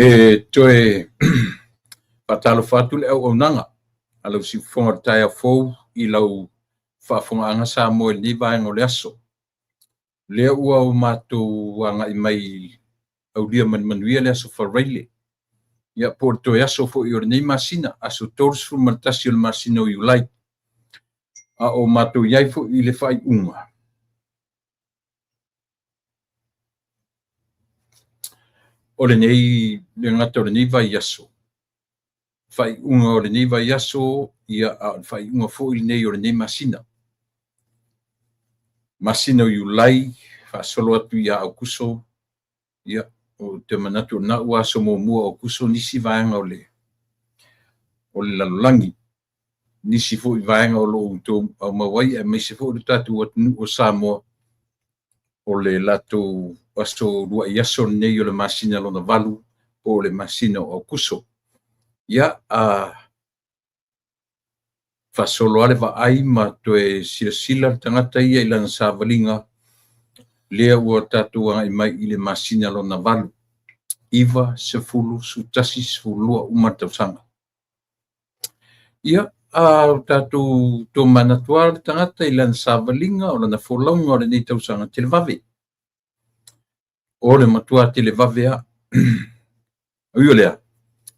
E toe patalo fatu le au nanga alau si fonga tai fou I lau whaafonga anga sa moe ni vaenga o le aso. Lea ua o mātou anga I mai au lia manuia le aso whareile. Ia por toe aso fo I ore nei masina, aso tors fu maltasi o le masina o Iulai. A o mātou iai fo I le whai unga. O le nei, le ngata o le nei vai aso. Whai unga o le nei vai aso, ia a whai unga fo I le nei o le nei masina. Masina o Iulai, whaasolo atu ia au kuso, ia o te manatu na ua aso mo mua o kuso nisi vaenga o le lalolangi. Nisi fo I vaenga o lo uto au mawai, e meise fo I tatu atunu o Samoa o le lato aso rua I aso nei o le masina lo na valu o le masina o kuso. Ia a whaasolo ale wa ai ma toe sila tangata ia ilana sa valinga lea ua tatu I mai I le masina lo na valu. Iwa sefulu sutasi sefulua umatausanga. Ia a tatu to manatua tangata ilana sa valinga o lana folaunga o le nei tausanga te le vave. O le matua te le vave a. Uio lea.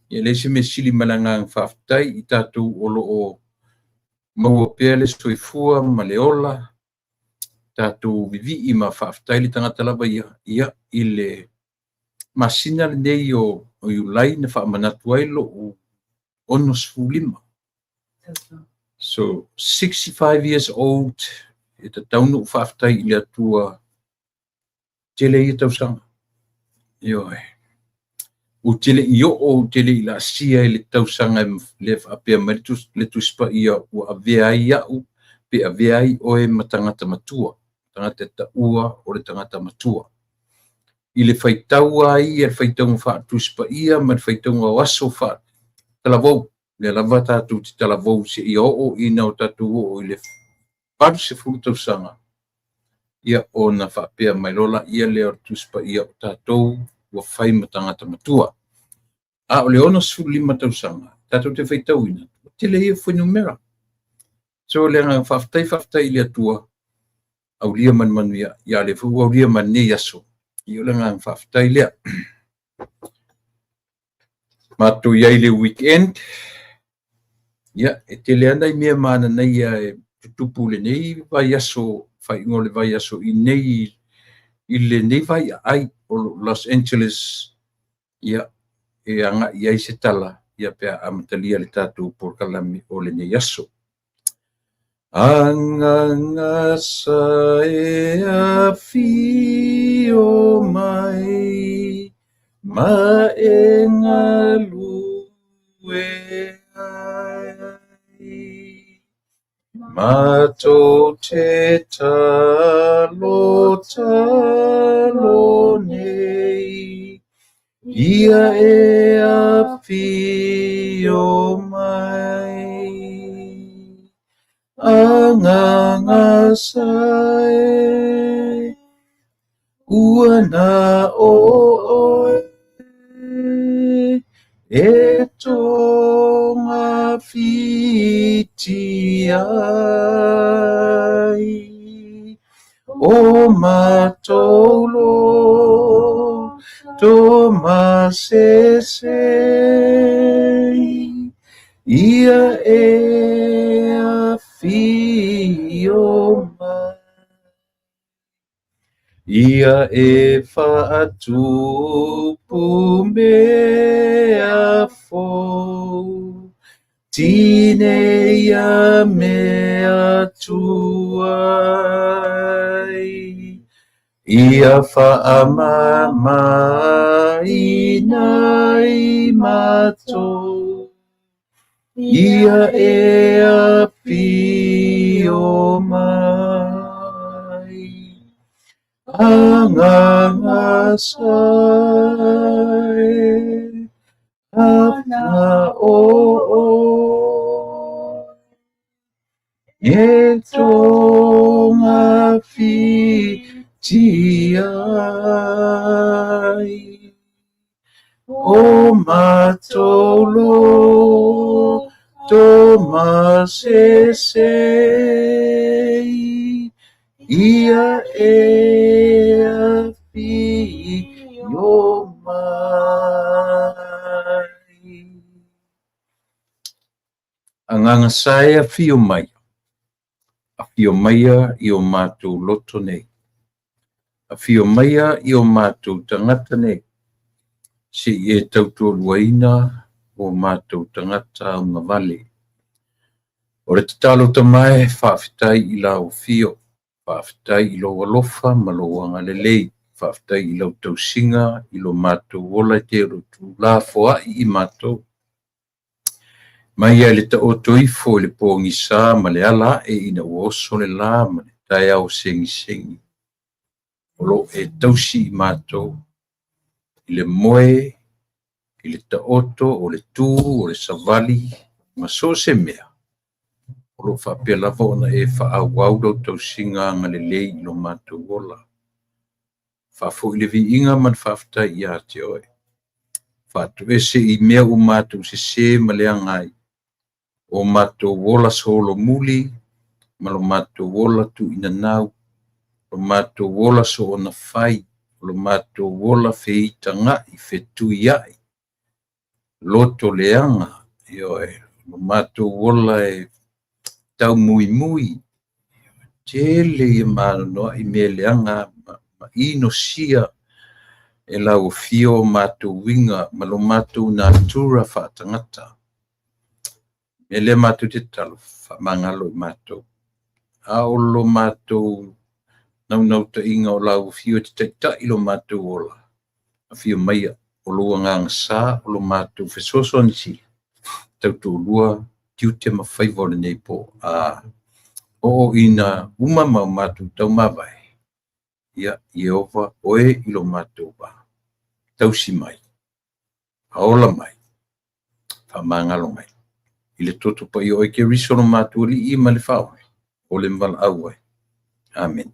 Ia le se me sili malanga ang whaftai I tatu o lo o maua pele soifua ma le ola. Tatu vivi I ma whaftai le tangata lava ia I le masina le nei o Iulai na whaamanatua I lo o ono sfulima. So 65 years old, e ta taunu whaftai I le atua tele I tausanga. Ioe. O tele I o tele I la sia I le tausanga le whapea maritus le tuspa ia o avea ia u pe avea I oe matangata matua. Tangata ta ua o le tangata matua. I le whaitaua ai, e le whaitaunga wha tuspa ia, ma le whaitaunga o aso wha talavou. Le lava tātou ti talavou se I o ina o tātou o I le paru se fulutausanga. Ia o na whapea mailola, ia le o tuspa ia o tātou ua whai matangata matua. A o le ono sfulima tausanga, tātou te whaitauina, te le ia whanumera. So le nga whaftai le atua, au lia manu ia le fu, au lia mane yaso. I o le nga whaftai lea. Mātou iai le weekend, ia, e te le anai mea mana nei e tutupu le nei vai aso, whai ingo le vai aso I nei, I le nei vai ai o Los Angeles, ia, e anga iai se tala, ia pea amatalia le tātou por kalami o le nei aso. Anganga sa e a fio mai, ma e ngalu e ai, ma to te talo nei, ia e a fio mai. Anganga sai ua na oe e tonga fiti ai o matolo to masese ia e a fio mai ia e whaatupu mea fo tine ia mea tuai ia whaamamai nai mato ia e a pio mai anganga sai na o e tonga fi ti ai o matolo toma se ia e a fi yo mai anganga sai a fi o mai a fio maia i o mātou loto nei. A fio maia i o mātou tangata nei. Si e tautua luaina o mātou tangata o ngā vale. O re tatalo tamae whawhitai i lau fio. Whawhitai i lo alofa ma lo wanga lelei. Whawhitai i lau tausinga i lo mātou ola te rotu la foa i mātou. Mai le ta oto ifo le pongi sa ma le ala e ina uoso le la ma le tai au sengi. Olo e tausi i mātou. I le moe, i le ta oto, o le tū, o le savali, ma so se mea. Olo whapea lava ona e wha au waudo tausinga nga le lei i lo mātou ola. Whafo i le vi inga man whafta i a te oe. Whatu e se i mea o mātou se ma le angai. O mātou wola solo muli, ma lo mātou wola tu ina nau, lo mātou wola so ona whai, lo mātou wola whiita ngā i whetu iai, loto leanga, lo mātou wola e tau mui, tele i mānoa i me leanga, ma ino sia e lau fio mātou winga, ma lo mātou nātura whaatangata. Ele mātou te talo, mangalo i mātou. A olo mātou, nau ta inga o lau fio te taita ilo mātou ola. A fio maia, o lua ngang sa, o lo mātou fesoso nisi. Tautu lua, tiu te mawhai vole nei po. O ina umama o mātou tau mawai. Ia, Iova, oe ilo mātou ba. Tausi mai. Aola mai. Mangalo mai. I le toto pa i oe ke riso no mātua li i ma le whao. O le mbala au ai. Amen.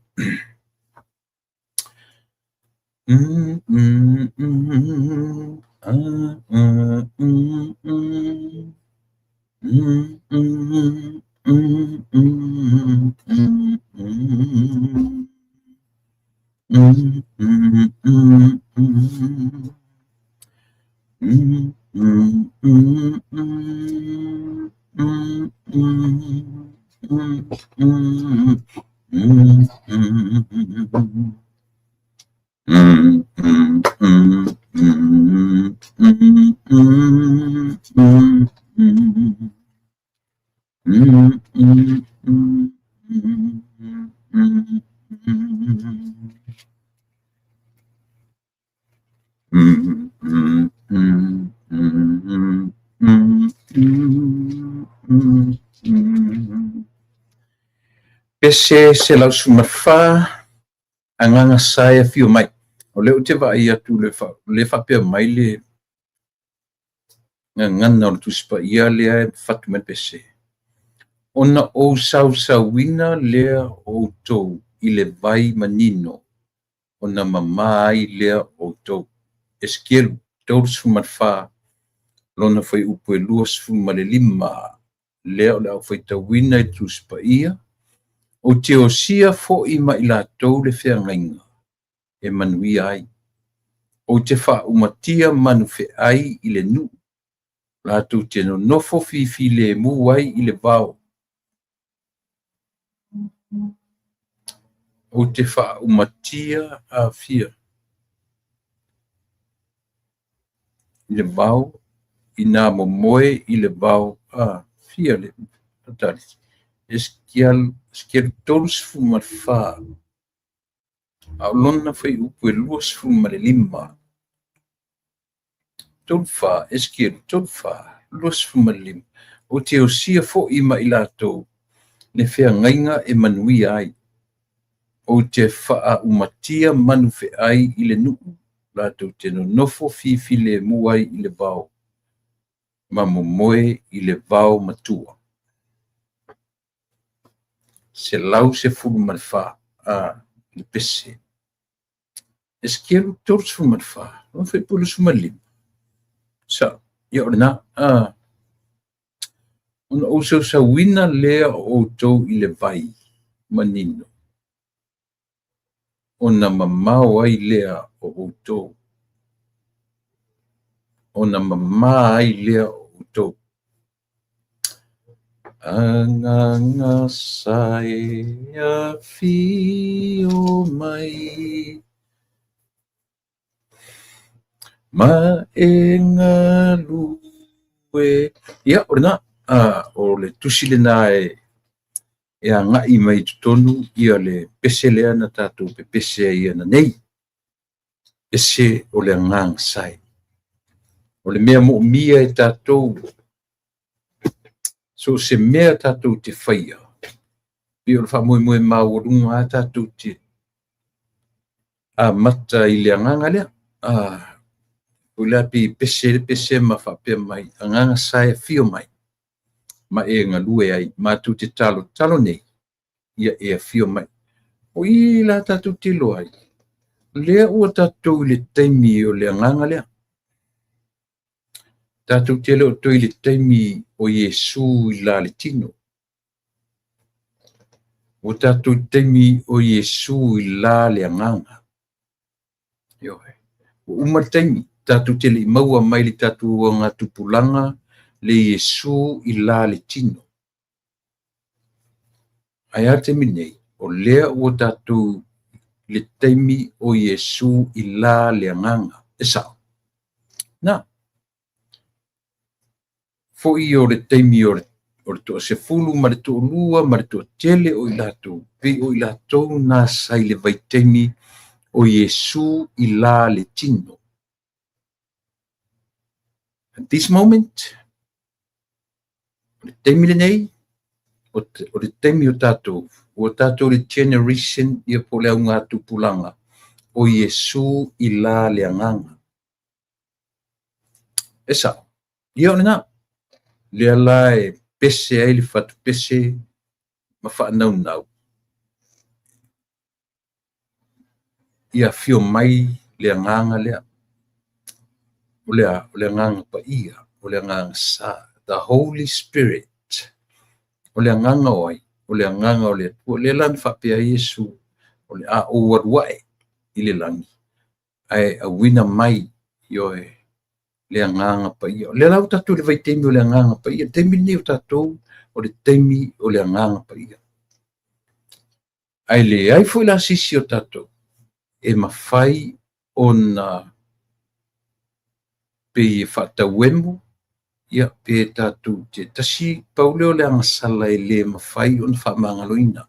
Pese se lau sumarfa anganga saya fio mai. O leo te wa ia tu le fa pia mai le ngana o tu spa ia le fatu men pese. Ona o sauwina lea o tou i le vai manino. Ona mamai lea o tou. Eskielu tau sumarfa lona foi upo e lua sfuma le lima. Lea o le au foi tawina i tu spa ia. O te o sia fo i ma ila tau le whea ngainga, e manui ai. O te wha umatia manu whe ai i le nu, lātou te no nofo fifi le mu ai i le vau. O te wha umatia a fia. I le vau, i nā momoe i le vau a fia le atari. Eskiel tolus fuma fa. Au lona fai upu e luas fuma le lima. Tol fa, eskiel tol fa, luas fuma le lima. O te o sia fo ima i lato. Le fea ngainga e manui ai. O te faa umatia manu fe ai i le nuu. Lato te no nofo fifi le muai i le bao. ma momoe i le vao matua. Se lau se fulu ma le wha a le pese. E skielu tors fu ma le wha. Non fai pulu su ma lim. Sa, ia orna, ona o sa wina lea o tau i le vai manino. Ona mamau ai lea o tau. Ona mama ai lea o tau. Anganga saya fio mai ma enga lue. Ia, orna, o le tusilena e a ngai mai tutonu ia le pese lea na tātou pe pese ia na nei. Ese o le ngang sai. O le mea mo mia e tātou. So se mea tātou te whaia. Pio le whamoe moe maurunga a tātou te a mata i le anganga lea. Ula pi pese ma whapea mai. Anganga sai fio mai. Ma e ngā lue ai. Mātou te talo nei. Ia e fio mai. O i la tātou te lo ai. Lea ua tātou i le taimi o le anganga lea. Tātou te leo toi le taimi o Iesu i la le tino. O tātou taimi o Iesu i la le anganga. Ioe. O uma taimi, tātou te le maua mai le tātou o ngā tupulanga le Iesu i la le tino. Ai ate minei, o lea o tātou le taimi o Iesu i la le anganga. E sao? Na. Fo i o le taimi o le toa se fulu, ma le toa lua, ma le toa tele o i latou. Pe o i latou nā sai le vai taimi o Iesu i la le tino. At this moment, o le taimi le nei, o le taimi o tātou le generation i a po le au ngā tupulanga o Iesu i la le anganga. E sao? Ia o le nā. Le ala e pese ai le fatu pese ma whanau. Ia fio mai le anganga lea. O le anganga pa ia. O le anganga sa. The Holy Spirit. O le anganga oai. O le anganga o le atua. Le lan whapea Iesu. O le a o waruae i le langi. Ai a wina mai ioe. Le anganga pa ia. Le lau tātou le vai teimi o le anganga pa ia. Teimi ni o tātou o le teimi o le anganga pa ia. Ai le ai foi la sisi o tātou. E mawhai o na pe i whatauemu. Ia pe tātou te tasi pauleo le angasala e le mawhai o na whamangaloina.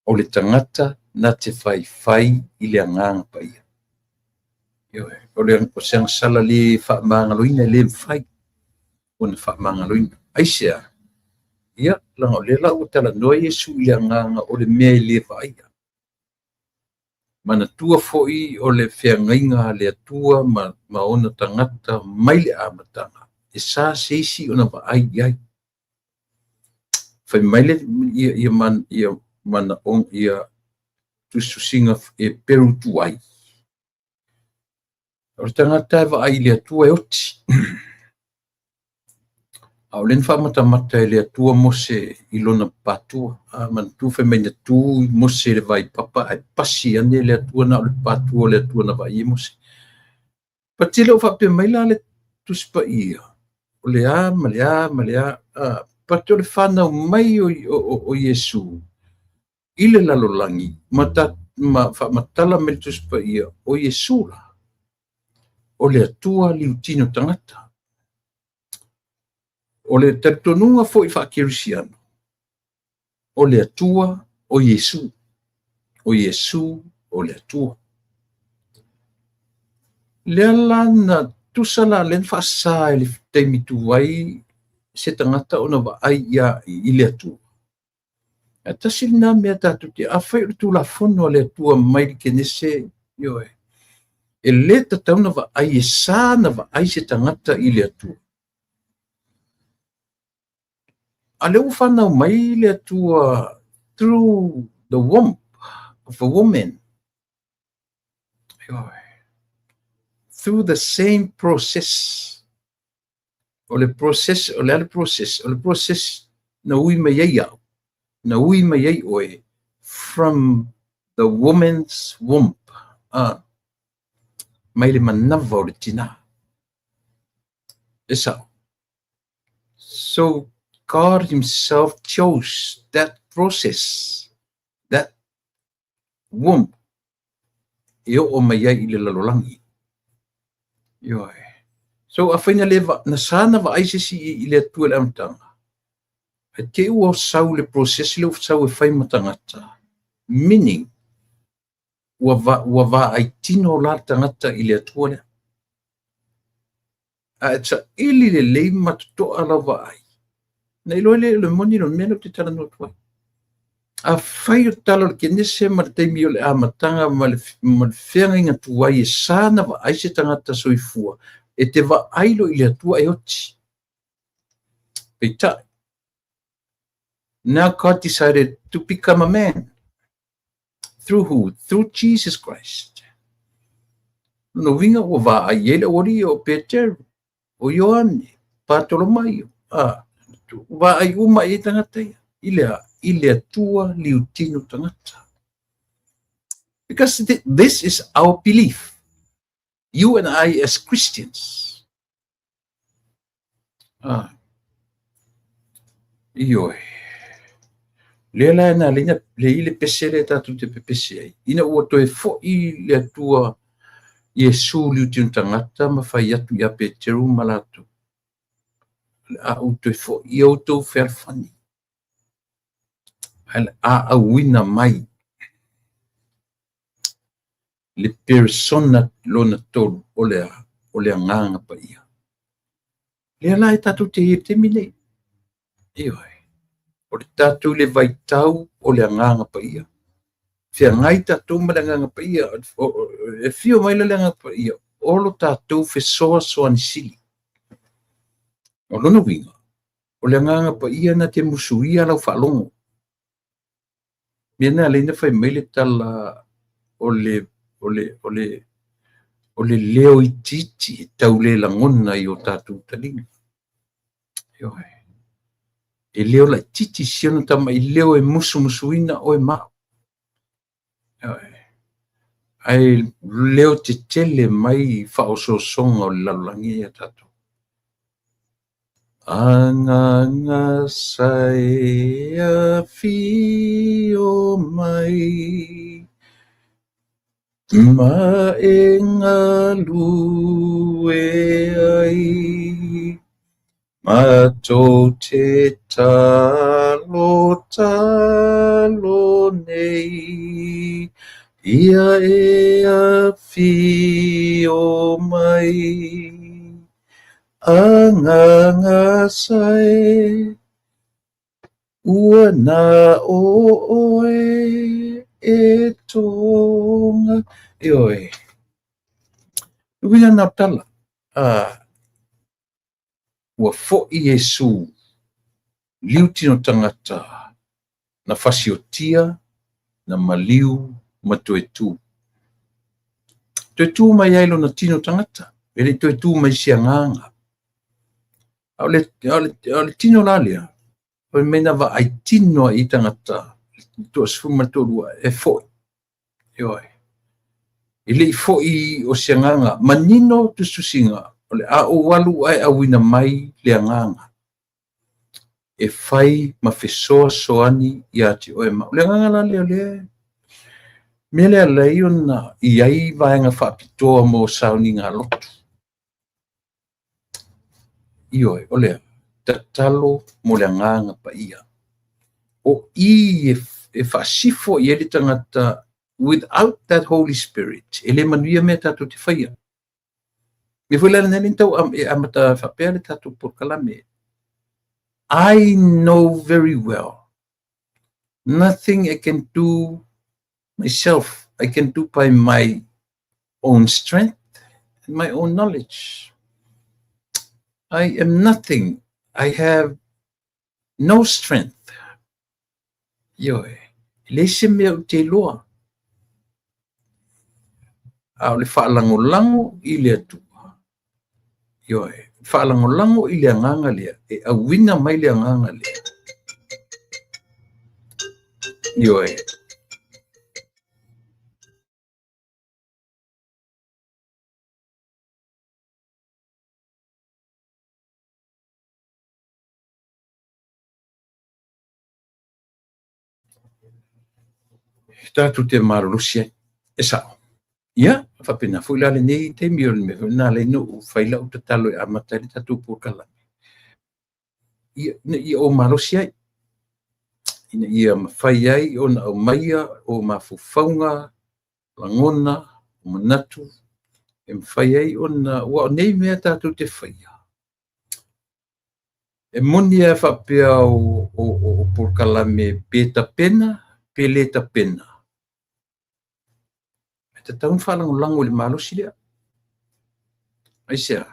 O le tangata na te whai i le anganga pa ia. O le ang sala le whaamangaloina le mwhai o na whaamangaloina. Aisea, ia, langa o le lau o tala noa Iesu i anganga o le mea i le whaia. Mana tua foi o le whiangainga le atua ma ona tangata mai le amatanga. E sa seisi o na whaai iai. Whai mai le ia mana on ia tususinga e peru tuai. O tangata wa ai le atua e oti. Au len whamata e le atua mose i lona patua. Man tu whemena tu mose le vai papa ai pasi ane le atua na o le patua le atua na vai mose. Patile o whape mai la le tuspa ia. O le a, ma le a. Pati o le whanau mai o Iesu. I le lalolangi. Ma whamatala me le tuspa ia o Iesu la. O le atua liutino tangata. O le tartonunga fo i whakirisiano. O le atua o Iesu. O Iesu o le atua. Le alana tusala len whasa e le teimi tuwai se tangata o na wa ai ia i le atua. E tasilina mea tatu te awhai o tu la fono le atua mai ke nese yoe. E le tatau na wa ai e sā na wa ai se tangata i le atua. Ale ufana mai le atua through the womb of a woman. Through the same process. O le process na ui mai ai au. Na ui mai ai oe from the woman's womb. Mai le manava o le tina. Esa. So God himself chose that process, that womb. Io o mai ai i le lalolangi. So a whaina lewa, na sana wa aisesi i le atua le amtanga. E te ua sau le process le sau e whai matangata. Meaning, ua va ai tino la tangata i le atua le. A e ta ili le lei matutoa la wa ai. Na ilo le moni no mena te tala no tuai. A whai o talo le kenese ma le teimi o le amatanga ma le whenga inga tuai e sana wa aise tangata soifua. E te wa ailo i le atua e oti. Peitai. Now God decided to become a man. Through who? Through Jesus Christ. No winga o va a yele ori o Peter, o Ioane, Bartolomaio. Va ai uma e tangata ia. Ile atua liutino tangata. Because this is our belief. You and I as Christians. Ioi. Lela na lina le ile pesele tatu te pepese ai. Ina ua toe fo I le atua Yesu liutino tangata ma fai atu ia Peteru malatu. A u toe fo I auto ferfani. A wina mai. Le persona lona tolu o le nganga pa ia. Lela e tatu te mine. Ioi. O le tatu le vaitau o le nganga pa ia. Fia ngai tatu ma le nganga pa ia. E fio mai le nganga pa ia. O lo tatu fe soa ni sili. O lona winga. O le nganga pa ia na te musuia lau whalongo. Miena leina fai mele tala o le leo I titi tau le langona I o tatu talinga. Ioi. E leo la titi siona tama I leo e musuina o e mao. Ai leo te tele mai whaososonga o lalangi e tatu. Anganga sai a fio mai ma e ngā lue ai ma tō te talo nei ia e a fio mai anganga sai ua na oe e tonga ioi uina na tala ua fo'i Yesu liutino tangata na fasiotia na maliu ma toetu mai ailo na tino tangata ele toetu mai sianganga au le tino lalia o mena va ai tino I tangata to sfuma tolua e fo'i ioi ele fo'i o sianganga manino tu susinga ole a o walu ai awina mai le anganga e fai ma fesoa soani iati o e ma le anganga la le mele alai ona I ai vaenga whapitoa mo sauni ngā lotu ioi ole tatalo mo le anganga pa ia o I e whasifo I ele tangata without that Holy Spirit ele manuia me tatu te whaia me foi lana nene tau amata whapea le tatu por kalame I know very well nothing I can do myself I can do by my own strength and my own knowledge I am nothing I have no strength. Ioe. Le se mea o te loa. A o le whaalangolango i le atua. Ioe. Whaalangolango i le anganga lea. E a wina mai le anganga lea. Ioe. Tātou te marusia e sao. Ia, whapena fui lale nei te miol me nā le no whaila o te talo e amatari tātou pōkalami. Ia o marusia ia mawhai ai o na au maia o mawhawhaunga, langona, o manatu, e mawhai ai o na ua o nei mea tātou te whaia. E moni e whapea o pōkalami pēta pena, peleta pena. Te taun whalangolango le malosi lea. Aisea,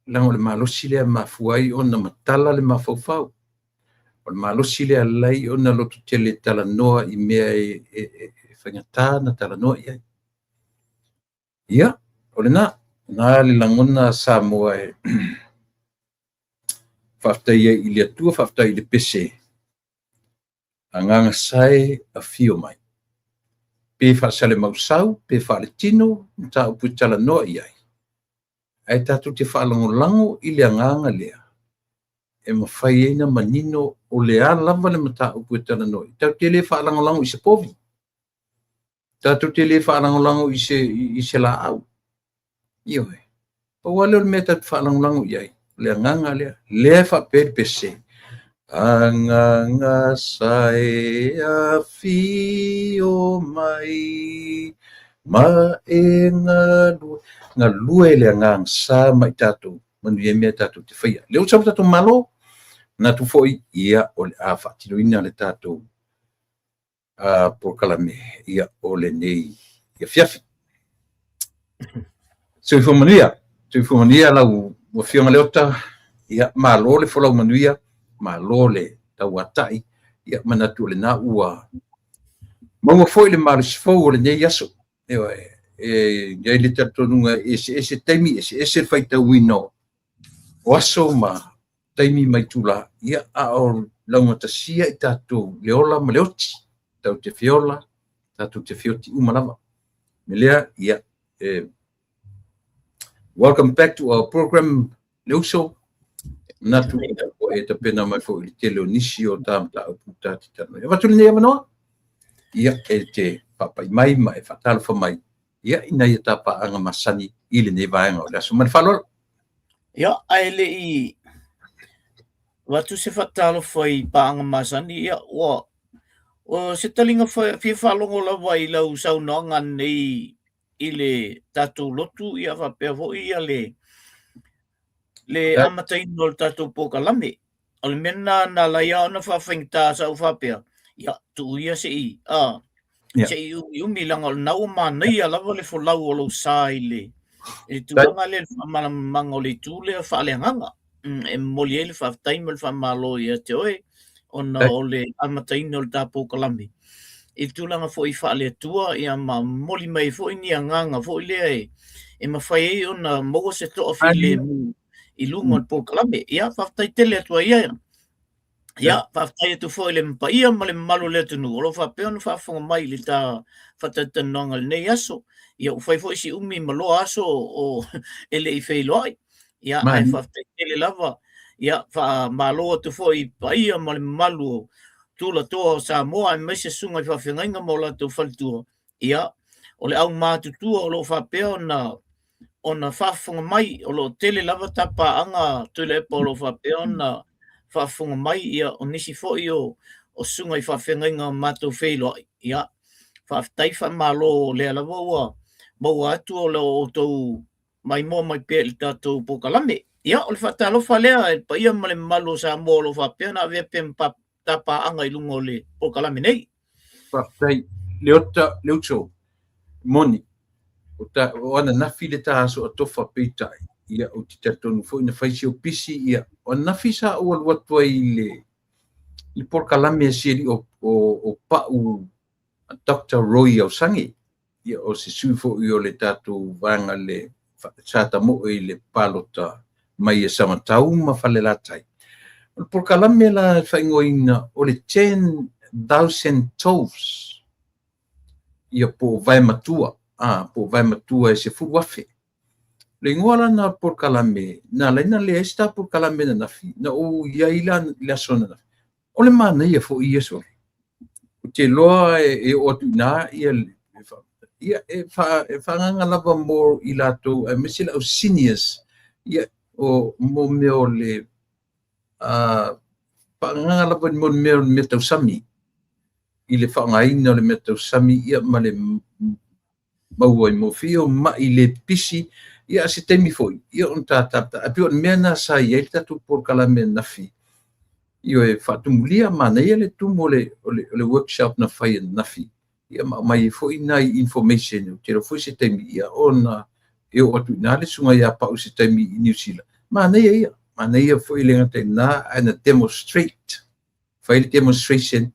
lango le malosi lea mafuai o na matala le mawhauwhau. O le malosi lea lai o na lotu tele tala noa i mea e whangatā na tala noa i ai. Ia, o le nā le langona Samoa e whaftai i le atua, whaftai i le pese. Anganga sai a fio mai. Pe whaasale mausau, pe whaale tino, ta upu tala noa i ai. Ai tātou te whaalangolango i le anganga lea. E mawhai eina manino o le a lava le mata upu tala noa. Tau te le whaalangolango i se povi. Tātou te le whaalangolango i se la au. Ioe. Pa wale o le mea tātou whaalangolango i ai. Le anganga lea. Lea whapere pese. Anganga sai a fio mai ma e ngā lue le anganga sa mai tātou manu e mea tātou te whaia. Leo sabu tātou malo nā tu foi ia o le a whaatino ina le tātou pōkalame ia o le nei ia fiafi. Tui whamania lau wa fionga leota ia malo le whalau manuia ma lole tau atai ia manatu le na ua maua foi le marisfou le nei aso e ngai le tatonunga ese taimi ese faita wino o aso ma taimi mai tula ia a o launga tasia i tatou leola ma leoti tau te fiola tatou te fioti umalama me lea ia welcome back to our program Leuso natu e te pena mai fo i te leo nisi o tamta o puta ti tano. E watu nei amanoa? Ia e te papai mai mai whatalo wha mai. Ia ina ia tapa anga masani i le nei vaenga o laso. Mani whalora? Ia aile i watu se whatalo whai pa anga masani ia o se talinga whi whalongo lawa i lau saunoanga nei i le tatu lotu ia whapea vo ia le amataino o le tātou pōkalame. O le mena na laia ona whawhingta sa uwhapea. Ia, tu ia se i. Se i umi langa o le nau manai a lava le wholau o lau sā i le. E tuanga le whamanamanga o le tūle a whaaleanganga. E moli e le whawtaima le whamalo i a te oe. Ona o le amataino o le tā pōkalame. E tūlanga fo i whaale atua i a ma moli mai fo i ni anganga fo i lea e mawhai e ona mogo se toa fi le i lunga po kalame ia whaftai tele atua ia whaftai atu fo le mpa ia ma le malu le tunu o lo whapea no whafonga mai le ta whatatananga le nei aso ia ufai fo isi umi malo aso o ele i whai loai ia ai whaftai tele lava ia wha malo atu fo i pa ia ma le malu tula toa sa moa e meise sunga i whawhengainga mo la tu whaltua ia o le au mātutua o lo whapea ona whafunga mai o lo tele lava tapa anga tule po lo whapea ona whafunga mai ia o nisi fo i o sunga i whawhengainga mātou wheilo ia whaftai whamalo lea lava ua maua atu o lo tau mai moa mai pia i tātou pōkalame ia o le whatalofa lea e pa ia ma le malo sa mo lo whapea na vea pempa tapa anga i lungo le pōkalame nei whaftai leuto moni o ana nafi le tāso a tofa peitai ia o te tatonu fo ina whaisi o pisi ia o nafi sa o alwatua i le I por kalame siri o pa'u Dr. Roy Ausangi. Ia o se sufo i o le tatu vanga le sata mo i le palota mai e samatau ma fale latai. Por kalame la whaingoina o le 10,000 toves. Ia po vai matua. Po vai matua e se fuwafe. Le ngoala na por kalame, na laina le esta por kalame na nafi, na o ia ila le asona nafi. O le mana ia fo ia so. O te loa e o tu na ia e whanganga lava mo i lato, mesila o seniors, ia o mo meo le whanganga lava mo meo me tau sami, i le whangaina le me tau sami, ia ma le maua i mo fio, ma i le pisi, ia se temi foi, ia on tātapta, api on mea na sa i eita tu por kalame nafi, io e whatumulia mana ia le tumo le workshop na whai nafi, ia mai foi nai information, tira foi se temi ia ona, e o atu na le sunga ia pau se temi i New Zealand, mana ia foi le ngata na ana demonstrate, whai le demonstration,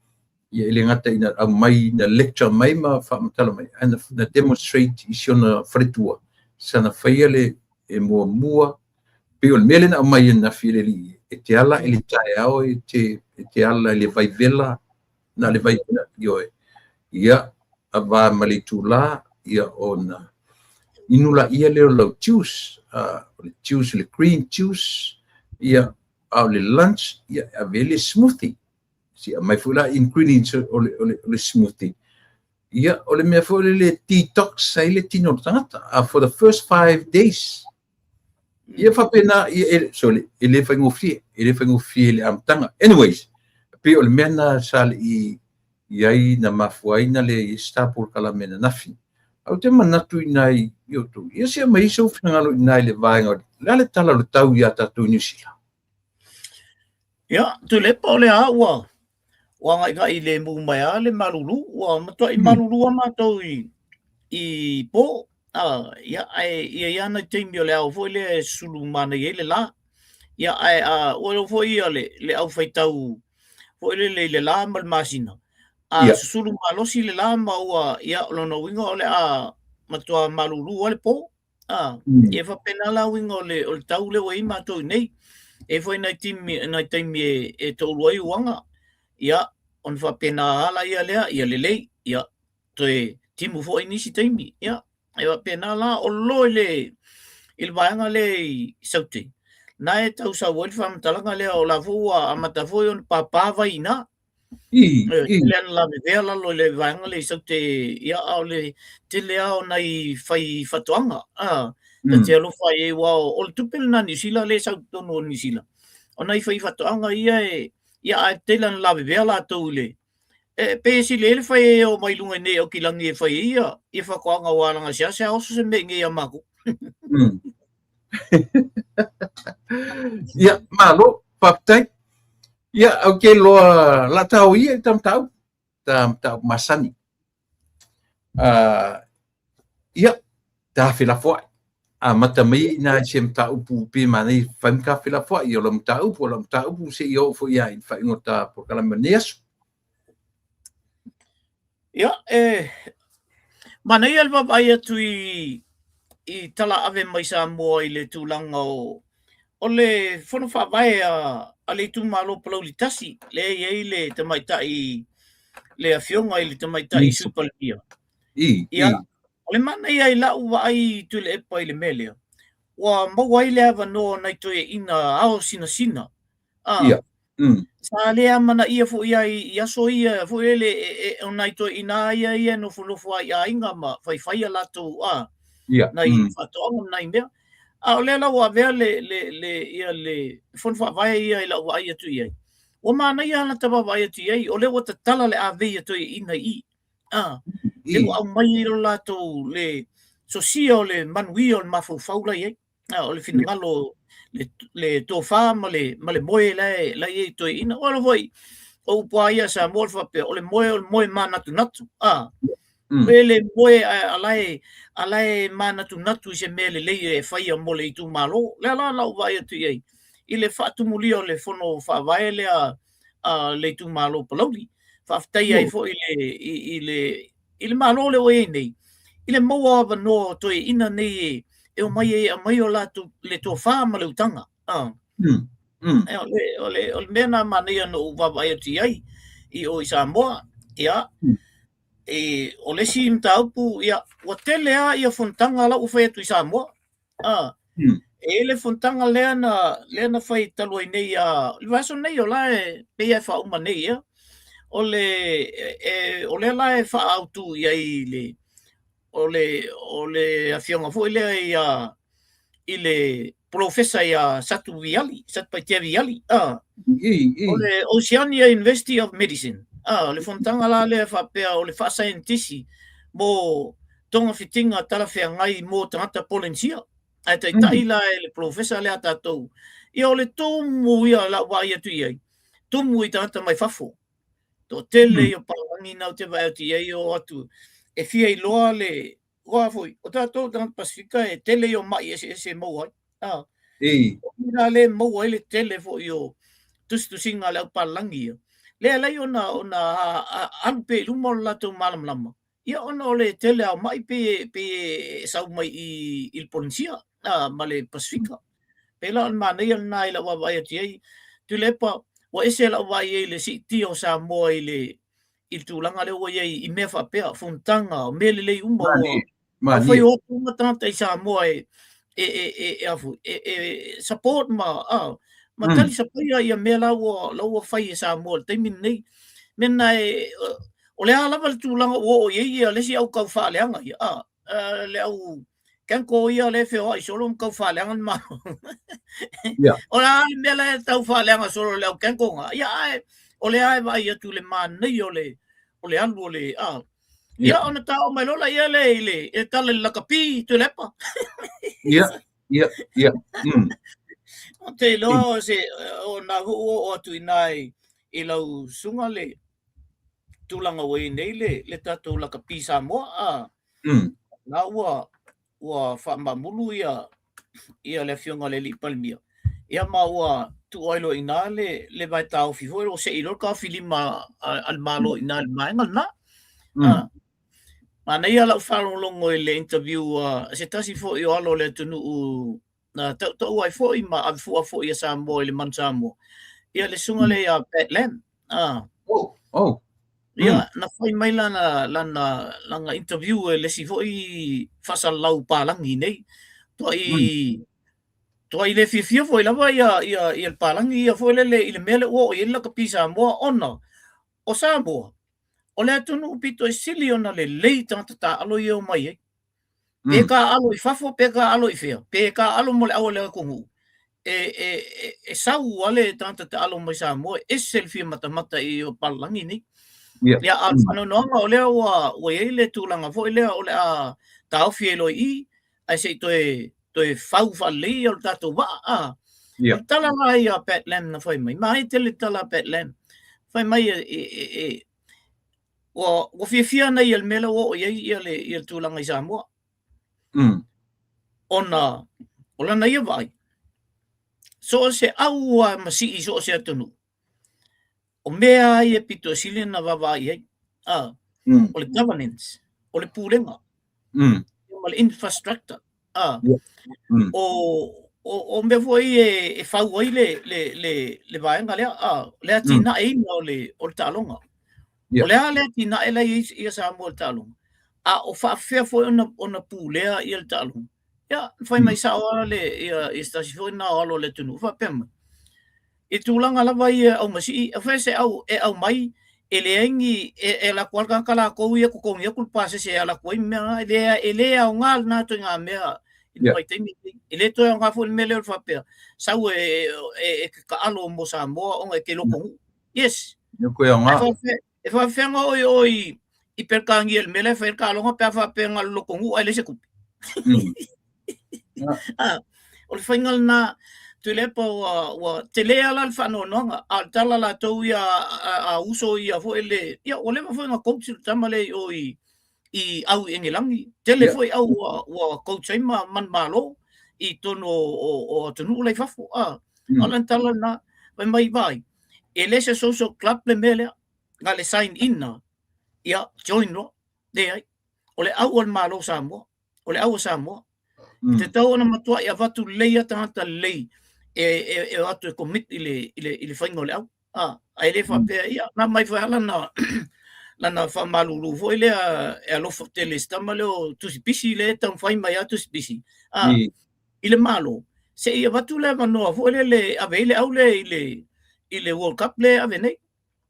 ia le ngata ina a mai na lecture mai ma whamatala mai, ana na demonstrate i siona fretua, sana whaia le e mua, pe o mele na mai na file li, e te ala e le tae ao, e te ala e le vai vela, na le vai vela, ia a va malitula, ia ona, inula ia leo lau juice, le green juice, ia au le lunch, ia a vele smoothie, si a mai fula ingredients o le smoothie. Ia, o le mea fole le detox sai le tino tangata, for the first 5 days. Ia whapena, e le whaingofie le amtanga. Anyways, pe o le mea na sale iai na mafuaina le stapur kalamena nafi. Au te manatu i nai i o tu. Ia sia mai iso whinangalo i nai le vaenga. Le tala le tau i atatu New Zealand. Ia, tu le pa o le aua. Wa ngai le mu mai ale malulu wa mato I malulu mato I po ia na timi o le au foi le sulu mana ye le la ia o foi le au faitau foi le la mal masina sulu malosi le la ma ia lo no wingo o le mato malulu o le po ia fa pena la wingo o le tau le wei mato nei e foi na timi e to loi wanga ia on fa pena ala ia le ia toe timu fo inisi taimi ia e pena la o lo le il vaanga le sauti na e tau sa wol fam talanga le o la fua amata foi on papa vai na le la vela lo le vaanga le sauti ia o le te le o nai fai fatuanga te lo fai wa o tupel na New Zealand le sauti no New Zealand o nai fai fatuanga ia te lan la vela to le pe si le fai o mai lunga ne o kilangi e fai ia fa koanga wala nga sia o se me ngi amaku ia malo paptai ia okay lo la tau ia tam tau masani ia ta fila foi mata mai na sem tau pu pe mani fam ka fila foi ia lo tau pu se io foi ia fa ngota por kala maneso ia mana ia le vai atu I tala ave mai sa mo I le tulanga o le fono fa vai a le tu malo polo litasi le ye le te mai tai le afionga I le te mai tai super ia ia le mana ia I la u ai tu le pa I le mele wa mo wai le ava no nai to ina ao sina ia sa le amana ia fu ia so ia fu ele nai to ina ia no fu ia inga ma fai ala to nai fatonga nai mea o le la wa vea le fon fa vai ia I la wa ia tu ia o mana ia na tava vai tu ia o le wa tala le ave tu ina le wa mai ro la to le socio le manui o mafu faula ia o le finalo le tofa ma le moe la ia tu ina o le voi o paia sa mo fa pe o le moe mana tu natu Pele moe alai mana tu natu se mele le fai mo le tu malo la vai tu ia I le fatu mulio le fono fa vai le le tu malo paloli whaftai ai fo i le malo le oe nei i le maua wa no toi ina nei e o mai o latu le tō whāma le utanga o le mena mania no wawai ati ai i o i Samoa ia o le si mtaupu ia o tele a ia fontanga la uwhai atu i Samoa e le fontanga leana whai talo i nei le vaso nei o lae pe ia whauma nei ia o le lae wha autu ia i le o le awhionga fo i le professor ia Satu Paitea Viali o le Oceania University of Medicine le fontanga la le whapea o le wha scientisi mo tonga fitinga tala whea ngai mo tangata polensia ai tai la le professor le atatou ia o le tumu ia la wai atu iai tumu i tangata mai whafo to tele i o palangi nau te vai atu iai o atu e fia i loa le oa foi o tatou tangata Pasifika e tele i o mai e mau ai ina le mau ai le tele fo i o tusinga le au palangi ia le alai ona anpe luma o latou malamlama ia ona o le tele au mai pe sau mai i il Polinsia ma le Pasifika pe la on manei ona i la wawai ati ai tu lepa wa ese la wai ai le siti o Samoa i le il tūlanga le ua i mea whapea fontanga o mele lei uma o whai o tunga tangata i Samoa afu support ma tali sapaia ia mea laua whai e Samoa teimin nei mena o le alava le tūlanga o ia lesi au kau whaaleanga ia le au kanko ia le wheo i solo kau whaaleanga ma o la mea le tau whaaleanga solo le au kanko nga ia o le ae vai atu le manei o le alu o le ia ona tau mai lola ia le e tala le lakapi tu lepa ia o te loa se o na o atu inai i lau sunga le tūlanga wei nei le tatou lakapi Samoa na ua whamamulu ia le whionga le li palmia ia ma ua tu oilo ina le vai tau fifo o se ilo ka filima al malo ina le mainga na ma nei ala whalongo i le interview se tasi fo i o alo le tunu na tau ai fo i ma avifua fo i a Samoa i le man Samoa ia le sunga le Pat Lam ia na whai mai lana interview le si fo i whasalau palangi nei Toi le fifia foi lava ia el palangi ia foi le ile mele o ia la kapisa mo ona o Samoa o le tunu pito sili ona le tata alo ia mai peka alo I fafo peka alo I fea peka alo mo le awale kungu e sau ale tata alo mai Samoa e selfie mata I o palangi ni ia ano no o le o ile tulanga foi le o le a tau fielo I ai sei toi fau fali o tato wa tala mai a Pat Lam na foi mai tele tala Pat Lam foi mai o fia na il melo o ia le tulanga I Samoa ona na ia vai so se au masi so se atunu o mea ia pito sile na vavai ai o le governance o le pulenga o le infrastructure o me foi e fau ai le vaenga le atina e o le talonga o le atina e le ia Samoa o talonga o whaafea foi ona pulea I le talonga ia fai mai sa ora le ia stasi foi na alo le tunu whapema e tūlanga lava ia au masi a fese au mai ele aingi la kualga kala ko ia ko ia kulpa se ala ko mea ele au ngal na to nga mea mai temi ele to nga fo mele fa pe sa ka alo mo Samoa o ke loko yes ko ya nga e fa fenga oi perkangi el mele fa ka lo nga fa pe nga loko ai le se ku o final na tu le po wa tele ala fa no al tala la to ia a uso ia fo ele ia o le fo nga coach tamale I au engelangi tele foi au wa coach ma man malo I tono o tonu le fafo ala tala na mai vai ele se social club le mele ngale sign in na ia join lo de ai ole au al malo Samoa ole au Samoa te tau ona matua ia watu leia tangata lei e watu e commit ile whaingo le au ai le whapea ia na mai whaala na lana whamalulu fo ile e alofa tele stama leo tusi pisi le tau whai mai a tusi pisi ile malo se ia watu le manoa fo le ave ile au le ile World Cup le ave nei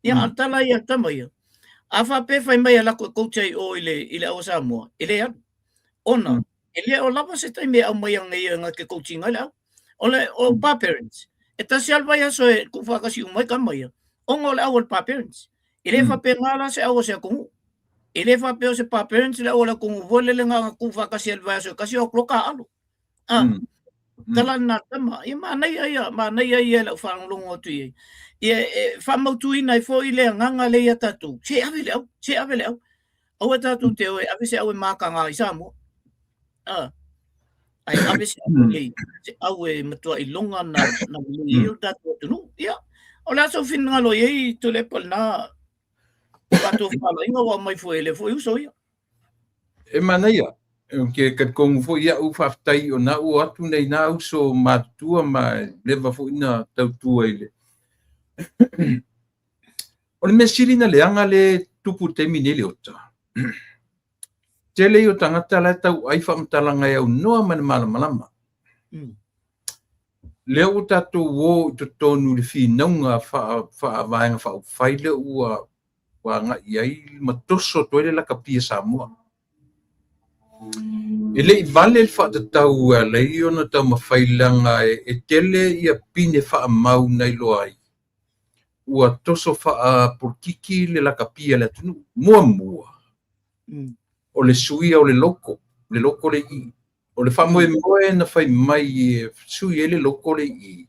ia altala ia tama ia a whape whai mai ala ko coachai o ile au Samoa ile ia ona ele o lava se tai me au mai nga ke coaching ala ole o pa parents e ta se alva ia so e ku fa kasi mai ka mai ongo le au pa parents ele fa pe ngala se au se ku ele fa pe se pa parents le ola ku vole le nga ku fa kasi alva so kasi o kloka alu tala na tama i mana ia la fa longo tu i fa mau tu ina fo ile nga le ia tatu se ave le au tatu te o ave se au maka nga i Samoa ai ave se au e matua i longa na i tatu tu ia o la so fin ngalo i tu le pol na patu falo inga wa mai fo ele fo uso ia e mana ia ke kong fo ia u faftai o na u atu nei na u so matua ma leva fo ina tautua ile o le mesiri na leanga le tupu te minele ota tele o tangata la tau ai whamtalanga e au noa mana malama leo tatu wo to tonu le finaunga fa vaenga fa faile ua nga iai matoso toile la kapia Samoa ele vale el fa tau le ona tau mafailanga e tele ia pine fa mau nei loai ua toso fa porkiki le la kapia le tunu mua o le suia o le loko le i o le fa moe na fai mai sui ele loko le i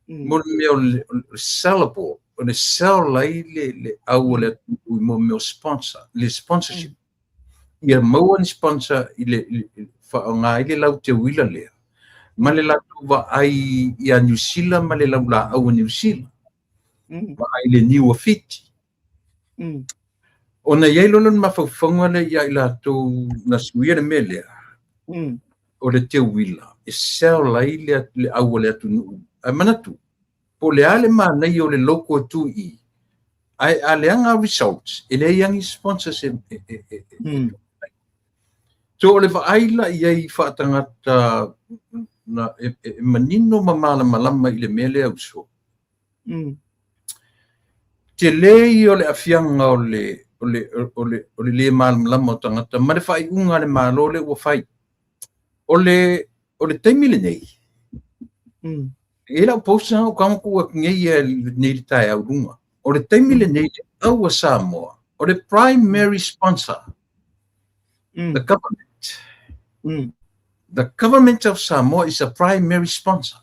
mo me o le sellable o le sell lai le au le mo me sponsor le sponsorship ia mau an sponsor ile fa nga ile lau te wila le ma le la va ai ia New Zealand ma le lau la au New Zealand ma ai le New Afiti ona ia lolon mafaufaga le ia i latou na suia le mele o le te wila e sell lai le au le atunuu ai manatu po le ale manai o le loko tu i ai aleanga results ele yang sponsors so le vaila ia fa tangata na manino mamala malama ile mele au so te lei o le afianga o le malama tangata ma le fai unga le malo le wa fai o le taimile nei ela posa o kama ku ngai nei tai au runga o le taimile nei au Samoa o le primary sponsor the government the government of Samoa is a primary sponsor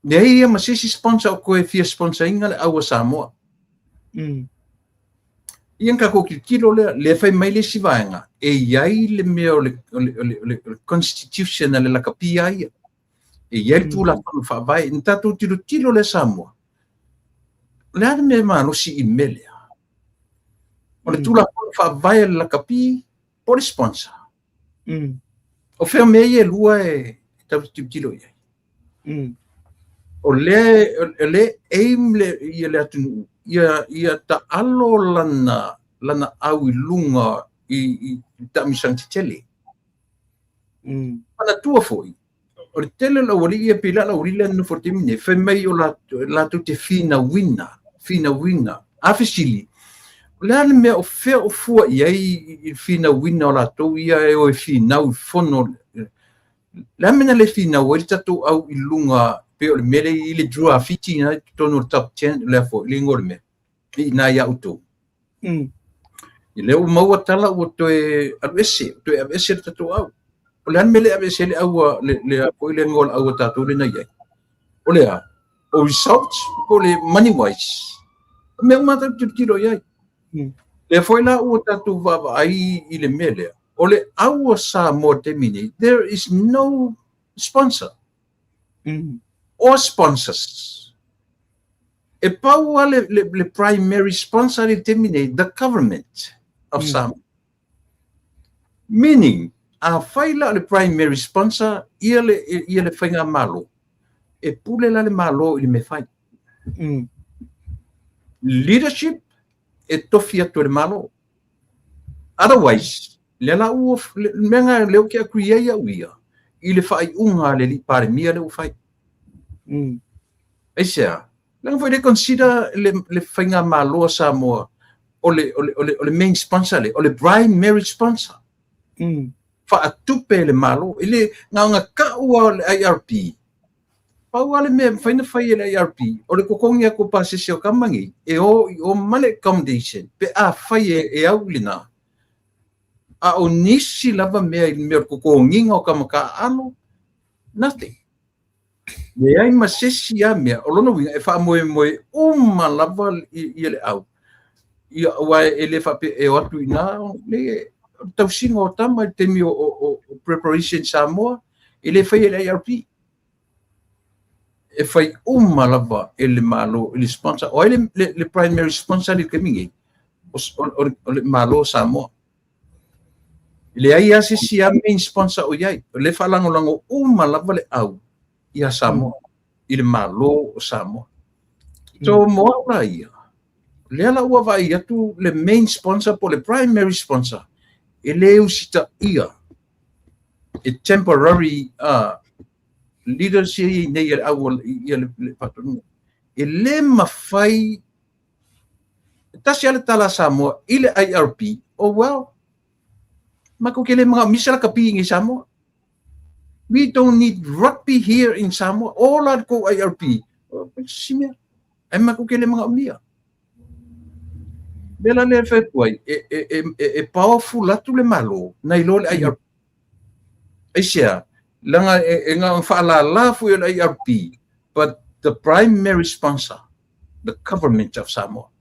nei masisi sponsor ko e fia sponsor inga le au Samoa ian ka ko kilo le fai mai le sivaenga e iai le meo le constitution le la kapia ia e iai tu la fa vai ntato tilo le Samoa le ane me mano si imele o le tu la fa vai la kapi por sponsor o fe me ia lua e tau tilo iai o le aim le ia le atunu ia ta alo lana au i lunga i tamisang tele ana tua foi o tele la wali ia pila la wali no fortimine fe mai o la tu te fina winga afisili la me o fe o fu ia i fina winga o la to ia e o fina u fono la mena le fina o tatu au i lunga pe o mele i le draw fiti na tono top 10 level lingor me na ia auto i le mau tala o to e avese tatu au o le mele avese le au le ko le ngol au tatu le na ia o le o results o le money wise me mata tiro ia le foi la o tatu va ai i le mele o le au Samoa termine there is no sponsor or sponsors e pau le primary sponsor le terminate the government of Samoa. Meaning, a faila le primary sponsor ia le whainga malo. E pule la le malo i me whai. Leadership e tofi atu le malo. Otherwise, le la ua menga leo ke akuia ia uia. I le whai unga le li pare mia le ufai. E sea, lang foi de consider le whainga malo Samoa o le main sponsor o le primary sponsor. Whaatupe le malo, ile nga ka ua le IRP. Pau ale me whaina whai le IRP, o le kokongi ako pasisi o kamangi, o male accommodation, pe a whai e au lina. A o nisi lava mea i mea kokongi o kamaka ano, nothing. Me ai masesi a mea, o lona winga e wha moe lava i ele au. Ia wa ele wha pe e watu ina, le tausinga o tama i temi o preparation Samoa, ele whai ele IRP. E whai lava ele malo, ele sponsor, o ele le primary sponsor li kemingi, o le malo Samoa. Le ai ase si a main sponsor o iai, le whalangolango lava le au, ia Samoa, ile malo o Samoa. So moa ora ia. Le ala ua vai atu le main sponsor po le primary sponsor. E le usita ia. E temporary leadership nei ia au ia le patonu. E le mawhai tasi ale tala Samoa ile IRP. Oh well. Mako ke le mga misala kapi ngi Samoa. We don't need rugby here in Samoa. All our ko IRP. Simia. Ai mako ke le mga umia. Bela le fetwai e powerful atu le malo na ilo le IRP. Asia langa nga fala la fu le IRP, but the primary sponsor, the government of Samoa.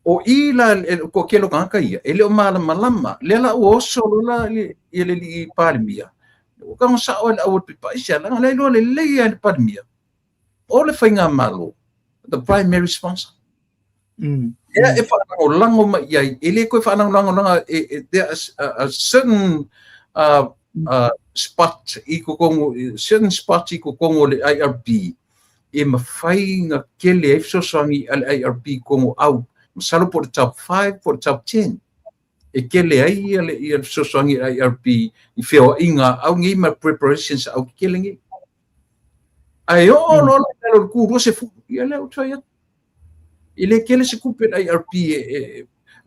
O ila ko kelo kanga ia ele o malama le la o solo la ele li palmia. O kanga sa o o pipa isia langa le ilo le le palmia. O le fainga malo, the primary sponsor. Yeah, if I lango ma yai, ele ko if I lango there's a certain spot iko kongo certain spots iko kongo le IRP e mafai nga kele so sangi al IRP kongo au masalo por top 5 for top 10 e kele ai ele so sangi IRP I feo inga au ngi ma preparations au kelingi ai o lo ku se fu ele o try ile kele se kupe IRP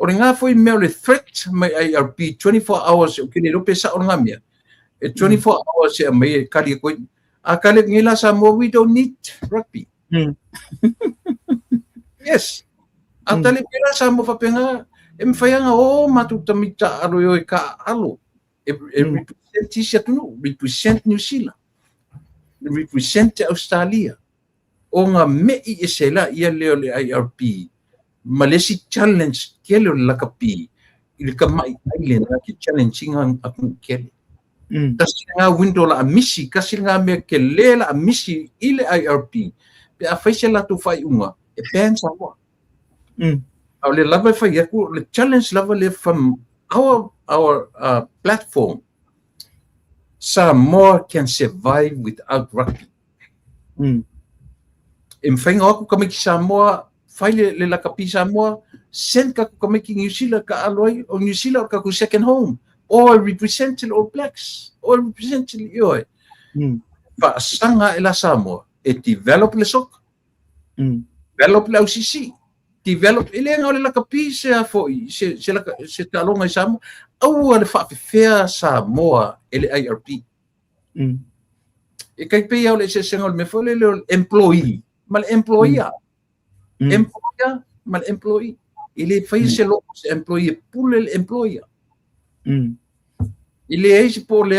o nga foi me le threat my IRP 24 hours o kele lo pesa o nga mia 24 hours e me kali ko a kale ngila sa mo we don't need rugby. Yes atale pera sa mo fa penga em fayanga o matutamita alo yo ka alo e represent sia tunu represent New Zealand represent Australia o nga me I esela ia leo le IRP Malaysia challenge kele la kapi il kamai island ki challenging ang aku kele kasi nga window la amisi kasi nga me kele la amisi ile IRP pe a faisa la tu fai unga e pensa mo au le lava fai aku le challenge lava le from our platform Samoa can survive without rugby. Em whainga aku ka meki Samoa, whai le la kapi Samoa, send ka ku ka meki New Zealand ka aloi, o New Zealand ka ku second home, or represent the All Blacks, or represent the ioi. Whaasanga e la Samoa, e develop le sok, develop le OCC, develop, ele nga le la kapi se a foi, se talonga I Samoa, au le whaafewhea Samoa ele IRP. E kai pe au le se senga me fole le employee. Mal employer mal employee ele fai se lo se employee pule el employer ele é se por le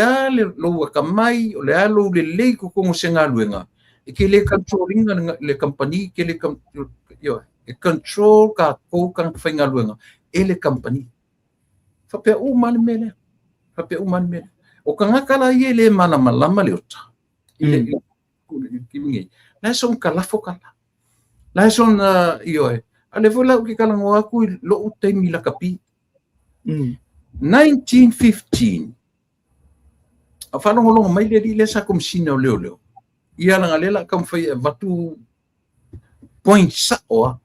lo kamai o le alo le ko ko senga luenga e ke le controlling le company ke le yo e control ka ko kan fainga luenga ele company fa pe o man mele o kanga kala ele mana malama le ota ele kimingi la son kalafo kala la son io e ale vola ki kala ngo aku lo utai mila kapi 1915 a fa longo mai le sa kom sino leo ia langa lela kam fai vatu point sa o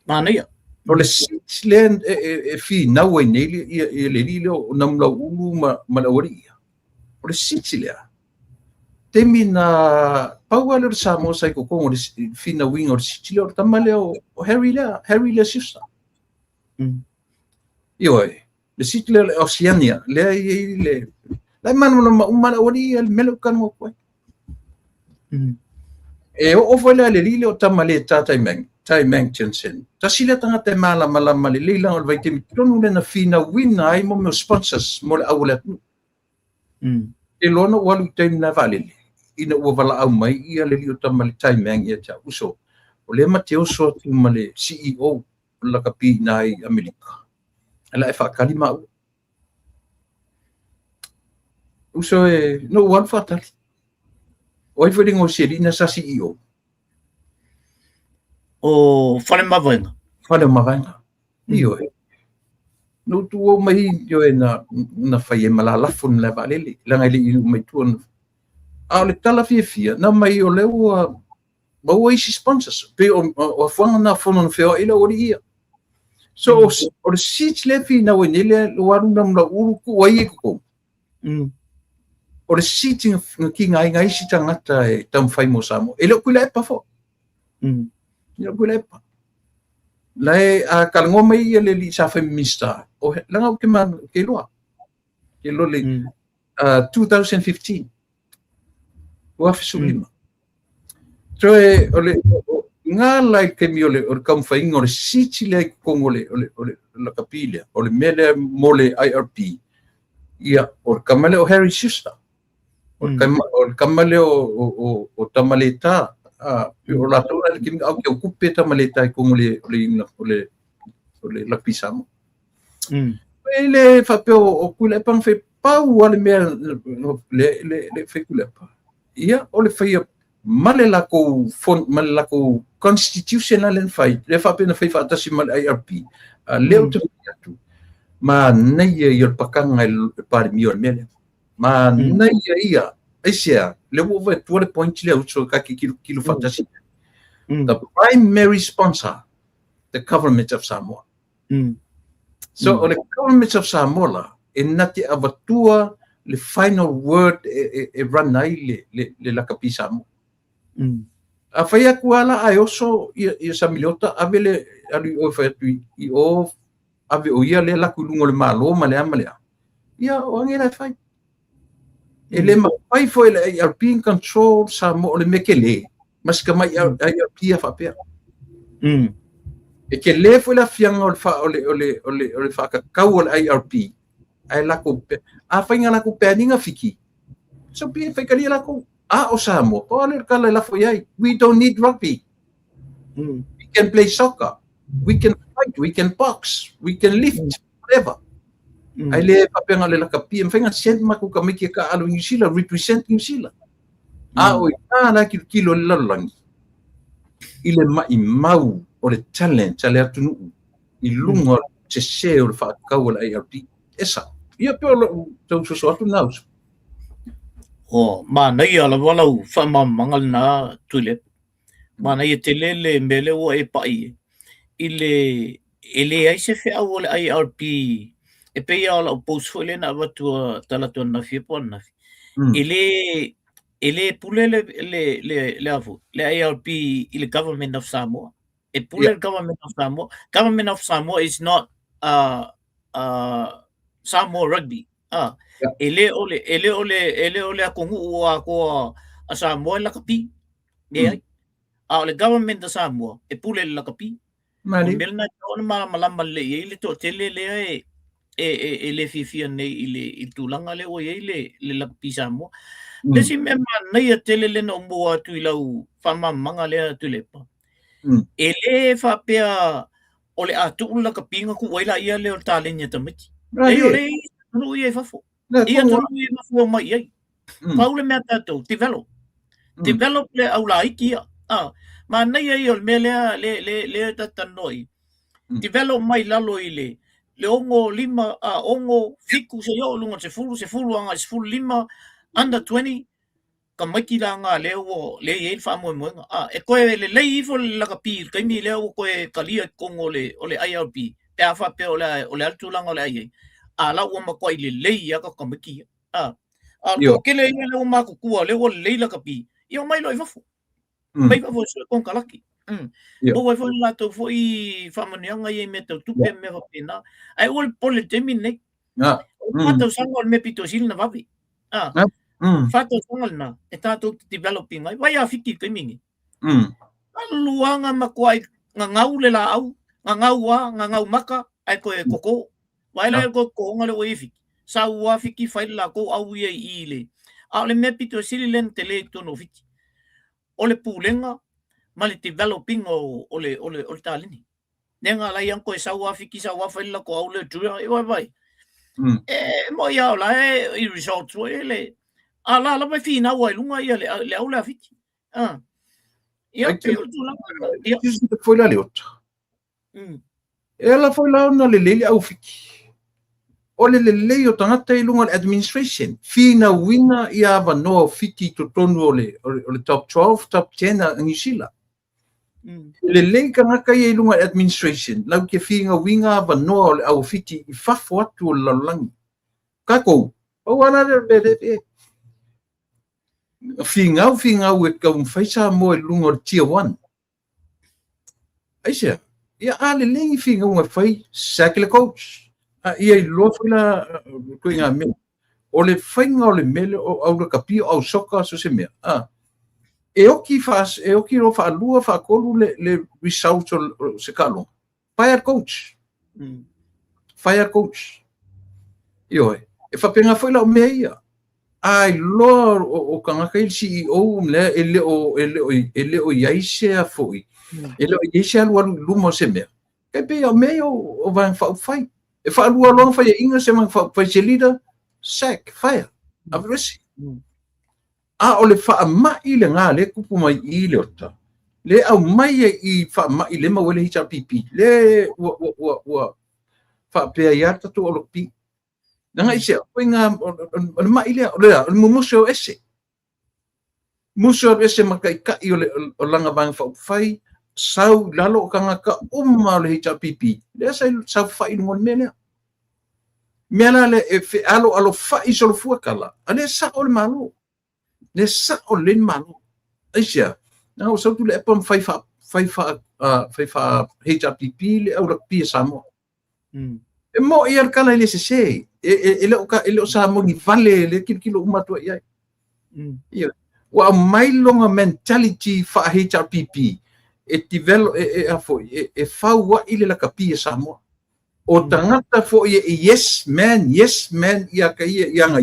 mana ia o le Switzerland fi na we nei ia le lilo nam la ulu ma la ori o le Switzerland temi na paua le Samoa sai ko ko le fi na wing o Switzerland tamale o Harry le sister io le Switzerland Oceania le la manu ma ori el melo kan mo ko e o foi le lilo tamale tai meng Jensen ta sila tanga te mala le leila o vai te tonu le na fina wina ai mo sponsors mo le awlet e lono walu te na vale ina o vala au mai ia le lilo tamale tai meng ia cha uso o le mateo so tu male CEO la kapi nai Amerika ala e fa kalima uso e no one fatal oi foi ngo serina sa CEO o fale mavainga io no tu o mai yo na fai malala fun la vale la ngai li mai tu a le tala fia na mai o le o o sponsors pe o fanga na fon feo ila o ia so o le sit le fi na o nele o aru nam la uru ku ai ko o le sitting ki ngai si tangata e tam fai mo samo ele ku le pa fo ia ku le pa lai a kalngo mai le li sa feminista o langa ke man ke lo le 2015 wa fisulima troe ole nga lai ke mi ole o kam fa ingore siti le kongole ole la kapilia ole mele mole IRP ia o kamale o Harry sister o kamale o tamaleta o la tora ki au ke okupe tamaleta kongole ole la pisamo ele fa pe o kule pan fe pa wale me le fe kule pa ia ole fe male la ko constitutional and fight le fa pe na fe fa tasi mal IRP leo te tu ma nei ia pakanga par mio mele ma nei ia isia le wo ve tuole point le uso ka kilo fa tasi the primary sponsor the government of Samoa so the government of Samoa nati avatua le final word e ranai le la kapisamo a fai akuala ai oso ia samilota avele ali o fa tu I o ave o ia le la kulungo le malo male ia o ngela fai ele ma fai foi le European control Samoa le mekele mas ka mai ia fa pe e ke le foi la fianga ole fa ka kaul IRP ai la ko a fai ngala ko pe ninga fiki so pe fai kali la ko o Samoa o le kala la foi ai we don't need rugby we can play soccer we can fight we can box we can lift whatever ai le pa pe ngala la kapi fai nga sent ma ko ka miki ka alu New Zealand represent New Zealand o na kilo la langi ile mai mau o le talent ale atunu I lunga se se o fa ka o IRP esa ia pe o so atu nau o ma nei ala wala fa mangal na tule ma nei te le mele o e pai ile ai se fe o le IRP e pe ala o post foi le na watu tala to na fi pon na ele pule le avu le IRP ile government of Samoa e pule government of Samoa is not Samoa rugby ele ole akungu ua ko a Samoa la kapi e le government of Samoa e pule la kapi melna on malama le ile to tele le e le fifia nei ile tulanga le o ile le la kapi Samoa le si me nei tele le no mo tu lau fama manga le tu le pa ele fa pe ole atu la kapi nga ku waila ia le talenya tamiti e ole no ia fa fo ia to ia fo mai ai Paule me tato develop develop le au la iki ma nei ai o me le tatanoi develop mai lalo i le ongo lima ongo fiku se yo lunga se fulu anga se fulu lima under 20 ka maki la nga le o le e fa mo e koe le lei fo la ka pir kai mi le o koe kalia kongo le o le IRB pe afa pe o le altu langa le ai la o ma koe le lei ya ka maki ko ke le le o ma ku le o le la ka pi io mai lo i fa mai fa so kon kalaki o e fo la to fo i fa mo nga ye me to tu pe me fa pena ai o pole temine ma to sango me pito sil na vavi fato sangal na e tato developing mai vai a fiki kai mingi luanga makwai nga ngau le la au nga ngau maka ai ko e koko vai la ko ngale o ifi sa ua fiki fai la ko au ye ile le me pito sililen tele to no fiki o le pulenga ma le developing o le talini nenga la yang ko e sa ua fiki sa ua fai la ko au le tua e vai mo ya la e results o ele la mai fina wa lunga ia le au la fiki ia pe tu la ia foi la leota ela foi lá na lele au fiki o le o tangata i lunga administration fina winga ia va no fiki to tonu o le top 12 top 10 a New Zealand le ka ngaka i lunga administration lau ke finga winga va no au fiki i fafo atu la langi kako o wana le finga e ka faisa mo e lunga tier 1 aisia ia ale lengi finga unga fai sakle coach ia i lo fila ko inga me o le fainga o le mele o au kapi au soka so se mea e oki ro fa lua fa kolu le result se kalo fire coach io e fa penga foi la mea ia ai lo o kanga kai CEO le ele o yaise a foi ele o yaise alu lumo se me ke pe o me o van fai e fa alu long fai inga se man fai se leader sack fire avresi o le fa ma ile nga le kupu mai ile ota le au mai i fa ma ile ma wele hicha pipi le wa fa pe ya ta to lo pi nanga ise o inga ma ile o muso ese makai ka i o langa bang fai sau lalo kanga ka le hicha pipi le sau fai ngol mele le e alo fai so fu kala ane sa o malo le sa o len malo isia na o so tu le pom fai fa hicha pipi le o pi samo e mo ia kala le se ele o sa mo ni vale le kilo uma to ia wa mai longa mentality fa HRPP e develop e fa wa ile la kapia samo o tangata fo yes man ia ka ia nga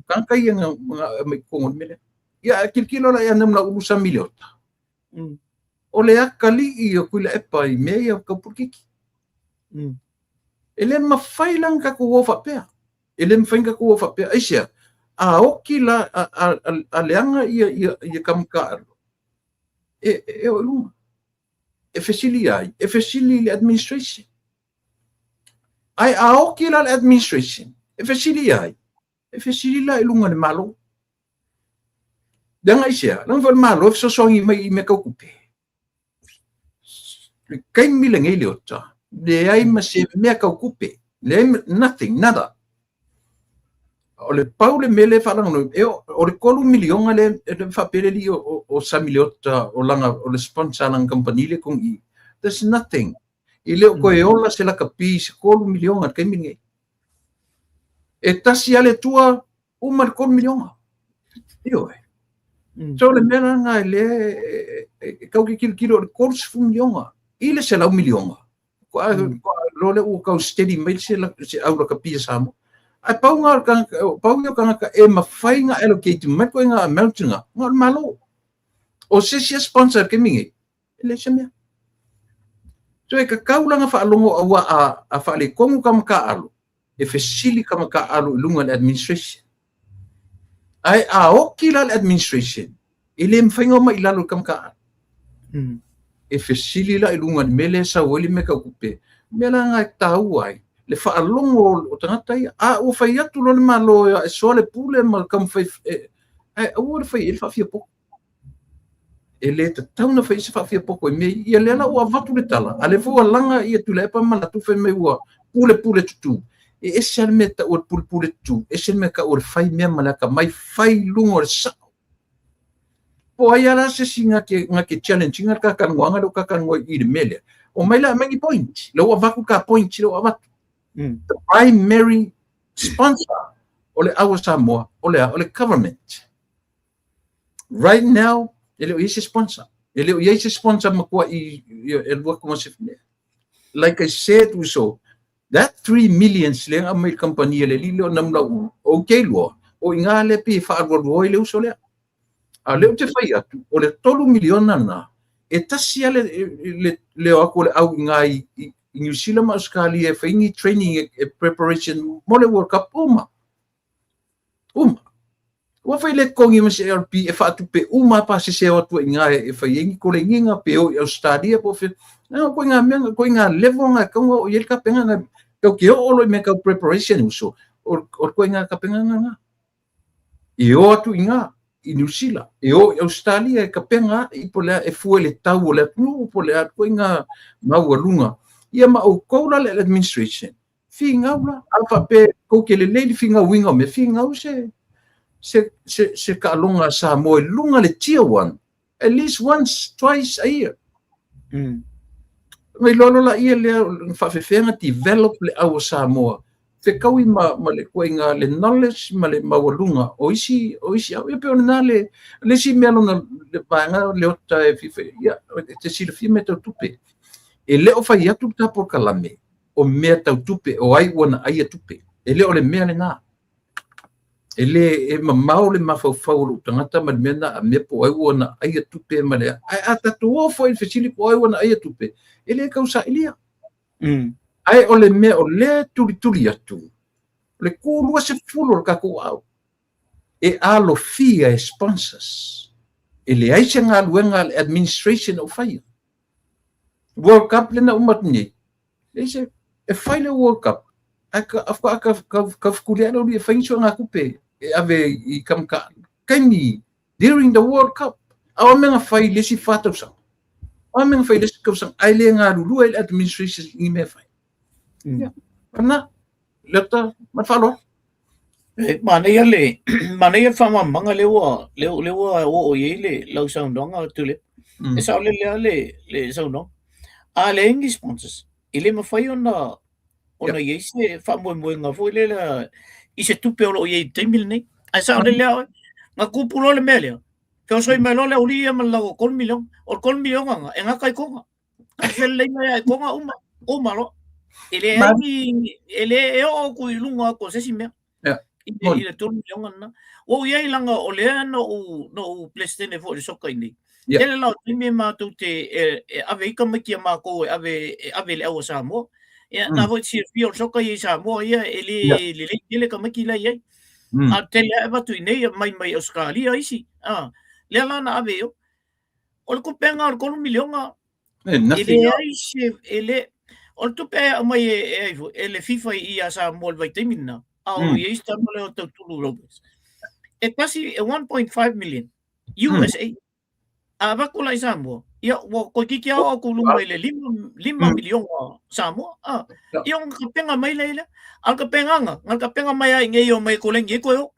kan ka ia me ko mele ia kilo la ia namla ulusa miliota o le akali i o kula e pai me ia ka pukiki ele mafailang ka ko fa pe ele mfainga ko fa pe aisia oki la a leanga ia kamka e o luma e fesili le administration ai oki la administration e fesili la lunga le malo danga aisia lang fa malo so songi mai me ka kupe kai milenga ile ota le ai ma se me ka kupe le nothing nada o le paule mele falang no o le kolu milionga le fa pele li o sa miliota o langa o le sponsor lang company le kong i there's nothing ile ko e ola se la kapi se kolu milionga kai minge e tasi ale tua o mar kolu milionga io so le mena nga le kau ki kilo le kolu fu milionga ile se la milionga ko lo le o ka steady mail se au la kapi samo ai paunga ka e mafainga allocate mai ko nga mountainga ngol malo o se sponsor ke mingi ele se me so e ka kaulanga fa longo a fa le kongu kam ka alo e fesili kam ka alo lunga administration ai o kila administration ele mfainga mai lalo kam ka Mm. e fesili la ilunga mele sa wali me ka kupe mela nga tau ai le fa longo o tangata ia a o fai atu lo malo e so le pule mal kam fai o fai il fa fia po ele te tau na fai se fa fia po ko me ia le la o avatu le tala ale fo langa ia tu le pa mala tu fai me ua pule tu e ese me ta o pule tu ese me ka o fai me mala ka mai fai lungo sa po ai ala se singa ke challenge nga ka kan wanga do ka kan ngoi i de mele o mai la mangi point lo wa vaku ka point lo wa the primary sponsor ole awa Samoa ole government right now ele o ise sponsor ele o ise sponsor makua i el wa como se like I said so that 3 million sling a mai company le lilo namla okay lo o ingale pi fa ro le uso le a leo te fai atu, o le 3 miliona na, e tasi ale leo ako le au ngai i New Zealand ma Australia e whaingi training e preparation mo le World Cup uma. Ua whai le kongi ma se LP e whaatu pe uma pa se se watu i ngai e whaingi ko le nginga pe o i Australia po whi, ko inga level nga kaunga o yel ka penga nga, kau ke o olo i me kau preparation uso, o ko inga ka penga nga. I o atu inga. I New Zealand e o Australia e kapenga i pole e fu le tau le plu pole a ko inga maualunga ia ma o koula le administration finga ula alfa pe ko ke le finga winga me finga se ka longa sa mo lunga le tier 1 at least once twice a year mai lolo la ia le fa fenga develop le au sa mo te kaui ma le koinga le knowledge ma le mawalunga o isi au e pe ona le si melo na le panga le ota e fife ia te si le fi meta tupe e le o fai atu ta por kalame o meta tupe o ai wana ai tupe e le o le mea le na e le e mamau le mafau lu tangata ma mena a me po ai wana ai tupe ma le a tatu o foi fesili po ai wana ai tupe e le kausa ilia ai o le mea o le tuli atu. Le kūrua se fulo ka ku au. E alo fia e sponsors. E le aise ngā luenga le administration o whai. World Cup le na umat ni. E se, e whai le World Cup. Ka whkuleano li e whainso ngā kupe. E ave i kamka. Kaimi, during the World Cup. Awa menga whai le si whātau sang. Awa menga whai le si kausang. Ai le ngā lulua le administration i me whai. Ya, karena leta mafalo. Mana ia fama manga lewa o yele lau saundonga tule. E sa le saundong. A le ingi sponsors. Ile mafai ona yese famo nga fo ile la ise tupe o ye temil nei. A sa le nga kupulo le mele. Ka soi melo le uli ma la ko million o kon million nga nga kai konga. Ka fel le mai konga uma lo. Ele e o ku ilunga ko se simea. Ile tonu yonga na. O ia ilanga o le no PlayStation for soka ini. Ele la timi ma tu te ave ka makia ma ko ave le o sa mo. Ya na vo si fio soka i sa mo ia ele ka makila ia. A tele ava tu nei mai Australia isi. Le la na ave yo. O ko penga o ko milionga. Ele o tupe mai ele FIFA i asa mol vai temina au i sta mole o tulu robes e quasi 1.5 million USA abakula i Samoa ia ko kiki au ko lunga ile 5 million Samoa iong kapenga mai le al kapenga mai ai ngai o mai ko lengi ko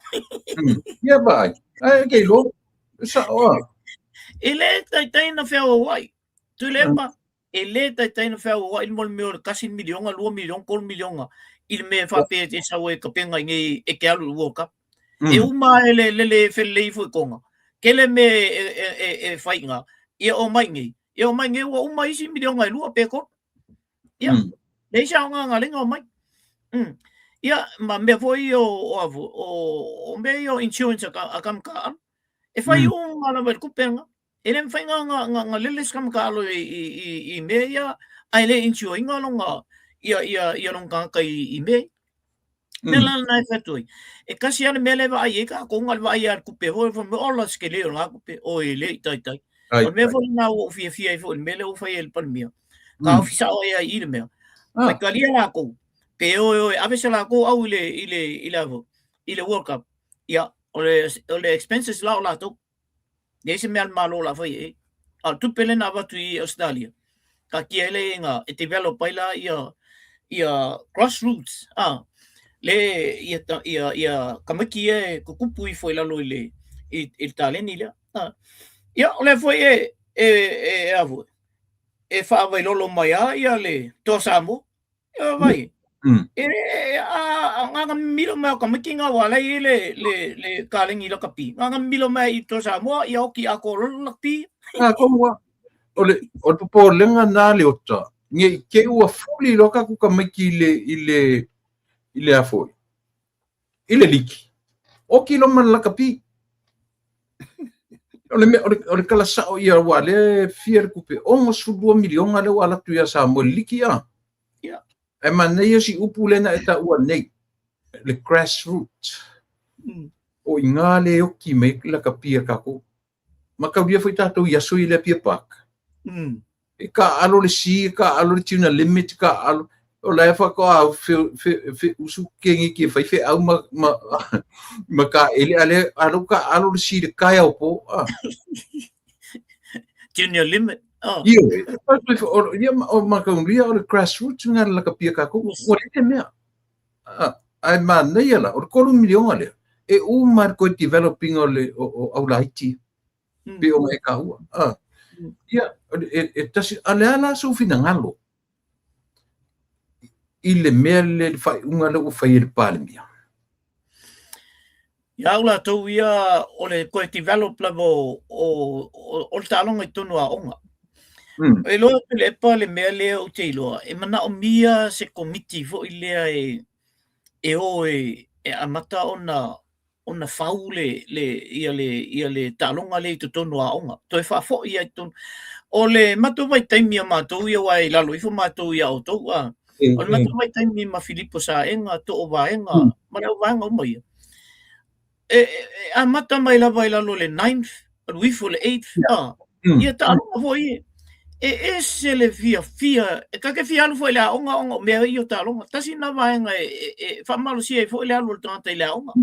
ia bai ai ke lo sa ele tai na fe o wai tu lepa ele tai no feo wa il mol meo kasi milionga 2 million kol milionga il me fa pe te sa we ka penga ngi e ke alu World Cup e uma le fele fu konga kele me e fainga e o mai ngi wa uma isi milionga lu pe ko ya le sa nga le ngo mai ya ma me foi o me yo insurance akam ka e fai nga na ku penga ele me whainga nga leles kam ka alo i mea ai le inchua inga longa ia longa kai i mea Nela na fatoi. E kasi ana mele va ai ka ko ngal va ai ku pe ho fo ola skele la ku pe o ele tai tai. O me fo na o fi fo mele o fa el palmia. Ka ofisa o ia i me. Fai kalia la ko. Pe o ave se la ko au ile World Cup. Ya ole expenses la la to. Dese me al malo la fai e. A tu pele na va tu i Australia. Ka ki ele nga e develop ila ia grassroots. Le ia kamaki e kukupu I foi la lo ile il taleni le. Ia ole foi e avo. E fa vai lolo mai ia le to samo. Ia vai. Nga milo mai kamaki nga wala le kalengi la kapi. Nga milo mai to samo ia oki ako la kapi. Ko o po lenga na le ota. Nge ke ua fuli loka ku kamaki ile afoi. Ile liki. O kilo man la kapi. Ole kala sao ia wale fier kupe. Almost 2 milion ale wala tu ia sa mo liki ya. Yeah. E man ia si upu lena eta ua nei. Le grassroots. O inga le oki me la kapi kako. Makaudia foi tatou ia so ile pia pak. E ka alo le si, ka alo le tuna limit, ka alo o la fa ko a fe usu kengi ki fai fe au ma ka ele ale alo ka alo le si le kai au po tuna limit ia o ma ka ulia o le grassroots nga la ka pia ka ko o le me ai ma nei la o ko milion ale e o mar ko developing o le o laiti pe o me ka ua ia e tasi ale ala so fina ngalo ile mele fai unga le fai le palmia ya ula to ia ole ko develop level o talonga I tonu a onga e lo le pa le mele o te lo e mana o mia se committee fo ile e amata ona faule ia le talonga le to tonu a onga to fa fo ia tonu ole matu vai taimia matu ia wai lalo ifo matu ia o to o matu vai taimi ma Filipo sa enga to o vaenga mana o vaenga o mai a mata mai la vai lalo le 9th o ifo le 8th ia talonga foi e se le fia e ka ke fia no foi la onga me ia talonga tasi na vaenga e fa malo si e foi la lo tanta la onga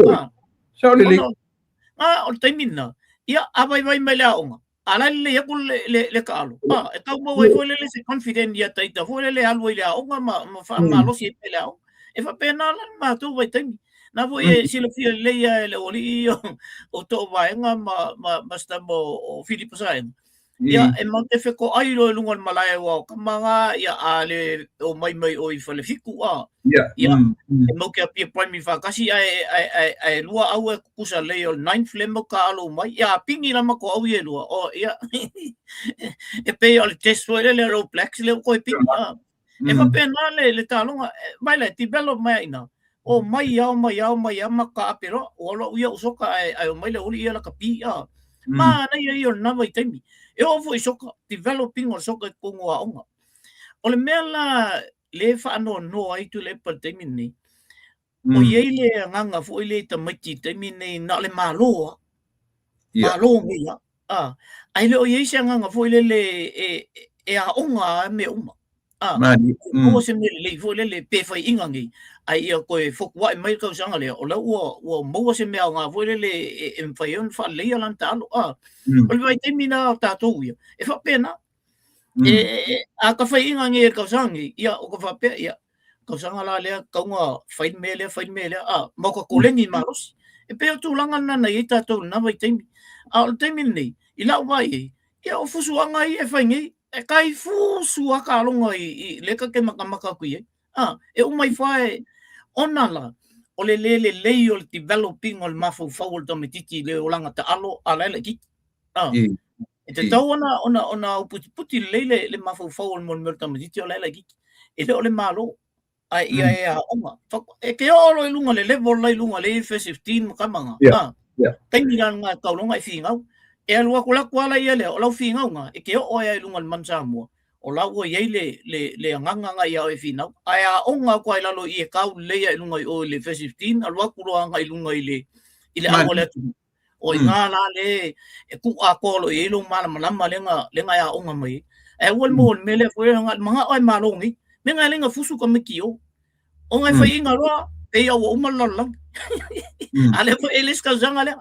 o taimina ia avai vai mai la onga ala le yakul le kalo e ka mo vai foi le se confident ia taita foi le alwa ia onga ma fa malo si pe la e fa pena la ma tu vai taimi na foi si le fia le ia le oli o to vaenga ma sta mo o Filipo Saen ia e mo te feko ai lo lunga malai wa kamanga ia ale o mai o I fale fiku ia e mo ke pia prime fa kasi ai lua au e kusa le o 9th le mo ka alo mai ia pingi la ma ko au ia lua o ia e pe o le test foi le ro plex le ko pingi e fa pena le talonga mai le develop mai ina o mai ma ka pero o lo ia usoka ai o mai le oli ia la kapi ma na ia na vai temi e o foi soka developing o soka kongo a onga o le mela le fa no ai tu le pa temi ni o ye le nganga foi le tamati temi ni na le malo ia ai le o ye se nganga foi le e a onga me uma o se me le foi le pe fai ingangi ai ia ko e foku wai mai ka sanga le o la o mo se me nga foi le e fai on fa le lan talo o vai termina tatou ia e fa pena a ka fai ingangi ka sangi ia o ka fa pe ia ka sanga la le ka nga fai mele mo ka kolengi maros e pe tu langa na na i tatou na vai termi o termi nei I la vai ia o fusu anga I e fai ngi e kai fusu aka longa I le ka ke makamaka ku e o mai fai ona la o le o developing o le mafu fau o tomititi le o langa ta alo ala le ki e te tau ona puti le mafu fau o le tomititi o le ki e le o le malo ai ia onga e ke o lo lunga le level lai lunga le F15 makamanga taimi nga kaulonga I finga e alua kula kwala ia le o lau finga nga e ke o ia lunga le mansamua o lau ia le nganga ia e finau ai a onga ko ai lalo i kau le ia lunga i o le fesiftin a lua kulo anga i lunga i le awale o nga la le e ku a ko lo i lo mala malama lenga ia onga mai e wal mo mele fo nga mga ai malongi me nga lenga fusu ka mekio o nga fa inga lo e ia o malala ale fo eles ka zanga le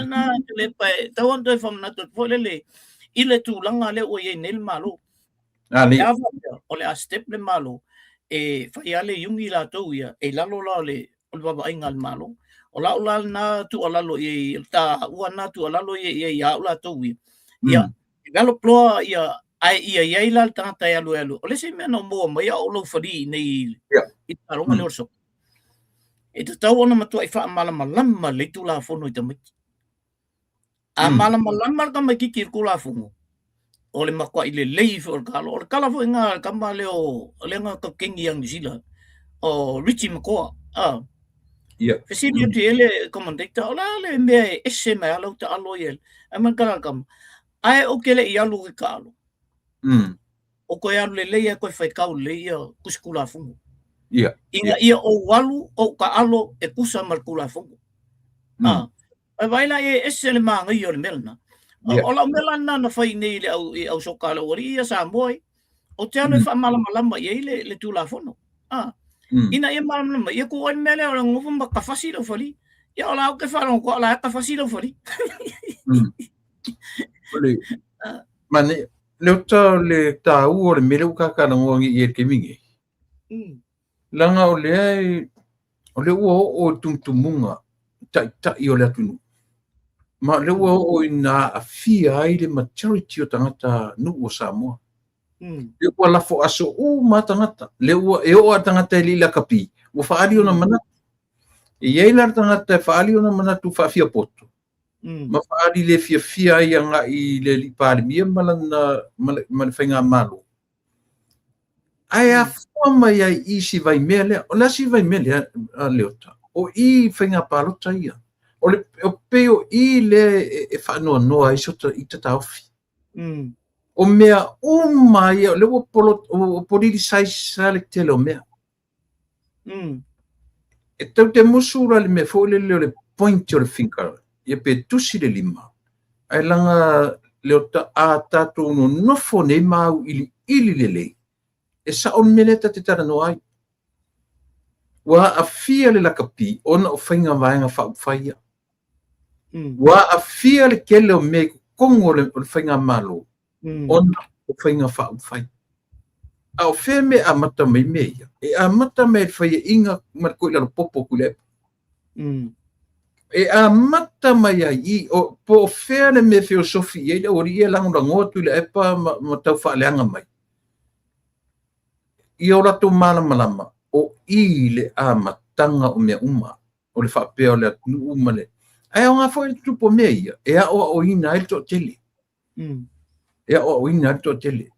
na le pa tawon do fam na to fo le ile tu langa le o ye nel malo ali o le a step le malo e fai ale yungi la tau ia e lalo la le o le baba ingal malo o la ula na tu o lalo i ta ua na tu o lalo ia ia ula tau ia ia galo ploa ia ai ia ila tangata ia lu o le se mena mo mai o lo fari nei i taronga le orso e te tau ona matua i wha malama le tu la fono i tamaki a malama ka mai ki ku la fono o le makua i le lei fo o le kala fo inga kama le o le nga ka kengi yang sila o Richie Makoa fesi ni tu ele komandekta o la le me ese mai alo ta alo yel a man kala kam ai o kele i alu ki kalo o ko ia le lei ko fai kau le ia kuskula fungo inga ia o walu o ka alo e kusa markula fungo vai la e ese le manga i o le melna o la melana na fai nei le au soka le ori ia sa boy o te alo fa malama ia le tu la fono ina ia malama ia ko o mele o ngofu ma ka fasilo fali ia o la o ke fa ko la ka fasilo fali mane le ta le ta u le mele ka ka ngongi e ke mingi langa o le o tumtumunga ta i o le atunu ma le o ina afia ai le majority o tangata nu o Samoa le o la fo aso o ma tangata le o tangata li la kapi o faali ona mana e ia la tangata faali ona mana tu fa fia poto ma faali le fia ia nga i le li pali mia malana fainga malo ai a forma ia i si vai mele o la si vai mele a leota o i fainga palota ia o peo i le e whanua noa i sota i tataofi. O mea ia le o politi saisa le tele o mea. E tau te musura le mea fo le point o le finger ia pe tusi le lima. Ai langa le o ta a tatou no nofo nei mau ili le lei. E sa on meleta te tara no ai. Wa a fia le lakapi ona o whainga vaenga whaia. Wa a fia le kele o me kongo le whainga malo. Ona o whainga whai. A o whea me a mata mai mea. E a mata mai whaia inga marko ila popo kule. E a mata mai a i o po whea le me filosofi e le ori e lango ngotu le epa ma tau whaaleanga mai. I o rato malama o i le a matanga o mea uma. O le whapea o le atunu uma le. Ai o ngā whai tupo mea ia, e a o ina ai to tele. E a o ina ai to tele.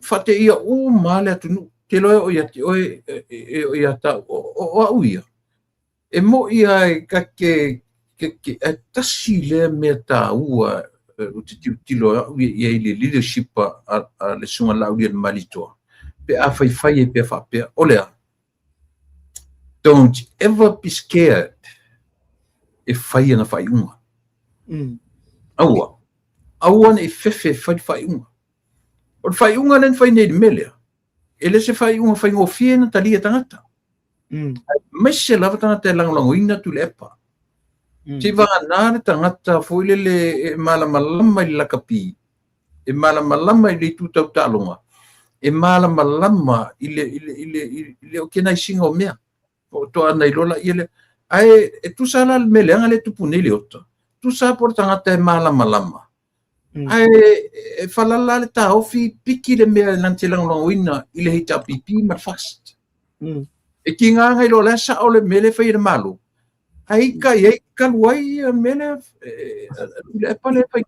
Whate ia o male atunu, te loe o ia te oe o ia ta o au ia. E mo ia e kake e tasi le mea ta ua o te tilo au ia i le leadership a le sunga lau ia malitoa. Pe a whai e pe whapea, o lea. Don't ever be scared e whai ana whai unga. Aua. Aua na e whewhe whai unga. O le whai unga nen whai nei melea. E le se whai unga whai ngofie na talia tangata. Mai se lava tangata e langolango ina tu le epa. Te vanga nare tangata fwile le malamalama i lakapi. E malamalama i le tutau talonga. E malamalama i le o kena i singa o mea. O toa nei lola i le ai e tu sala me le ngale tu pune le ota tu sa por tangata e malama ai e falala le ta ofi piki le me lanti langwina i le hita pipi ma fast e kinga ngai lola sa o le mele fai le malo ai ka luai mele le pale fai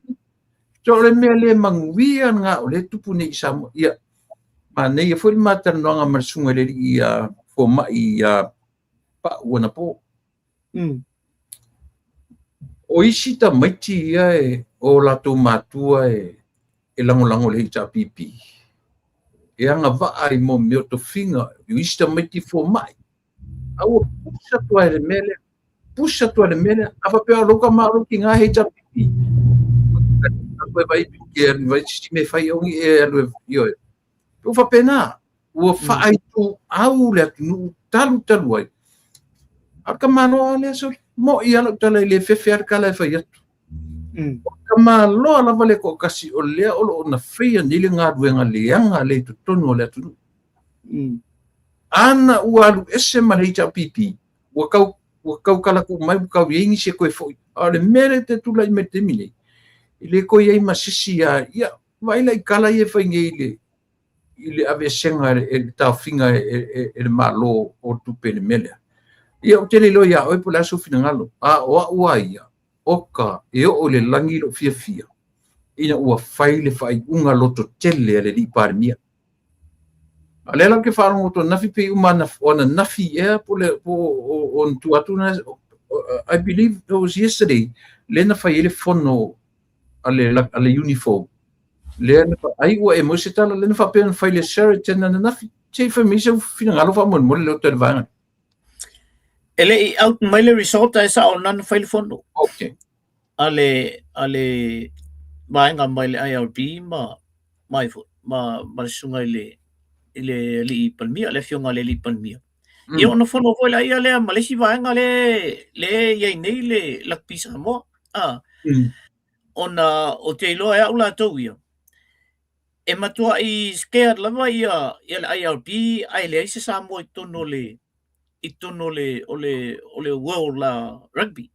to le mele mangwia nga o le tu pune i sa ia ma nei foi mata no nga marsunga le ia fo mai ia pa wana po. O isi ta maiti ia e o lato matua e e lango le ta pipi e anga va ai mo me to finga you ista mai ti fo mai au pusa to le mele ava pe lo ka maru ki nga he ta pipi ko vai que vai te me fai yo eu fa pena o fa ai tu au le nu talu ai aka mano le so mo ia lo tala le fe kala fa ya kama lo ala vale ko kasi o le o lo na fria ni le nga duenga le tu tono le tu ana ualu ese malita pipi wa kau kala ku mai ka wingi se ko foi ale mere te tu lai mete mini ile ko ye masisi ya vai lai kala ye fa ngile ile ave senga e ta finga e malo o tu pele mele ia o tele lo ya o pula so fina ngalo o ia oka e o le langi lo fia ina ua faile fai unga loto tele le li parmia ale la ke faru to nafi pe umana ona nafi e po on tu atuna I believe it was yesterday lena faile fono ale uniform lena ai ua e mo se tala lena fa pe faile Sheraton na nafi che fa mi se fina ngalo fa mon lo te vanga ele I out mai le resort ai sa ona na faile fono okay ale vaenga mai le IRB mai fo ma sunga ile li palmia le fionga le li palmia ia ona fono foi la ia le malesi vaenga le ia nei le lakpisa mo ona o te iloa e ula tau ia e matua I scared lava ia le IRB ai le aise sa mo I tono le ole world la rugby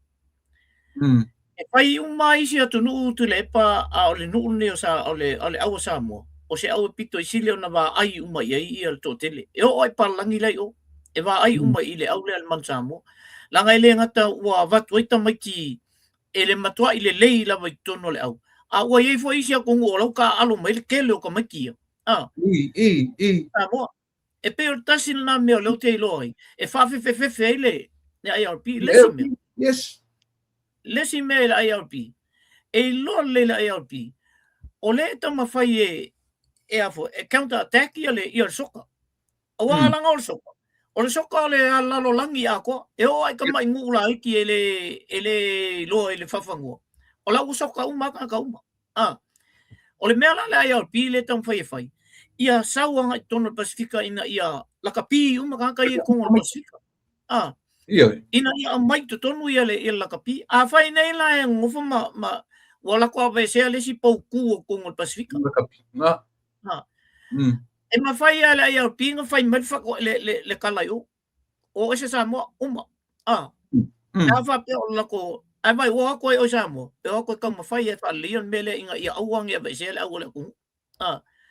e pai umai sia tunu tu le pa a ole nu ne o sa ole au sa mo o se au pito isile ona va ai umai ai ia to tele e o ai palangi lai o e va ai umai ile au le man sa mo la ngai le ngata ua va toita mai ki ele matua ile lei la vai tono le au a ua ye fo isia ko ngo ka alo mai le kele o ka mai ki mo e pe o tasin na me o le te loi e fa fe ile ne IRP yes lesi me le IRP e lo le IRP o le tama fai e afo e counter attack ia soka o ala ngol soka o le soka le ala lo langi ako e o ai ka mai ngula ki ele lo ele fafango o la soka uma ka uma o le mela le IRP le tama fai ia sawanga tono Pasifika ina ia la kapi uma ka ia ko Pasifika ina ia mai to tonu ia le la kapi a fai nei la ngofa ma wala ko ave se le si pouku ko ngol Pasifika e ma fai ala ia pinga fai mai fa le kalayo o ese sa mo uma a fa pe o la ko ai vai wo ko o sa mo e o ko ka ma fai e fa lion mele inga ia awang ia se le awole ku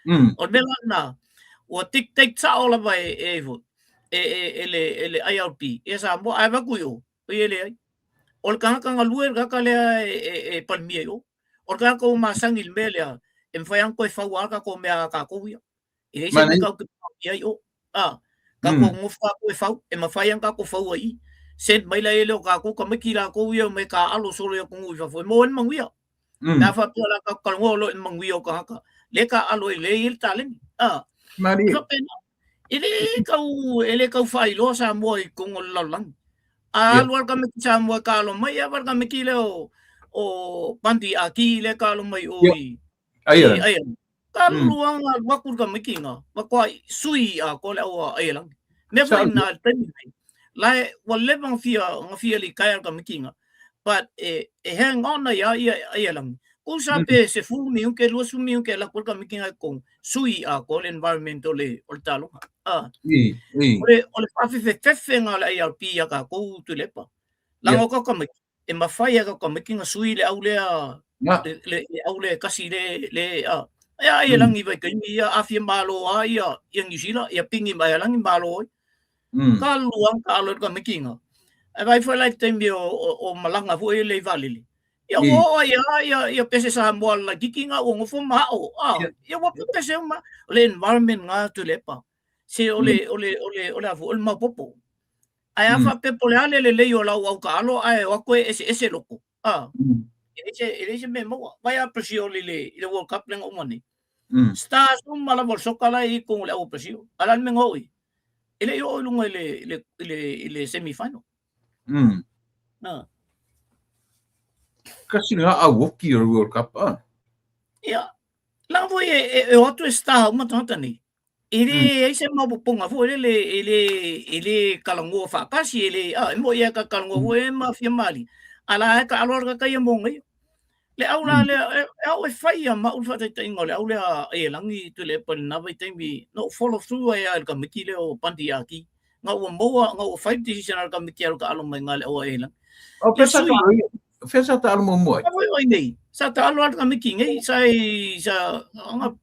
o mela na o tik tik sa ola vai ele IRP e sa mo ai va ku yo ele ai o ka luer ka le e palmia yo o ka ko ma sangil mele em fai an ko fa wa ka ko me ka ko yo e se ka ko yo ka ko ngofa ko fa e ma fai an ka ko fa ai sen mai la ele ka ko me kila ko yo me ka alo solo yo ko fa fo mo en manguia na fa pela ka ngolo en manguia ka le ka alo le il talen mari ele ka fai lo sa mo ko ngol lang luar ka me sa mo ka lo mai ya ka me kile o pandi aki le ka lo mai o ai ka luang wakur ka me kinga wa ko sui a ko le o ai lang me fa na tani la wale bang fia li ka me kinga but hang on ya ai lang kung sabi se fu mi yung ke lo su mi yung ke la ko ka me kinga kung sui a ko environmental le o talo ole fa fe nga la IRP ya ka ko tu le pa la ngo ka me e ma fa ya ka me kinga sui le au le au le kasi le ya lang i vai ka mi ya afia malo ya yang isila ya pingi ba lang i malo ka luang ka lo ka me kinga ai vai fa like time o malanga fu le valili ya o ya pese sa mo la gikinga o ngofo ma ya wa pese ma le environment nga tu le pa se ole afu ma popo ai afa pe pole ale le o la au ka alo ai wa ko ese loko Ele se me mo vai a presio le World Cup lengo mani. Mm. Stars mala bol sokala I kung le o presio. Alan me ngoi. Ele yo lunga le semifinal. Mm. Na. Kasi nga awoki o World Cup Ya. Lang foi outro star uma tonta ni. Ele ai se mau punga foi ele kalango fa kasi ele mo ia ka kalango foi ma fia mali. Ala ka alor ka ia mongai. Le aula le au e fai ma ul fa te ngole au le e langi tu le pon na vai tembi no follow through ai ka miki le o pandi aki nga o moa nga o 5 decision ka miki al ka alo mai ngale o e lang o pesa ta mo mo oi nei sa ta alo ka miki ngai sai sa nga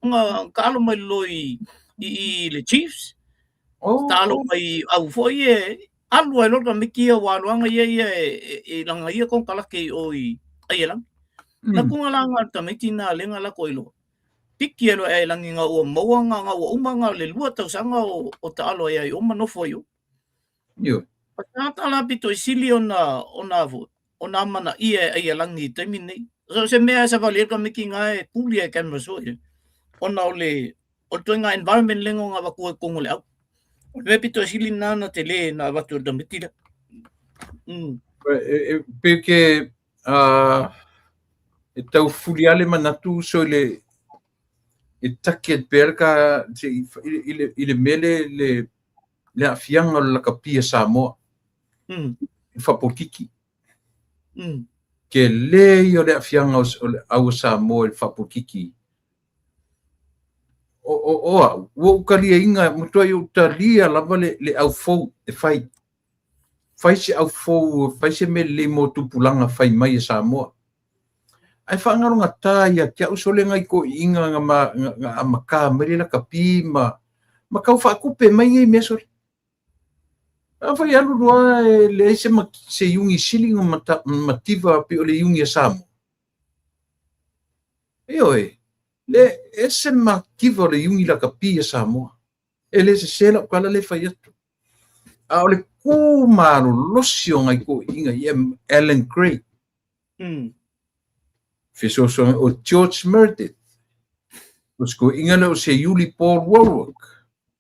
ka alo mai loi I le Chiefs ta alo mai au foi e alu ai lo ka miki o alu nga e langa ia kon kala ke oi ai lang na kung alanga tamiti na lenga la koilo piki elo e langi nga o moa nga o umanga le lua tau sanga o taalo ai o manofo yo patata pito sili ona ona mana ia ai langi temini so se mea sa vale ka miki nga e puli e kan so ona ole o toinga environment lengo nga ko kongole au le pito sili na tele na watu tamiti la porque e tau fuliale manatu so le e take perka ile mele le afianga la kapia Samoa fapokiki ke le yo le afianga au Samoa fapokiki o kalia inga mutua yo talia lava le au fou e fai se au fou fai se mele mo tupulanga fai mai Samoa ai whangaronga taia kia usole ngai ko inga nga maka meri la kapi ma kau whakupe mai ngai mesori. Awhai alu roa le se yungi silinga mativa pi o le yungi a Samoa. Oe, le ese mativa o le yungi la kapi a Samoa. E le se sela o kala le whai atu. A o le kumaro losio ngai ko inga I Alan Gray. Fisoso o George Meredith. Usko inga o se Yuli Paul Warwick.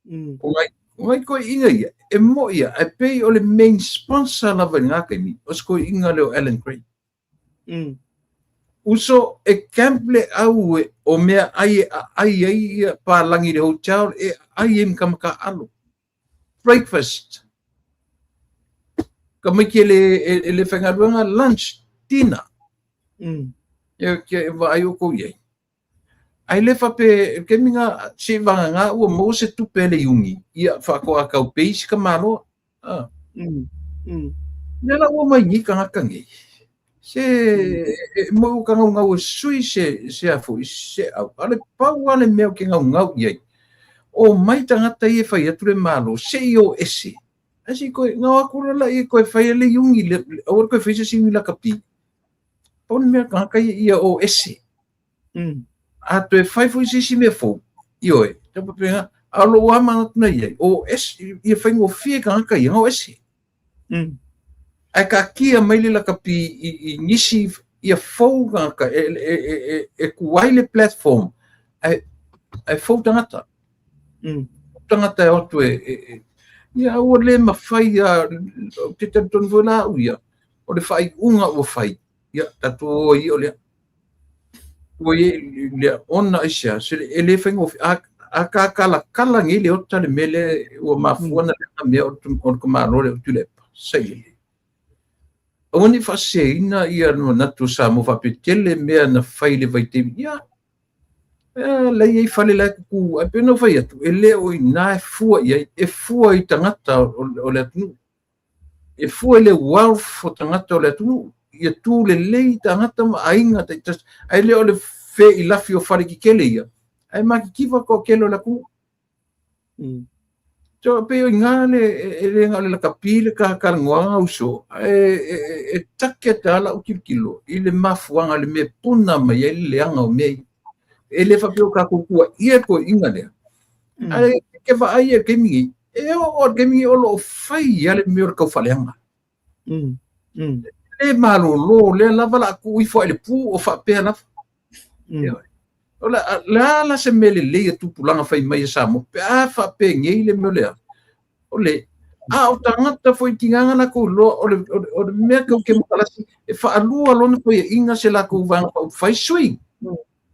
Ngai ko inga ia e mo ia e pei o le main sponsor lava ngaka mi. Usko inga le o Alan Gray. Uso e cample au o mea ai pa langi le hotel e ai kamaka alo. Breakfast. Kamiki le whangaruanga lunch, dinner. Ai o ko ye ai le fa pe ke minga se vanga nga o mo se tu pele yungi ia fa ko aka o peis ka malo nela o mai ni ka ngi se mo ka nga o sui se a fo se ale pa wale me ke nga ye o mai tanga tai fa ia tu le malo se yo ese asi ko nga ko la I ko fa le yungi le o ko fa se singi la kapi pon me ka ia o ese ato e fai foi sisi me fo ioe te penga alo wa mana na ia o ese ia fai ngo fie ka ia o ese ai ka kia mai le la kapi I nisi ia fo ka e kuai platform ai fo tangata o tu ia o le mafai a te ton vola uia o le fai unga o fai ia tatu o le le ona isha se ele fengo aka kala ngi le ota le mele o mafuana le me o ko maro le tule sei oni fa seina ia no natu sa mo fa petele me na faile vai te ia la ia fale la ku a peno fa ia tu ele o ina fu ia e fu I tangata o le tu e fu ele wow fo tangata o le tu ia tu le lei tangata ma ainga te ai le o le fe I lafi o fare ki kele ia ai ma ki kiva ko kelo la ku so pe o ngale ele ngale la kapile ka ngoanga uso e taketa la o kilo ile mafuanga le me puna ma ia le anga o me ele fa pe o ka ku ia ko ingale ai ke va ai ke mi e o ke mi o lo fai ia le me o ka faleanga e malolo le lava la ku i fo le pu o fa pe na la se mele le tu pulanga fai mai sa mo pe a fa pe ngi le mele ole a o tangata foi tinganga na ko lo o me ke mo kala si e fa alu lo foi inga se la ko van fai swing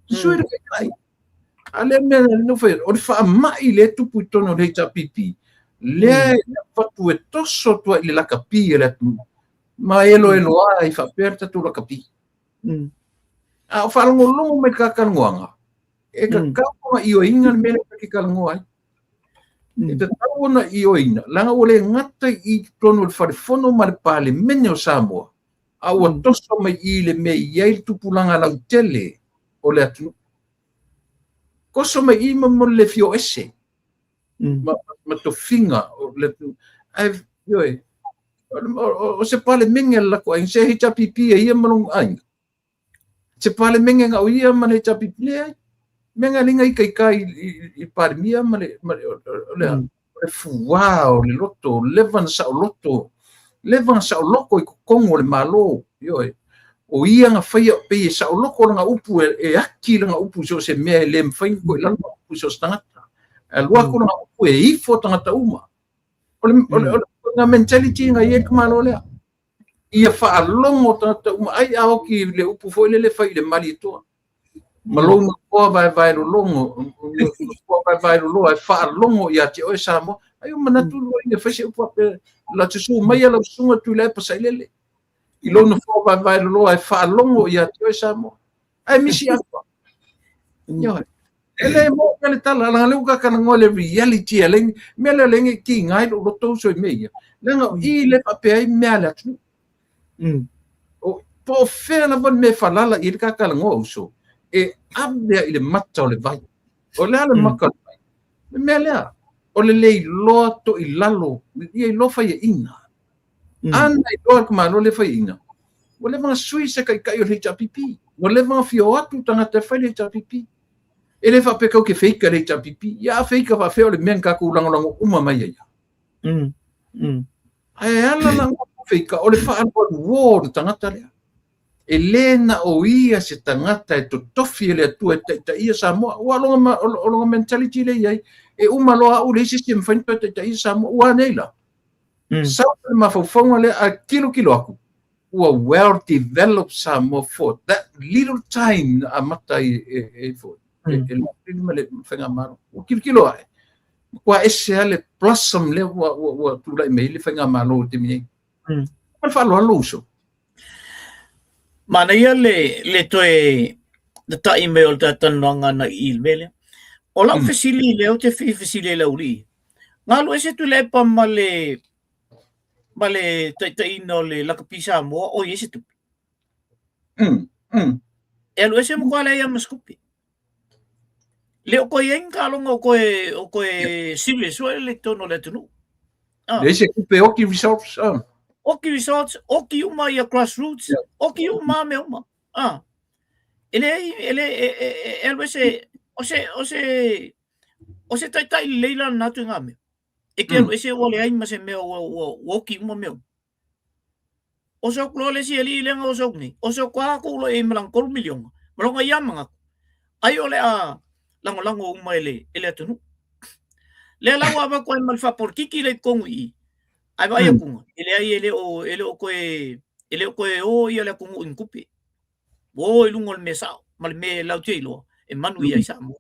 swing kai ale me no foi o fa mai le tu putono le tapipi le fa tu e tosso tu le la capi le tu ma elo ai fa perta tu la capi a fa lo me ka kanwanga e ka ka i o inga me ke kalngoa e te tau na i o ina langa ole ngata i tono le wharefono ma le pale mene o Samoa a ua toso mai i le me iai tupulanga lau tele o le atu koso mai i mo le fio ese ma to finga o le atu ai yoi o se pale menge la ko se hita pipi e ia malong ai se pale menge nga o ia ma le pipi ai menga linga i kai i parmia ma le wow le loto levan sa o loko i kongo le malo yoi o ia nga fai pe sa o loko nga upu e aki nga upu so se me le mfai ko la upu so stangata e lua ko nga upu e ifo tangata uma o nga mentality nga ye malo le ia fa alongo tangata uma ai ao ki le upu fo le fai le mali to malongo ko vai longo ko vai lo ai fa longo ia te o Samoa ai mana tu lo ina fese upu la tsu mai la sunga tu le pa sailele i lo no fo vai lo ai fa longo ia te o Samoa ai misi apa yo ele mo ele tala la le ka kana ngole reality ele me le lengi ki ngai lo to so me le nga i le pa pe ai me ala tu o po fe na bon me falala i ka kana ngo so e abia ile mata o le vai o le ale maka me lea o le lei loa to i lalo i lo fai ina ana i loa ka malo le fai ina o le vanga sui se kai o le pipi o le vanga fio atu tanga te fai le pipi e le fa pe ke feika le pipi ya feika fa feo le men ka ku lango uma mai ia ai ala lango feika o le fa an wo tanga tale Elena o ia se tangata e totofi le atu e ia Samoa ua longa mentality le iai e uma loa u le system fainto te ia Samoa ua neila sa ma fofonga le a kilo aku ua well developed Samoa for that little time a mata e for e le fenga maro o kilo ai ua ese ale blossom le ua tula i mei le fenga maro te mi ma fa lo uso Mana ia le toe na tai me o te tananga na il mele. O lau fesili le o te fesili le uri. Ngā lo ese tu le pa male tai no le lakapisa mo o ese tu. E lo ese mo kwa le ia maskupi. Le o koe inga longa o koe serious o le tono le tunu. Le ese kupe oki results Oki results, oki uma ia grassroots, oki uma me uma. Ele ose tai leila natu ngame. E ke ese ole ai ma se me oki uma me. Oso klole si eli lenga oso ni. Oso kwa ko lo e mlang kol million. Malonga ia manga. Ai ole a lango uma ele atunu. Le lawa ba ko malfa por kiki le kongi. Ai vai a kunga. Ele o koe o ia le kunga inkupi. O i lungo le mesao. Mal me lau te ilo. E manu ia i Samoa.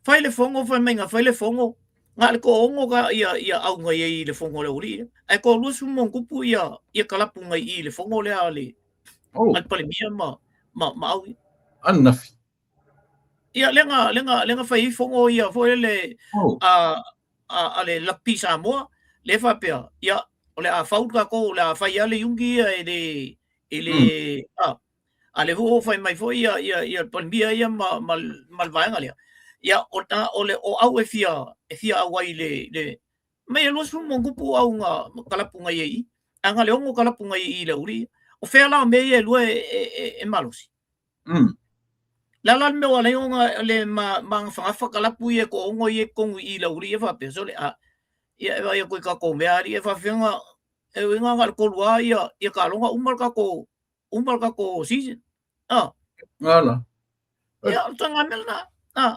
Fai le fongo, fai menga, fai le fongo. Ngā le ko ongo ka ia au ngai i le fongo le uri. Ai ko lua sumo kupu ia kalapu ngai i le fongo le a le. Ai pale mia ma au. Anafi. Ia lenga fai fongo ia fo le ale lapi Samoa le fa pea ia ole a fauka ko la fai ale yungi ele ale ho fai mai fo ia panbia ia mal vaenga le ia ole o au e fia awai le mai lo su mo kupu au nga kalapunga i anga le ongo kalapunga i le uri o fea la me e lo e malosi la me wala nga le ma fa kalapu e ko ongo i kongu i le uri e fa pe so le ia vai ko ka ko me ari e fa fenga e winga ngal ko lua ia ka longa umal ka ko season Ala. ia tanga melna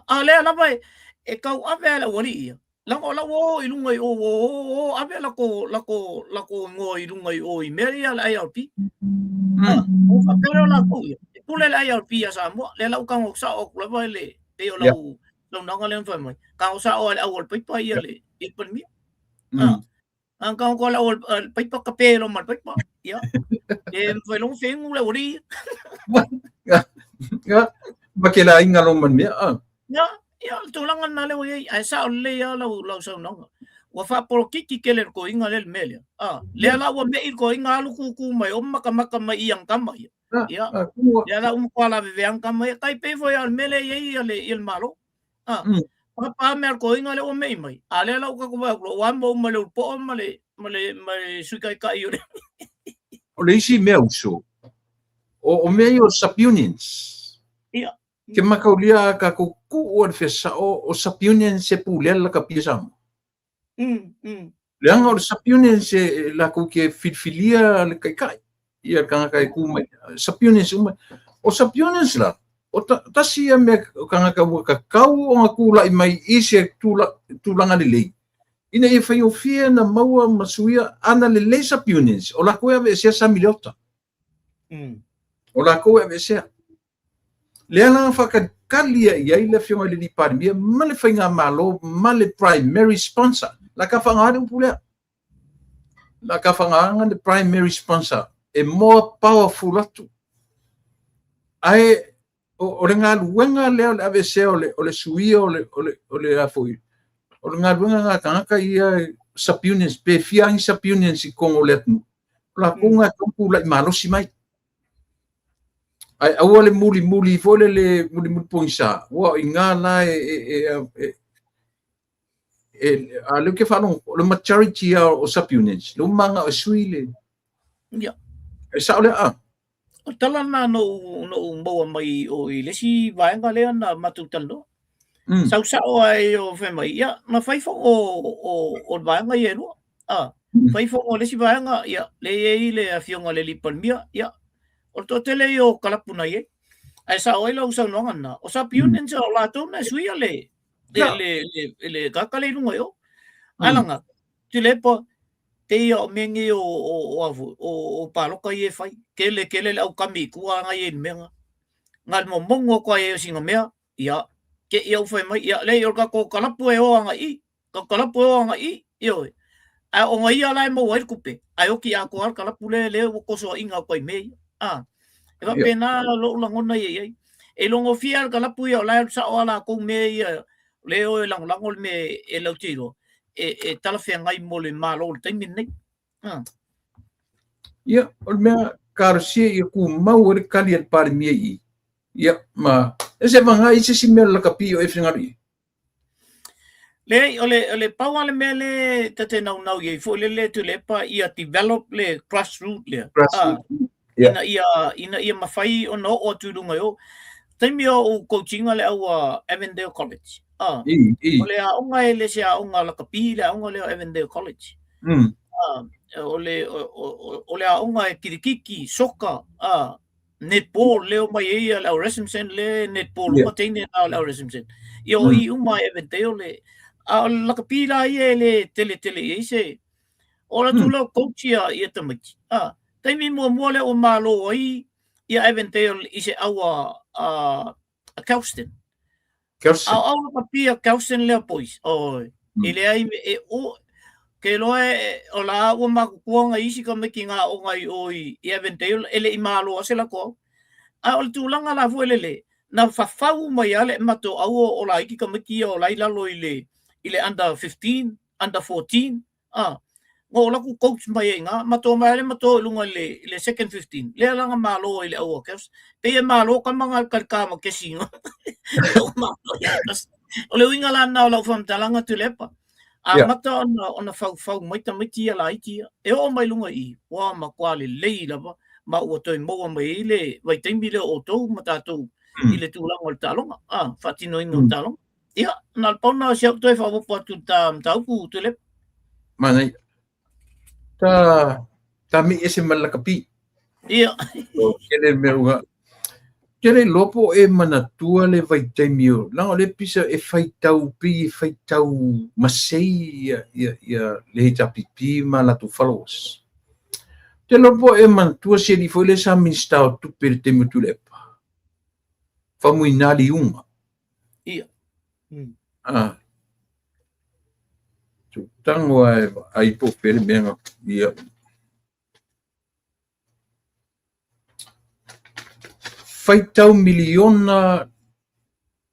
ale ala vai e kau ave ala wali ia lang ola wo ilunga o ave la ko ngo ilunga o i meri ala IRP o fa pero la ko pule la IRP ya sa mo le la ka ngo sa o la vai le pe ola lo nanga le fa mai ka sa o ala o pe pa ia le i pen mi ang ka ko la o pe pa ka pe lo mal pe pa ia e foi long feng la wali Ya, bakila inga lo man ya. Ya tulangan na le ai sa le ya la sa no wa fa por kiki kele ko inga le mele le la wa me ko inga lu ku mai o maka mai yang kama ya ya la ko la ve yang kama kai pe foi al mele ye le il malo pa mer ko inga le o me mai ale la ko wa mo le po male su kai kai yo O le isi mea uso. O mea o sapiunins. Ia. Ke makaulia ka kuku o fesa o sapiunins se pulela ka piesamo. Leanga o sapiunins se la ku ke filfilia le kai. Ia kanga kai ku mai. Sapiunins o sapiunins la. O tasia me kanga ka kau o ngakula i mai isi tulanga le lei. Ina e fai o fia na maua masuia ana le lei sapiunins. O la koe ave sea samiliota. O la koe ave sea. Lea langa whakakalia i aile whionga le li parimia, ma le whainga malo, ma le primary sponsor. La ka whangare upulea. La ka whanganga le primary sponsor. E more powerful atu. Ai, o le ngā luenga lea le ave sea o le suia o le afoi. O le ngā luenga ngā kangaka ia sapiunins, pe fiangi sapiunins i kongo le atu. La kunga kumpu la i malosi mai. Ai au le muli fole le muli poinsa wa inga la le ke falo le maturity o sapiunins lo manga o suile ya e sa le o tala na no mo mai o ile si vai nga le na matutal no sa o ai o fe mai ya na fai fo o vai nga ye no fai fo o le si vai nga ya le afionga le lipan mia ya o to tele yo kalapuna ye ai sa oi lo sa no ngana o sa piunen sa la to na suia le kakale lunga yo alanga tilepo te yo mengi o paloka ye fai kele au kami kua nga ye menga ngal mo mongo ko ye singa mea ya ke yo fai mai ya le yo ka ko kalapu e o nga i ka kalapu o nga i yo a o nga ia lai mo wai kupe ai o ki a ko kalapu le ko so inga ko me e va pena lo ngona ye e longo fia ka lapu ia la sa ola ko me le o lang me e lo tiro e tala fe ngai mo le malo te minne ia o me karsia i ku mau re kali al par mi i ia ma ese vanga i se simel la kapio e fingari le ole pawa le mele te nau ye fo le tu le pa ia develop le grassroots le ina ia mafai o no o tulunga yo taimi o coaching le au Avondale College o le aonga le se aonga la kapila aonga le Avondale College o le aonga e kirikiki soka netball leo mai ia le Resimson le netball o tene le Resimson yo i uma Avondale le la kapila ia le tele ia se o la tula coachia ia tamaki taimi mo le o malo ai ia Avondale i se aua Kelston. Au papia Kelston le pois. Ile ai o ke loe o la o makuanga isi ka meki nga o ngai oi i Avondale ele i malo se la ko. A o tulanga la fu ele na fafau mai ale mato au o la iki ka meki o la ila lo ile under 15, under 14. Ngo la ku coach mai nga mato lunga le second 15 le langa malo ile o kes pe malo ka mga kalkama kesingo o le winga la na la fam talanga tulepa mata ona fau mai tamiti ala iti e o mai lunga i wa makwale leila ma o toi mo mai le vai tembi le o to mata to ile tu langa talonga fatino ino talonga ia na pona sia toi fa po tu tam tau ku tulepa mana ta mi ese malakapi. Ia. Kele mea kele lopo e manatua le vaitemio. Lango le pisa e faitau pi, e faitau masei ia le tapipi ma la tu followers. Te lopo e manatua se li foi le sa minstao tupe le temu tulepa. Famuina li unga. Ia. Tango ai po pele menga ia. Faitau miliona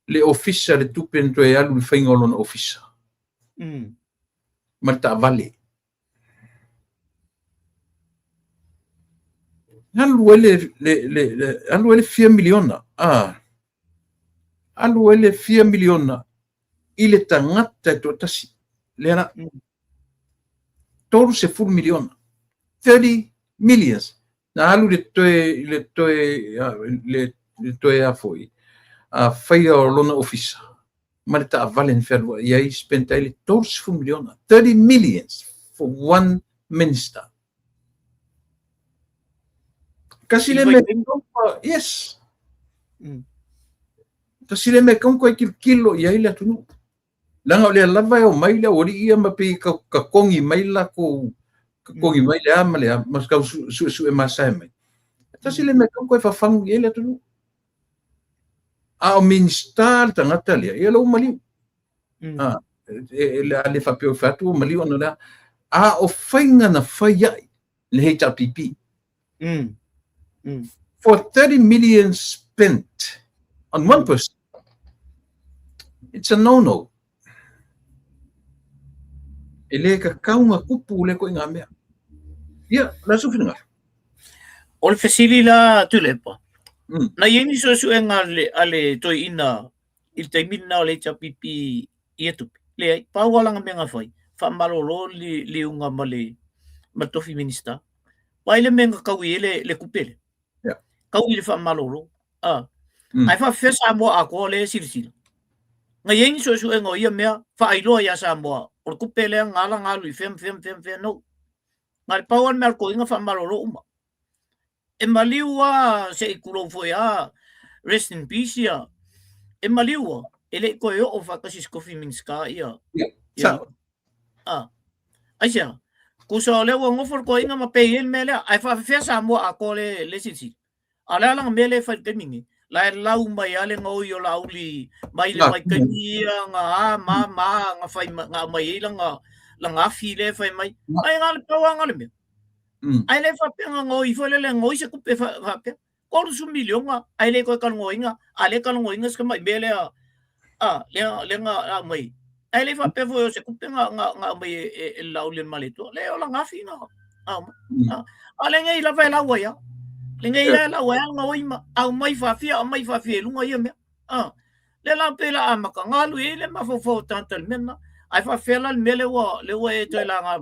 le ofisa le tupe nto e alu le faingolo na ofisa. Marta vale. Alu ele 4 miliona. Alu ele 4 miliona. Ile tangata to tasi. Lena toru se 4 miliona. 30 millions. Na alu le toe a foi. Fai o lona ofisa. Marta valen ferwa. Ia spenta ele toru se 4 miliona. 30 millions for one minister. Kasi le me yes. Kasi le me kong ko kilo ia ile tunu. Langa le lava o mai le ori ia mapi ka kongi mai la ko kongi mai le ama le mas ka su e masai mai. Kasi le me kong ko fa fang ile tunu. A o minister tangata le ia lo mali. Le fa pe fatu mali ona la. A o fainga na faia le heta pipi. For 30 million spent on one person, it's a no-no. Ele ka kaunga kupu le ko inga mea. Ia, la sufinga. Ol fesili la tulepa. Na yeni so suenga ale toi ina il te minna le chapipi ietu. Le pawalanga menga fai. Fa malolo li unga male matofi minista. Waile menga kawi le kupele. Kau ile fa malolo ai fa fesa mo a ko le silsila nga yeng so ngo ia mea fa ilo ya sa mo or ku pele ngala ngalu fem no ngal pawan mer ko inga fa malolo uma e maliwa se ikulo foi rest in peace ya e maliwa ele ko yo o fa kasis coffee minska ia asia ku so le wo ngofor ko inga ma pe el mele ai fa fesa mo a ko le silsila ala lang mele fa kemingi la lau mai ale ngoi o lauli mai le mai kania nga nga fai nga mai langa file fai mai ai nga le pawanga le me ai le fa penga ngoi fo le ngoi se kupe fa pe ko su milionga ai le ko kan ngoi nga ale kan ngoi nga ska mai mele le nga mai ai le fa pe fo se kupe nga mai lauli maleto le o langa fi nga ale ngai la fa la wa ya Lingai la wa nga oima au mai fa fia lunga ia me le la pela amaka ngalu ile ma fo tantal menna ai fa fela mele wa le wa e to la nga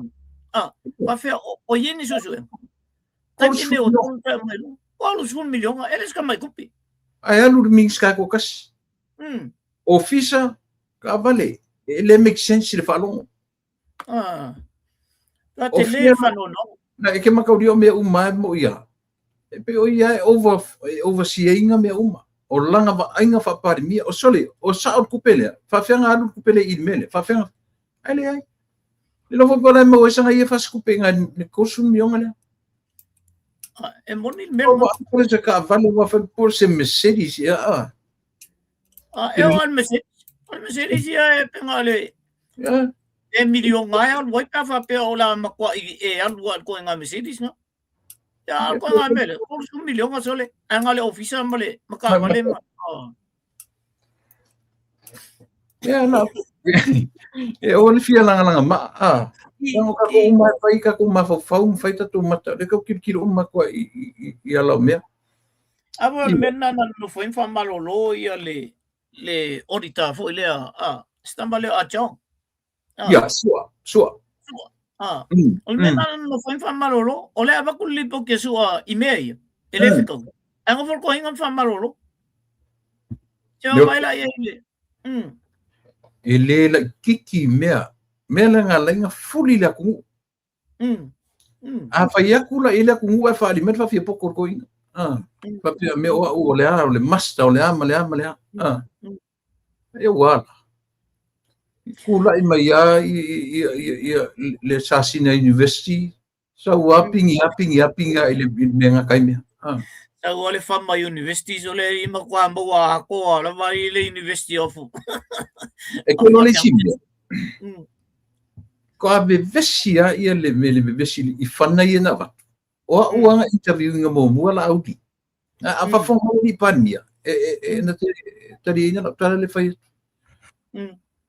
fa fia o yeni so ta kine o ton ta mai o lu 1 million eles ka mai kupi ai alu mings ka ko kas ofisa ka vale ele make sense le falon la telefono no na e ke makaudio me uma mo ia pe o ia over sienga me uma o langa va ainga fa par mi o sole o sa o kupele fa fenga alu kupele il mele fa fenga ai le lo vole mo sanga ia fa skupenga ne kosum yonga le e moni mele por se ka vale wa fa por se Mercedes ia e o Mercedes ia e pengale e million ngai al wai pa fa pe o la makwa e al ko nga Mercedes no ya ko nga mele ko su million nga sole anga le ofisa male maka male ya na e o le fia langa ma Yang ka uma pai ka kuma fa fai ta tu mata le ka kilo uma ko i ala me ava menna na no foi fa malolo ia le audita fo ile stamba le acho ya sua o menna no foi fa malolo o le ava kulipo ke sua email ele fica anga for ko inga fa malolo jo mai la ile ele la kiki mea la nga fuli la ku A fai aku la ile ku ngue fa alimet fa fia pokor ko ina. Fa pia me o le a o le masta o le ama le ama le a. E wala. Kula i mai a i le sasina university. Sa wapingi ile menga kai me. Sa wale fama university so le ima kwa mbawa ko la vai le university of. E ko le simbe. Ko ave vesia ia le vesi i fana ia na watu. O uanga interview nga mo la audi. A fa fo ni pania. Na tari ina tara le fai.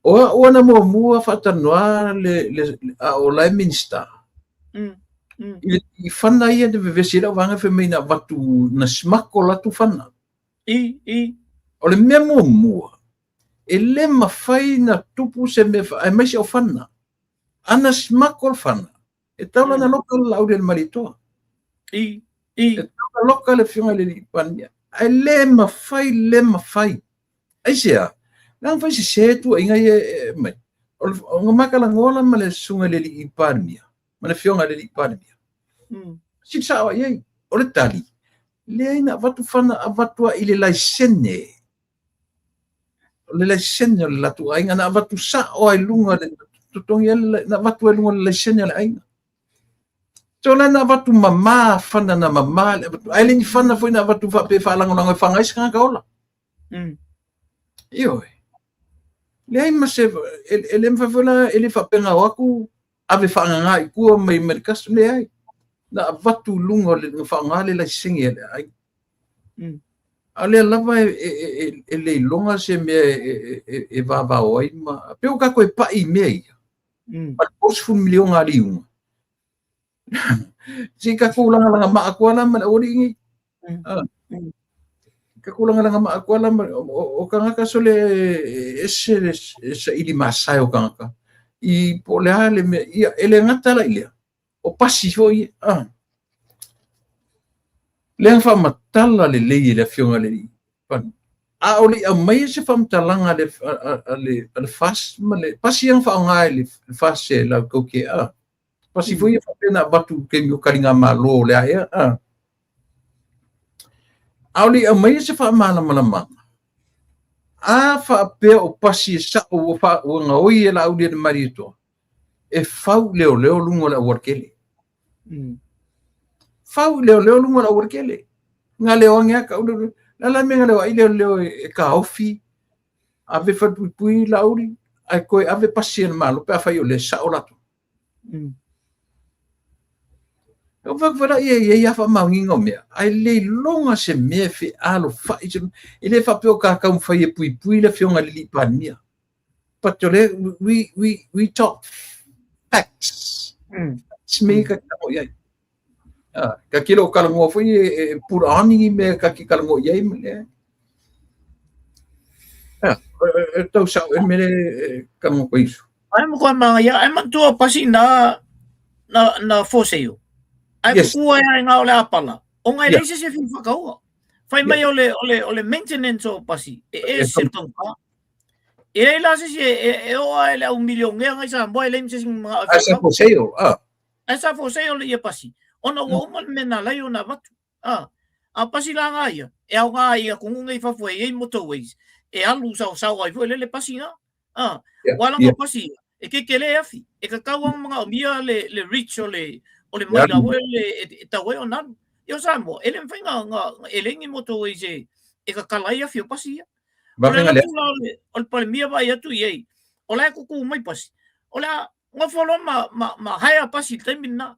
O na mo fa tanwa le o la minister. I fana ia de vesi la wanga fe me na watu na smako la tu fana. O le memo mo. Ele mafai na tupu se me fa mai se o fana. Ana smakol fana. E taula na local lau del maritoa. E taula local e fiunga le pania. Ai le mafai. Ai sea. Lang fai se tu inga e mai. O ngamaka la ngola ma le sunga le li pania. Ma le fiunga le li pania. Si sa ye. O le tali. Le ina vatu fana avatua ile lai sene. Le lai sene le latu ainga na avatu sa o ai lunga le tong yel na watu elungo le senya le aina. Tona na watu mama fana na mama ai le fana foi na watu fa pe fa lango lango fanga is kan kaola. Io. Le ai ma se ele me fa ele fa penga waku ave fa nga i ku mai merkas le ai. Na watu lungo le fa nga le senya le ai. Ale lava ele longa se me e va oi ma pe o ka ko pa i mei. But post fu milion ali un. Jika kulang lang ma aku alam ori ngi. Ka kulang lang ma aku alam o kanga ka sole ese ili masai o kanga ka. I polale me ele ngata la ile. O pasi foi le fa matala le fionga le pan. A oli a mai se fam talanga le fast male pasi yang fa ngai le fast se la koke pasi foi fa pena batu ke mi kalinga malo le ai a oli a mai se fa mala a fa pe o pasi sa o fa o ngoi la udi de marito e fa le lungo la workele fa le lungo la workele ngale o nga ka la menga le ile ka ofi ave fa pui lauri ai koi ave pasien malo pe fa yo le sa olato o va vera ia fa mangingo me ai le longa se me fe alo fa ile fa pe o ka fa ye pui le fionga li pania patole we talk facts me ka o ia ka kilo kalango foi purani me ka ki kalango ye me tau sa me kalango ko iso ai mo ko ma ya ai man tu pasi na foseo ai ku ai nga ole apala o ngai le se fa ka o fai mai ole maintenance o pasi se tonka e la se o ele 1 million ngai sa boy le se mga asa foseo asa foseo le pasi ona woman mena lai ona watu a pasi la ngaia e au ngaia ku ngai fa foi e motorways e alu sa ai foi le pasi nga wala mo pasi e ke le afi e ka kawang mga omia le reach ole mai la le ta we ona yo samo ele mfinga nga ele ngi motorways e ka kalai afi pasi ba venga le ol pa mia ba ya tu ye ola ku mai pasi ola nga folo ma haya pasi termina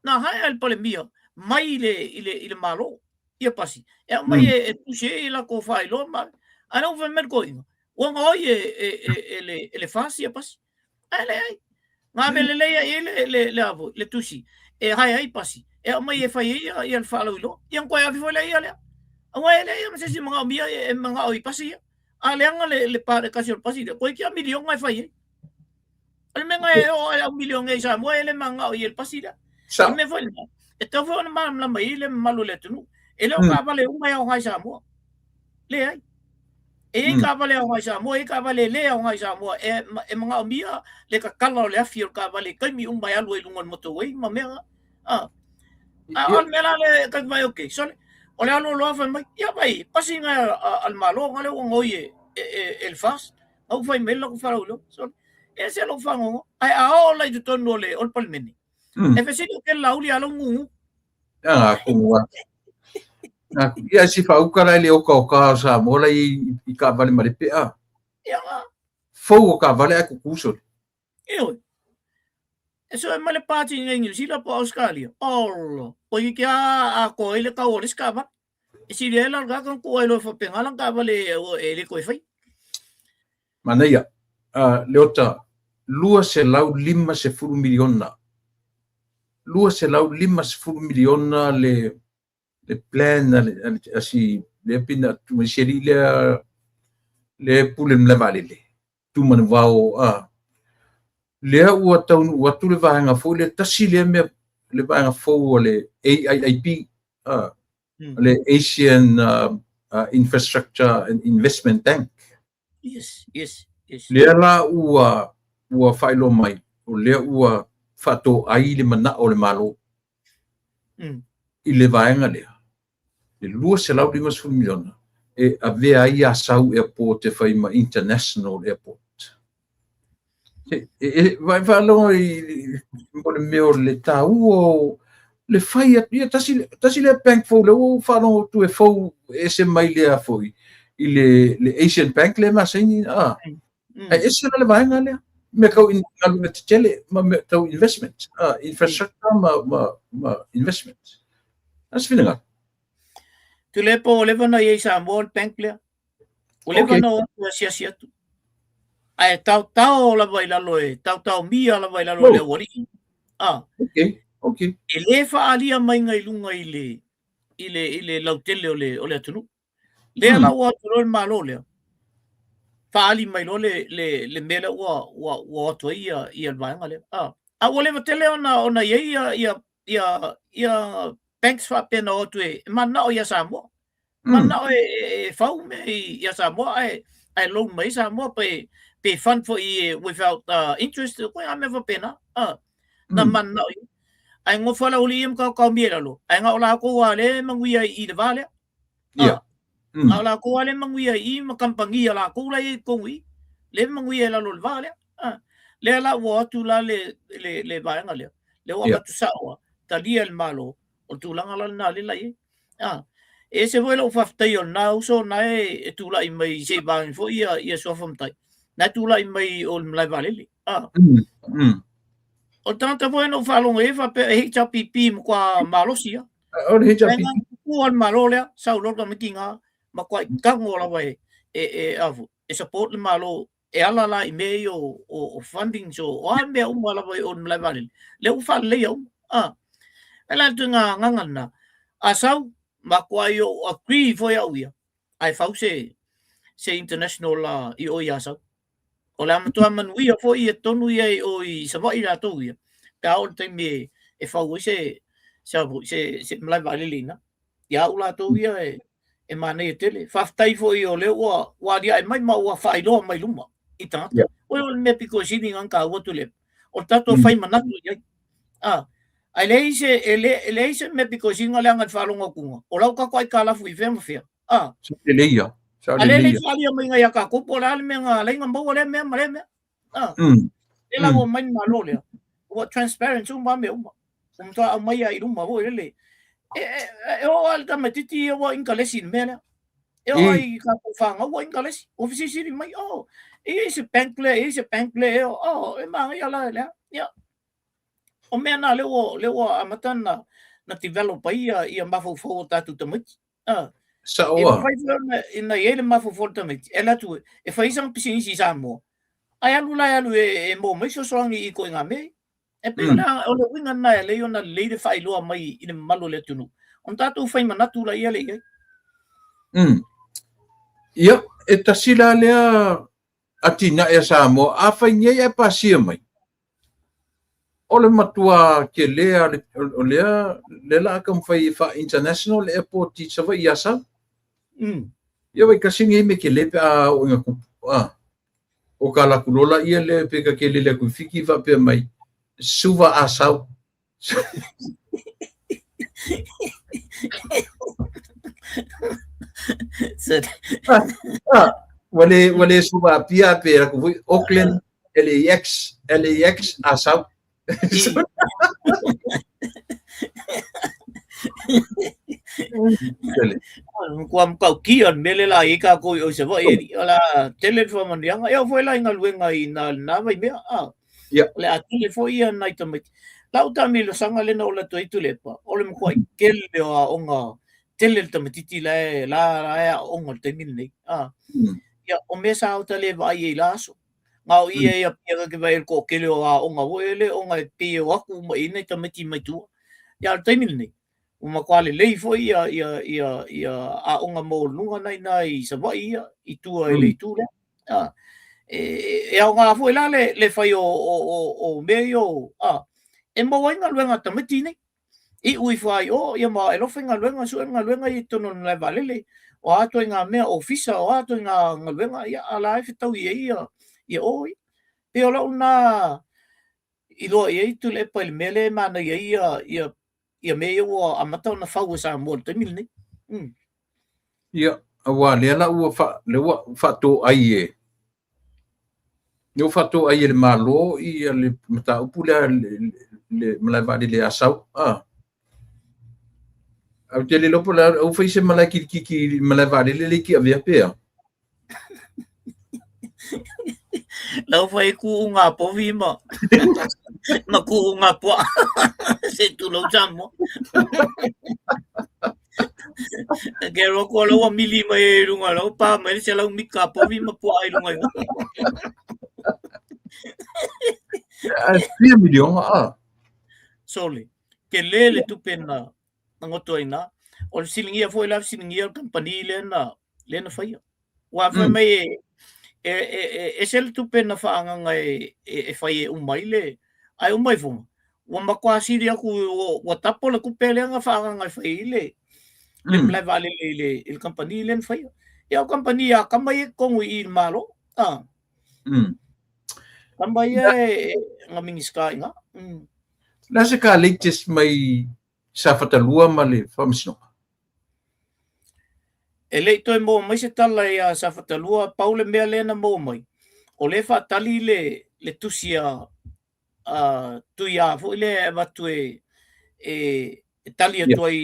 na hai al polemia mai ile malo ia pasi e mai e puxe la ko fai lo ma ana o ver coin o nga ele fasi ia pasi ele nga vele le avo le tusi e hai pasi e mai e fai ia al falo lo ia ko ia vi le ia le o ele ia se mga mia e mga oi pasi ale nga le pare kasi pasi ko ki a million ngai fai ale menga e o million ngai sa mo ele mga oi el pasi sa me foi e to foi na la mai le malu le tunu ele o ka vale un mai o ngai sa mo le ai e ka vale o ngai sa mo e ka vale le o ngai sa mo e mga mia le ka kala le afio ka vale kai mi un mai alu e lungon motorway ma me Al mela le ka mai okay. So ole alo lo fa mai ya mai pasinga al malo ngale ngoye el fast au fai mela ko fa ulo. So ese lo fa ngo ai a ola tu tono le ol palmeni. E fe se ke la uli alo ngu. Ko ia si fa ukara le o ka sa mola I ka vale mare pe a. Ya. Fo ka vale ko kuso. Eu. Eso é male pati en English la pa Australia. Oh, oye que a ko ele ka o skaba. E si le la ga kan ko ele fa pengalan ka vale ele ko fai. Mana ia. Leota lua se lau 5 miliona. Lua se lau 5 miliona le plan asi le pina tu seri le pulem le vale le. Tu man vao lea ua taunu ua tu le vaenga fo le tasi le me le vaenga fo le AIIB le Asian Infrastructure and Investment Bank. Yes. Lea la ua failo mai o lea ua fato ai le mana o le malo. I le vaenga lea. Le lua se lau 5 miliona. E avea ai a sau airport e fai ma international airport. Vai falou mo meo le tau o le fai ia tasi le bank fo le o falo tu e fo ese mai le foi le Asian Bank le masini ese le vai ngale me kau in ngalu me tele ma me tau investment infrastructure ma investment as finanga tu le po le vana ye sa mol bank le o le vana o sia tu ai tau la vai la loe tau mia la vai la loe wori okay ele fa alia mai ngai lunga ile lautele ole atunu le la wa tro malo le fa ali mai lo le mele wa to ia vai ngale a ole tele ona ia banks fa pena o tu mana o ia samo mana o fa me ia samo ai lo mai samo pe fund for without interest ko ame va pena na man na ai ngo fala uli im ka mira lo ai nga ola ko wale mangui I de vale ala ko wale mangui I ma kampangi ala ko la I ko wi le mangui la lo vale le la wo tu la le va ngale le wa tu sa wa ta dia el malo o tu la ngala na le la ese vuelo fa tai na so na tu la mai se ba fo ia so fam tai na tu la mai o la vale o tanta bueno falong fa pe hicha pipi kwa malosia o hicha pipi kuan malolia sa lo ka mitinga ma kwa ka ngola vai avu support le malo ala la email o funding so o ame o mala vai on la vale le u fa le yo ela tunga ngangana asau ma kwa yo agree for ya uia ai fa se international I o ya sa o la matua manuia fo I tonu ia o I sa vai la to ia ka o te me fa se mla vale lina ya ula to ia e mane tele fa tai fo I o le wa dia mai ma wa fa ilo mai luma I ta o me pico sini ngan ka o to le o tato fai manatu ia ai le se me pico singa le ngan fa longo kunga o la ka kwai kala fu I fe mafia le ia ale le fali mai nga ka ko pola le me nga le nga mo le me ela wo mai malo le wo transparent un ba me un to mai ai un ma wo le o alta metiti wo ingalesi mena o ai ka ko fa nga wo ingalesi ofisi mai ese bank le e ma ya la ya o me na le wo amatan na develop ia ma fo ta tu tamit sa o ina ele ma fo tamit ela tu e fa isang pisin si samo ai alu e mo me so ngi ko nga me e pe na o le winga na le yo na le de fai lo mai ina malo le tunu on tatu fai manatu la ia le ia e tasila lea atina e samo a fai ngai e pasia mai o le matua ke lea o lea le la kam fai fa international airport ti sa vai asa ia vai kasingi me ke le pe a o nga o kala kulola ia le pe ka ke le ku fiki va pe mai suva asau Wale suba pia pera ko Auckland LAX asau. Kuam kau kian mele la ika ko o se va e ala telefone yang eu foi lá ngal wenga na vai me le a telefone ia nai tamai lau tami lo sanga le no la toi tu lepa o le mo kele o onga tele tamatiti la onga te minne ya o me sa o tele vai e laso ngau ia pia ke vai ko kele o onga wele onga pe o aku mo ina tamati mai tu ya te minne uma kwale lei foi ia a onga mo lunga nai sa vai i tua le tu le e onga foi la le fai o meio e mo inga luenga tamati nei i ui fai ia ma e lofa inga luenga i tono le valele o ato inga mea ofisa o ato inga luenga ia ala e fitau ia oi pe ola una i loa ia tu le pa il mele mana ia me o amata na fau sa mo te mil nei ia awa le la u fa to ai yo fa to ai le malo i le mata upula le mala le asau au te le lopo la au fai se mala ki mala le ki avia pea lau fai ku unga po vima na ku unga po se tu lo jamo Gero ko lo mili mai runga lo pa mai se lau mika po vima po ai runga 3 million sole ke lele tu pena ngoto ina o silingia foi la silingia company lena fai wa fa mai e sel tu pena fa nga e fai un maile ai un mai fo wa ma kwa siria ku wa tapo le ku pele nga fa nga fai le le vale il company len fai e o company a kamai ko i malo kamai nga mingiska nga la se ka latest mai sa fatalua male famsno e le toi mo mai se tala ia sa fatalua paule mea lena mo mai o le fatali le tusia tuia fo le vatu e talia toi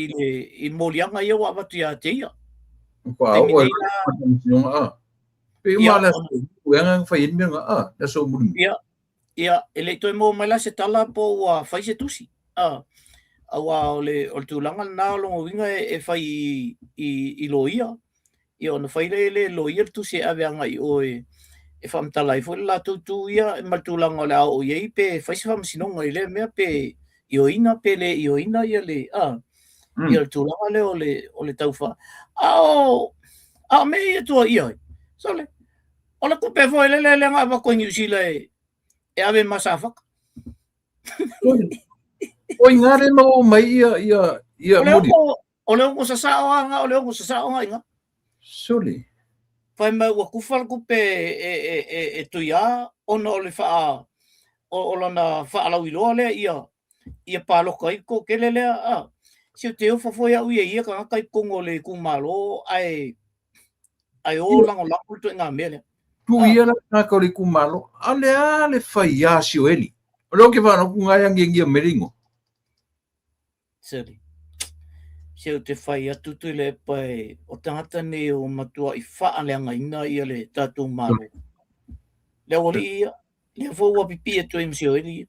i molianga ia wa vatu ia te ia pe mala uanga fa in nga da so mun ia le toi mo mai la se tala po wa fai se tusi awa o tulanga na lo winga e fai i loia ia no fai le loia tu se ave anga i o e fam tala i fo la tu ia e maltulanga la o ye pe fai se fam sinonga i le mea pe ioina pele ioina ia le ia tulanga le o le taufa me ia tu ia sole ola ku pe fo le nga va ko New Zealand e ave masafa o ngare mo mai ia modi o le ko sa nga o le ko sa nga inga soli fai mai wa kufal ku pe e tu ia ono le fa o lana fa ala wilo le ia palo kai ko kelele se te fo fo ia ia ka kai kongo le ku malo ai o lango la ku tu nga mele tu ia la ka le ku malo ale fai ya si eli lo ke va no ku nga ngi meringo seri se te fai atu tu le pai o tangata ne o matua i faa le anga ina ia le tatu malo le wali ia le fo wa pipi e tu imsio ili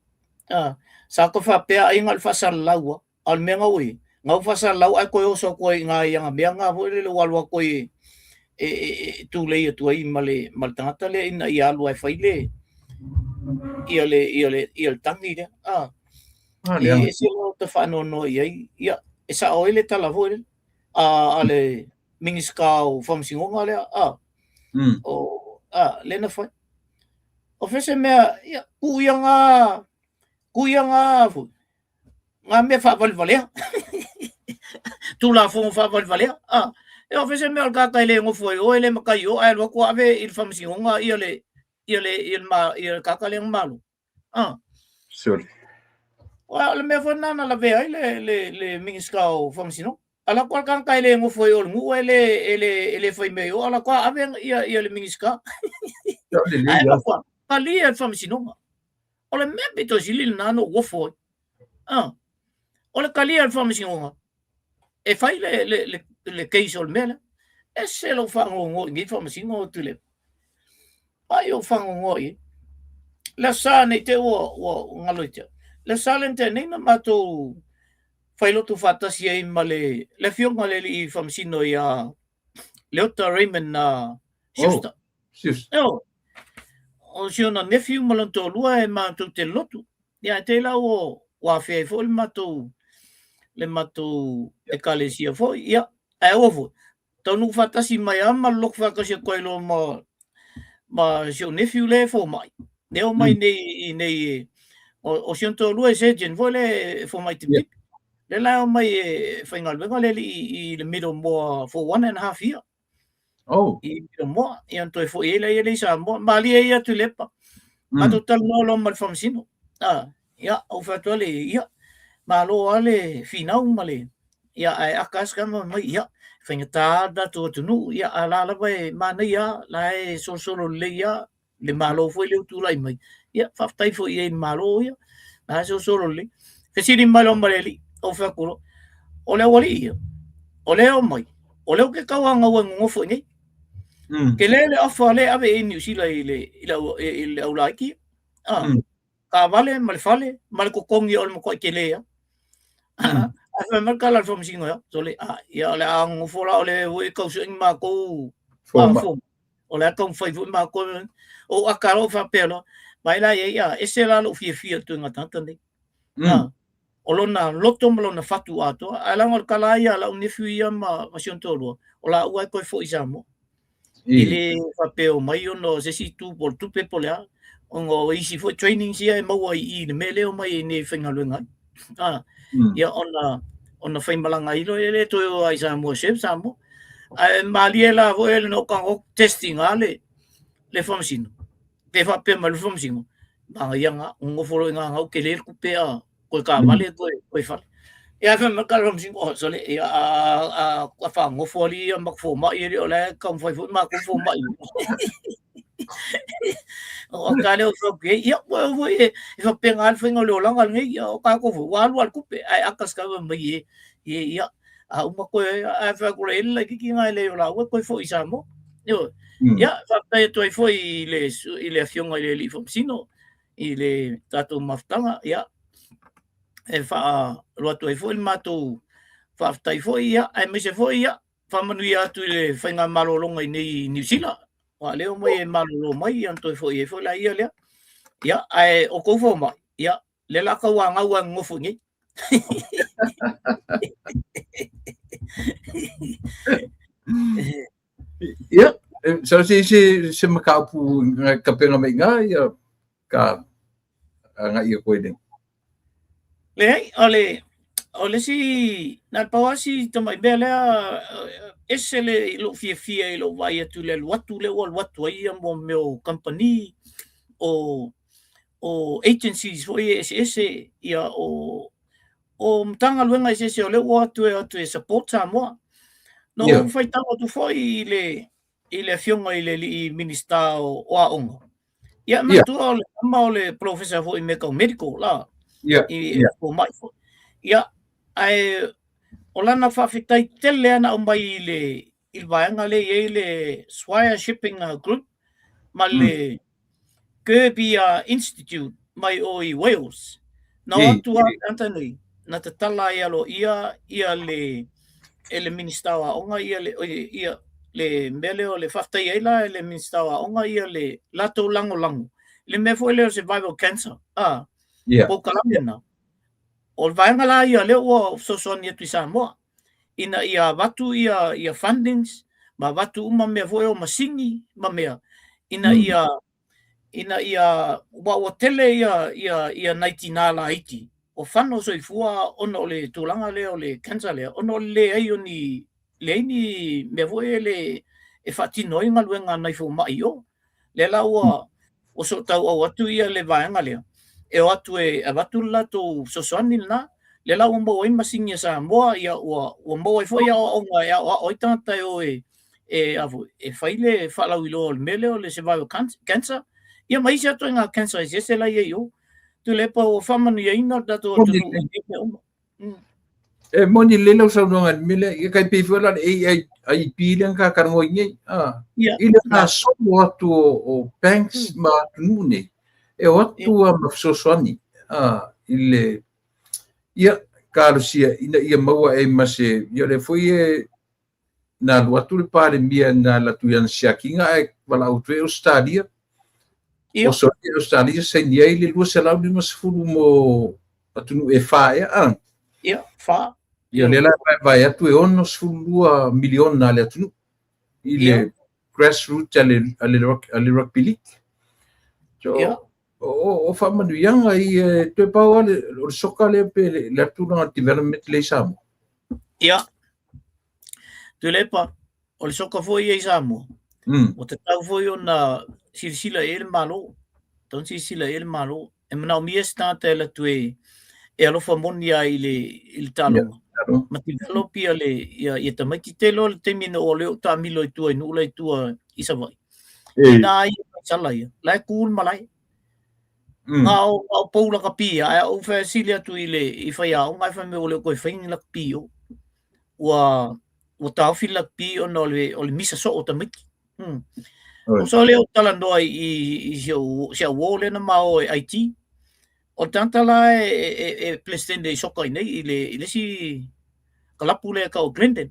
sa ko fa pe ai ngal fa sal lawa al menga wi ngau fa sal lawa ko so ko nga ia nga nga vo le walwa ko tu le tu ai male mal tangata le ina ia lu ai fai le ia le tangi le e se lo te fa no ia e sa oile tala vole ale mingiskau famsingonga le lena fa o fese mea ia kuyanga fu nga me fa valvalea tu la fo fa valvalea e o fese mea ka kai le ngofu o ele makai o ai lo ko ave il famsingonga ia ka kai le malo sorry le me foi nana la vea le mingiska o famasino ala kwa kan kai le ngo foi o ngu ele foi meio ala kwa ave ia le mingiska ai ala kwa ali e famasino o le me bito silil nano wo foi o le kali al famasino e fai le case o mele e se lo fango ngo ngi famasino tu le ai o fango ngo i la sa ne te o ngaloite le salente nei na mato failotu fatasi ai male le fionga le I famsino ia Leota Raymond na siusta. O siona nephew malonto lua e mato te lotu. Ia te la o wa fei fo le mato e kalesia fo ia e ovo. Tonu fatasi mai ama lok fakasi koilo ma sio nephew le fo mai. Neo mai nei o siento lua se gen vole fo mai tip. Le la mai final venga le I le middle more for 1.5 year. I middle more I anto fo ele sa mo mali ia tu lepa. Ma total no lo mal famsino. Ya o fatto le ia ma lo ale final male. Ya ai akas kama mai ya fengta da to nu ya ala la vai mana ya la solo le ya le malo foi le tu lai mai. Ya faftai fo ia malo ya. Na solo le. Fesiri malo male o fakulo o le wali o le o mai o le ke kawanga wa ngofo ni ke le afa le ave I New Zealand ile au laiki ka vale mal fale mal ko kongi o mo ko ke le ya afa mal kala from singo ya so le ya le ang fo la o le we ko sing ma ko o le ko foi ma ko o akaro fa pelo mai la ya ese la lo fie tu ngata ni o lona loto malona fatu ato ala ngol kala ia la unifu ia ma siontolo o la ua ko fo isamo ile papeo mai no se si tu por tu pepolea o isi fo training sia e mau I ne mele o mai ne fengaluenga ia ona fai malanga ilo ele to ai samo chef samo maliela vo ele no kan testing ale le famsino pe fa pe mal famsino ba yanga ngo folo nga o kele ku pe ko ka vale ko fa ia fa ma karom sing o so le ia a fa ngo foli ma fo ma I o le kom foi fu ma ko fo ma o ka le o fo ke ia wo e fa pe ngal fa ngo lo la ngal ngi o ka ko fu wa lu ku pe ai akas ka ma ia a uma ko a fa ko le la ki ngai le la ko fo isa mo yo ia fa pe to fo ile afion ile li fo sino ile tato maftanga ia e fa roto e foi mato fa tai foi ia e me se foi ia fa manu ia tu le fainga malolonga I New Zealand wa leo mai malolo mai anto foi la ia le ia ai o ko fo mai ia le la ka wa nga ngofu ngi ia so se makapu ka penga mai nga ia ka nga ia ko ide le ole si na pawasi to mai bele esele lo fie lo vai tu le watu ia mo meu company o agencies foi ese ia o mtanga luenga ese le watu e support mo no foi tanto tu foi ile fionga ile minister o aongo ia ma tu ole professor foi medical la o mai ia ai olana fa fitai tele ana o mai il vaenga le Swire Shipping Group ma le Kirby Institute mai o I Wales na tu Anthony na te tala ia lo ia le minister onga ia le mele o le faftai ai la le minister onga ia le lato lango le me foi le survival cancer po kalamena o vaenga la ia le o sosonia tu Samoa ina ia watu ia fundings ma watu uma me foi o masingi ma mea ina ia wa tele ia naitinala iti o fano soifua ono le tulanga le o le cancer le ono le ai oni le ni me foi le e fatino inga luenga nai fo mai o le la o so tau o atu ia le vaenga le e o atu e abatu la to sosoani na le la mo e masinga sa mo ia o mo e foi o nga o tanta e avu e faile fala wilo mele o le survival cancer ia mai se to nga cancer se la ye yo tu le pa o fama ni ina da to e moni le lo sa no mele e kai pe fola ai pilang ka karango ngai ile na so atu o banks ma nune e atu a sosoani ile ia karusia ina ia maua e mase ia le foi e na watu le pare mia na la tuian siakinga e wala utwe Australia o so Australia se nia ile lu se la ni mas fulu mo atunu e fa ia fa ia le la vai atu e ono fulu milion na le atunu ile grassroots ale rugby league so o fa manu yanga i te pau o soka le pe le tuna development le samo ia tu le pa o le soka foi e samo o te tau foi ona sila ele malo ton sila ele malo e mana mi sta te la tu e alo fa monia ile talo ma develop ia te mai te lo te mino o le ta milo tu e no le tu isa vai na ia sala ia la cool malai o paula ka pia o fa silia tu ile I fa ia o mai fa me o le ko fa la pio o ta fila pio no le misa so o ta miki o so le o tala no I se o le na mau IT o tanta la e presidente de soka nei ile si kalapu le ka o Glendon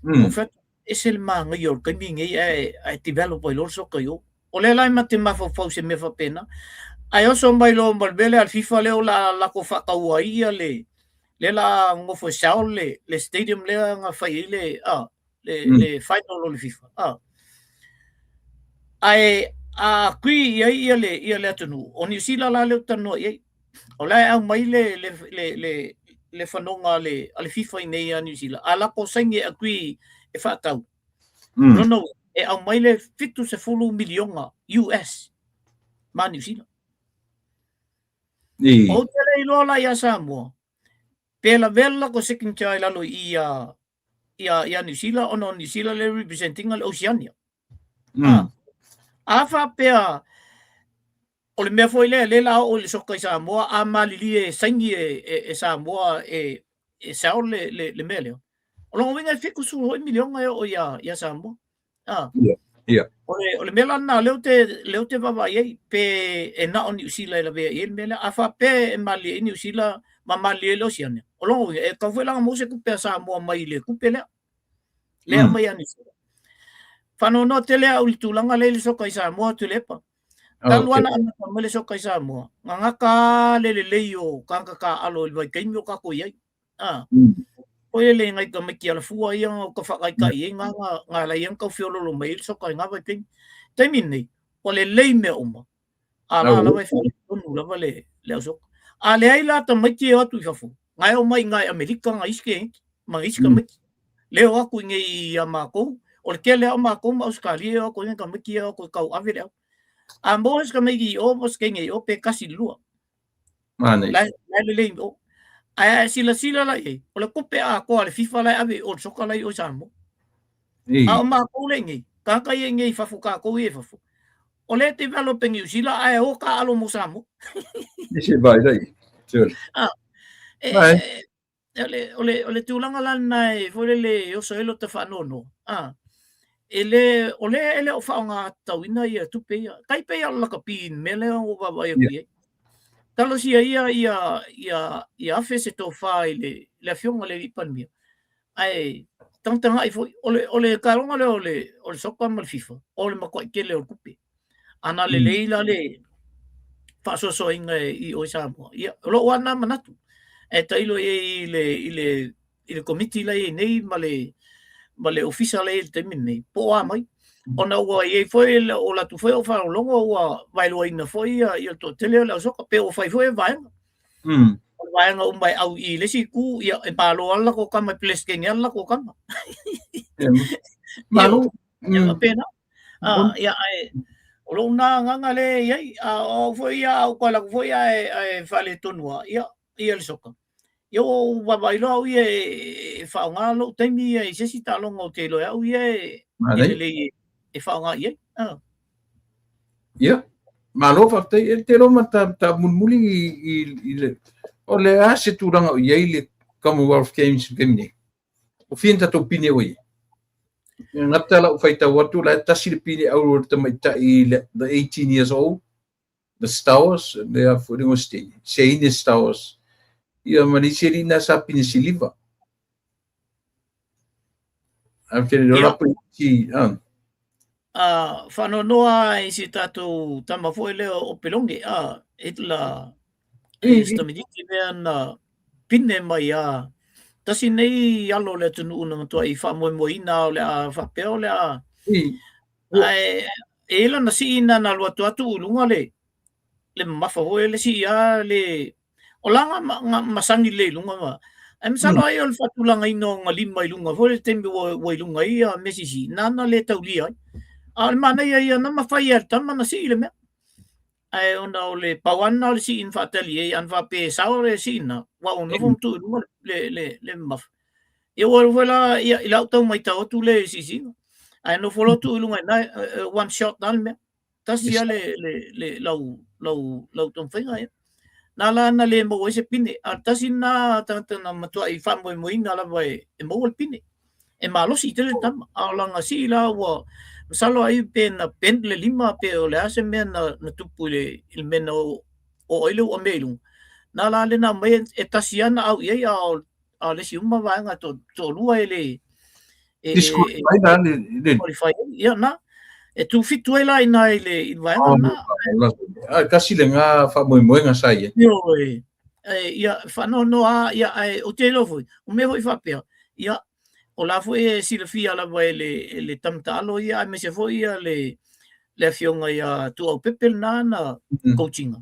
o fa ese el manga yo ka mingi e develop o lo soka yo o le lai mate ma fa se me fa pena ai o so mai lo malvele al FIFA le la ko fa ka ia le la ngo fo sao le stadium le nga fa ile le final o le FIFA ai kui ia le tonu o New Zealand la le tonu ia o la au mai le fanonga ale FIFA nei a New Zealand ala ko sangi a kui e fa tau no e au mai le fitu se fulu milionga US ma New Zealand o tele ilo la ia Samoa pela vela ko second child alo ia New Zealand ono New Zealand le representing al Oceania afa pea o le mea foi le la o le soka I Samoa a malili e sangi e Samoa e sao le mele o lo winga fiku su 1 milion o ia Samoa o le mela na leo te baba ye pe e na o New Zealand la ve el mela afa pe e mali New Zealand ma mali lo Oceania o lo e ka foi la mo se ku pe Samoa mai le ku pe le mai ani fano no tele au tulanga le soka I Samoa tu lepa taluana ana mele soka I Samoa ngaka le yo ka alo le vai kaimio ka ko ye o ele ngai ka meki ala fua ia o ka whakai ka i nga la iang kau whiololo mai il soka ngā vai ping taimin nei o le lei mea oma a la vai whare tonu lava le au soka a le ai la ta meki e atu I whafu ngai o mai ngai Amerika ngai iske ma iska meki leo aku ngai a mākou o le kele o mākou ma Australia o ko ngai ka meki o ko kau ave leo a mbohes ka meki o mos ke ngai o pe kasi lua la le lei o ai sila la e o le kope a ko le FIFA la ave o soka la o Samoa a ma ko le ngi ka ka ye ngi fafu ka ko e fafu o le developing New Zealand ai o ka alo mo Samoa ese vai dai ole tulanga la nai fo le o so elo te fa no ele o fa nga tawina ia tu pe kai pe ala ka pin mele o ba ba ia talo sia ia fese to fa ile le fiona le ipan mia ai tanta ai foi ole karonga le ole soka mal FIFA ole ma ko ke le o kupe ana le leila le fa so inga I o Samoa ia lo wana manatu e tailo ile committee la nei male official e te minne po a mai ona ua e foi o la tu foi o fa longo ua vai lo ina foi ia to tele la soka pe o fai foi vai vai nga umbai au I le si ku ia e palo alla ko kama place ke ngala ko kama malu ia pena ia ai O lo na nganga le yai o foi o kwala foi e fale tonua ia le soka. Yo wa bailo e fa nga lo temi e se si talo ngo te lo au e le e fa nga ye. Ia. Malo fa te lo mata ta mulmuli i le o le ase turanga o ye le Commonwealth Games gemini. O fienta to pine o ye. Ngata la faita watu la tasi le pine au te mai ta I the 18 years old. The Stars, they are for the state. Say the Stars. Ia manisiri na sa pine siliva. After the rapid whanonoa I si tātou tama fo leo o pelongi itla stamidiki mea na pine mai tasi nei alo le tunu una matua I whamoimoina o le whapeo le e la na si ina na lua tuatu ulunga le mafa hoe le si le o langa masangi le lunga ma am salo ai ol fatulanga ino nga lima ilunga fo le tembe wo ilunga ia mesisi nana le taulia al mana ia na mafai tama na si le me ai ona o le pawana le si in fatali an va pe sao le si na wa ono vom tu le maf e o vola ia ila tau mai tau tu le si ai no folo tu ilunga na one shot dal me tasi le lau tom fenga nala na le mo se pine tasi na tana matua I fa mo ina la vai e mo el pine e malo si tele tam alanga si la wa salo ai pena pendle lima pe o le ase me na tupu le il mena o ile o melu nala le na me e tasi ana au ia a le si uma va nga to lua ele qualify ia na e tu fitu ela ina ile vai na kasi le nga fa mo nga sai yo ia fa no ia o te lo foi o me foi fa pe ia o la foi silfia la vai le tamtalo ia me se foi ia le fionga ia tu o pepel na coaching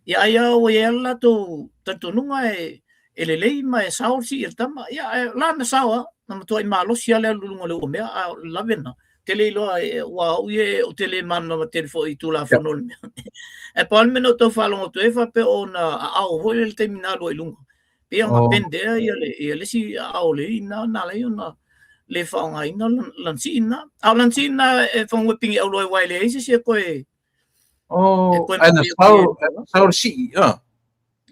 ia o ela to tanto nunga ele lei mai sao si el tama ia la na sao na to I malo si ale lunga le o me la vena tele lo wa o tele man no te fo I tu la fonol e pal meno to falongo to e fa pe ona o ho el terminalo I lunga pe nga pende ia le si o le na le ona le fa nga ina lansina e fa ngo pingi o lo wai le si ko ana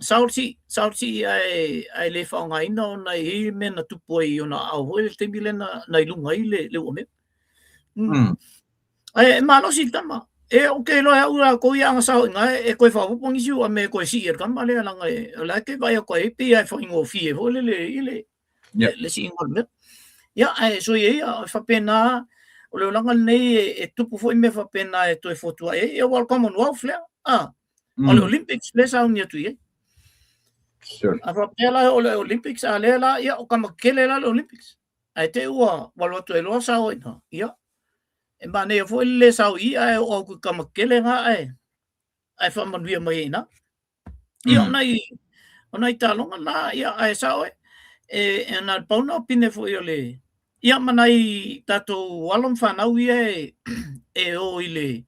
sao si Saur si ai le fa nga ina na I mena tupu I ona o ho el termile na lunga I le o me malo si tama okay lo ya ko ia nga sao nga e ko fa po ngi a me ko si kan male la nga la ke vai ko e pi ai fa ngo fi ho le si ngol me ya so ia fa pena o le langa nei e tupu fo me fa pena e to e fotu e wal Commonwealth le o le Olympics le sa unia tu sure fa pela o le Olympics a le la ia o kama kele la Olympics ai te ua wal to e lo sa o ina ia e mane fo le sau ia o ku kama kele nga ai fa man via mai na ia onai talonga na ia ai sao e na pauna pine fo le ia manai tato walon fa na ia o ile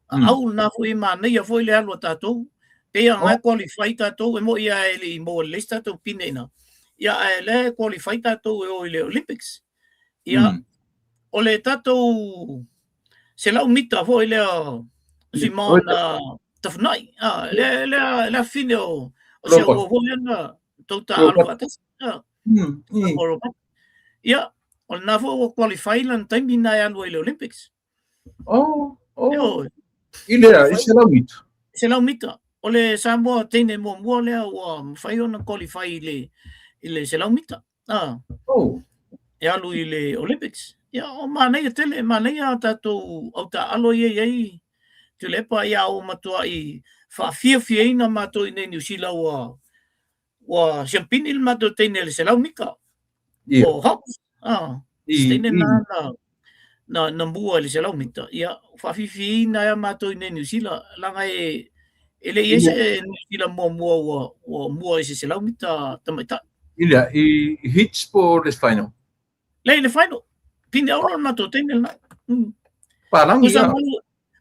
au na fo I mana ia fo le alo tato pe nga qualify tato e mo ia ele mo lista to pine na ia ele qualify tato o ile Olympics ia o le tatou se lau mita fo ile Simon tafnai le fine o se o na tota alfates ia o na fo qualify lan time na ia no ile Olympics ile se lau mita o le Samoa tene mo le o fai ona qualify ile se lau mita ia lu ile Olympics ia o mana ia tele mana ia tatou au ta alo ia te lepa ia o matua I fa fia ina mato I New Zealand wa champini il mato tene le selau mika o hops tene na bua le selau mita ia fa fia ina ia mato I New Zealand langa ele ia se New Zealand mo se selau mita tamaita ile hits por le final le final pine au mato tene na parang ia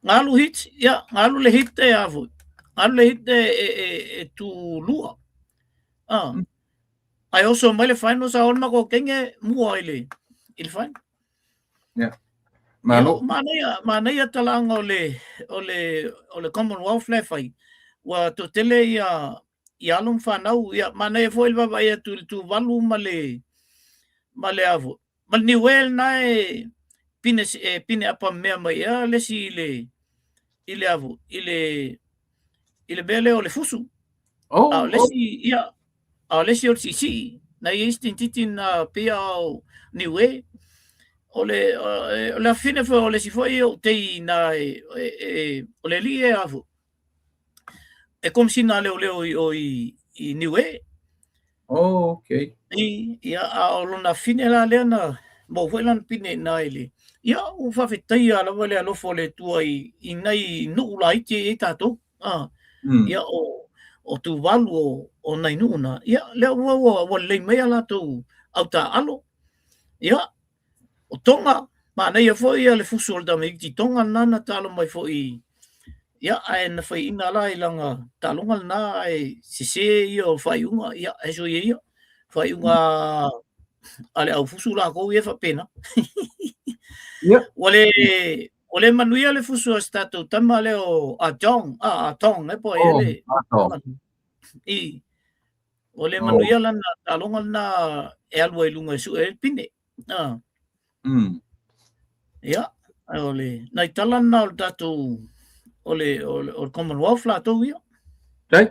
ngalu hit ya ngalu le hit e avu ngalu le hit e tu lua ai also mai le final sa on ko kenge mua ile fine ya malo malo mana ya talanga ole Commonwealth le fai wa to tele ya lum fanau ya mana e foi va ya tu valu male avu mal ni wel nai pine apa mea mai ya le si ile avu ile bele ole fusu le si ya le si o si na istin titin pia ni we ole fine fo ole si foi o te na ole li e avu e kom si na le o i ni we okay ia o lona fine la le na mo foi lan pine na ile ia o fa fetai ala wale alo fo le tua i nei no la i te tato ia o tu valu o nai nuna ia le o le mai ala tu au ta alo ia o tonga ma nei foi ia le fusul da me ti tonga nana talo mai foi ia ai na foi ina la ilanga talunga na ai se ia fai unga ia eso ia fai unga ale au fusula ko ia fa pena ole manuia le fusu stato tama le o atong e po ele i ole manuia la na talonga na e alwa ilunga su e pine ia ole na itala na o tato ole Commonwealth la to ia dai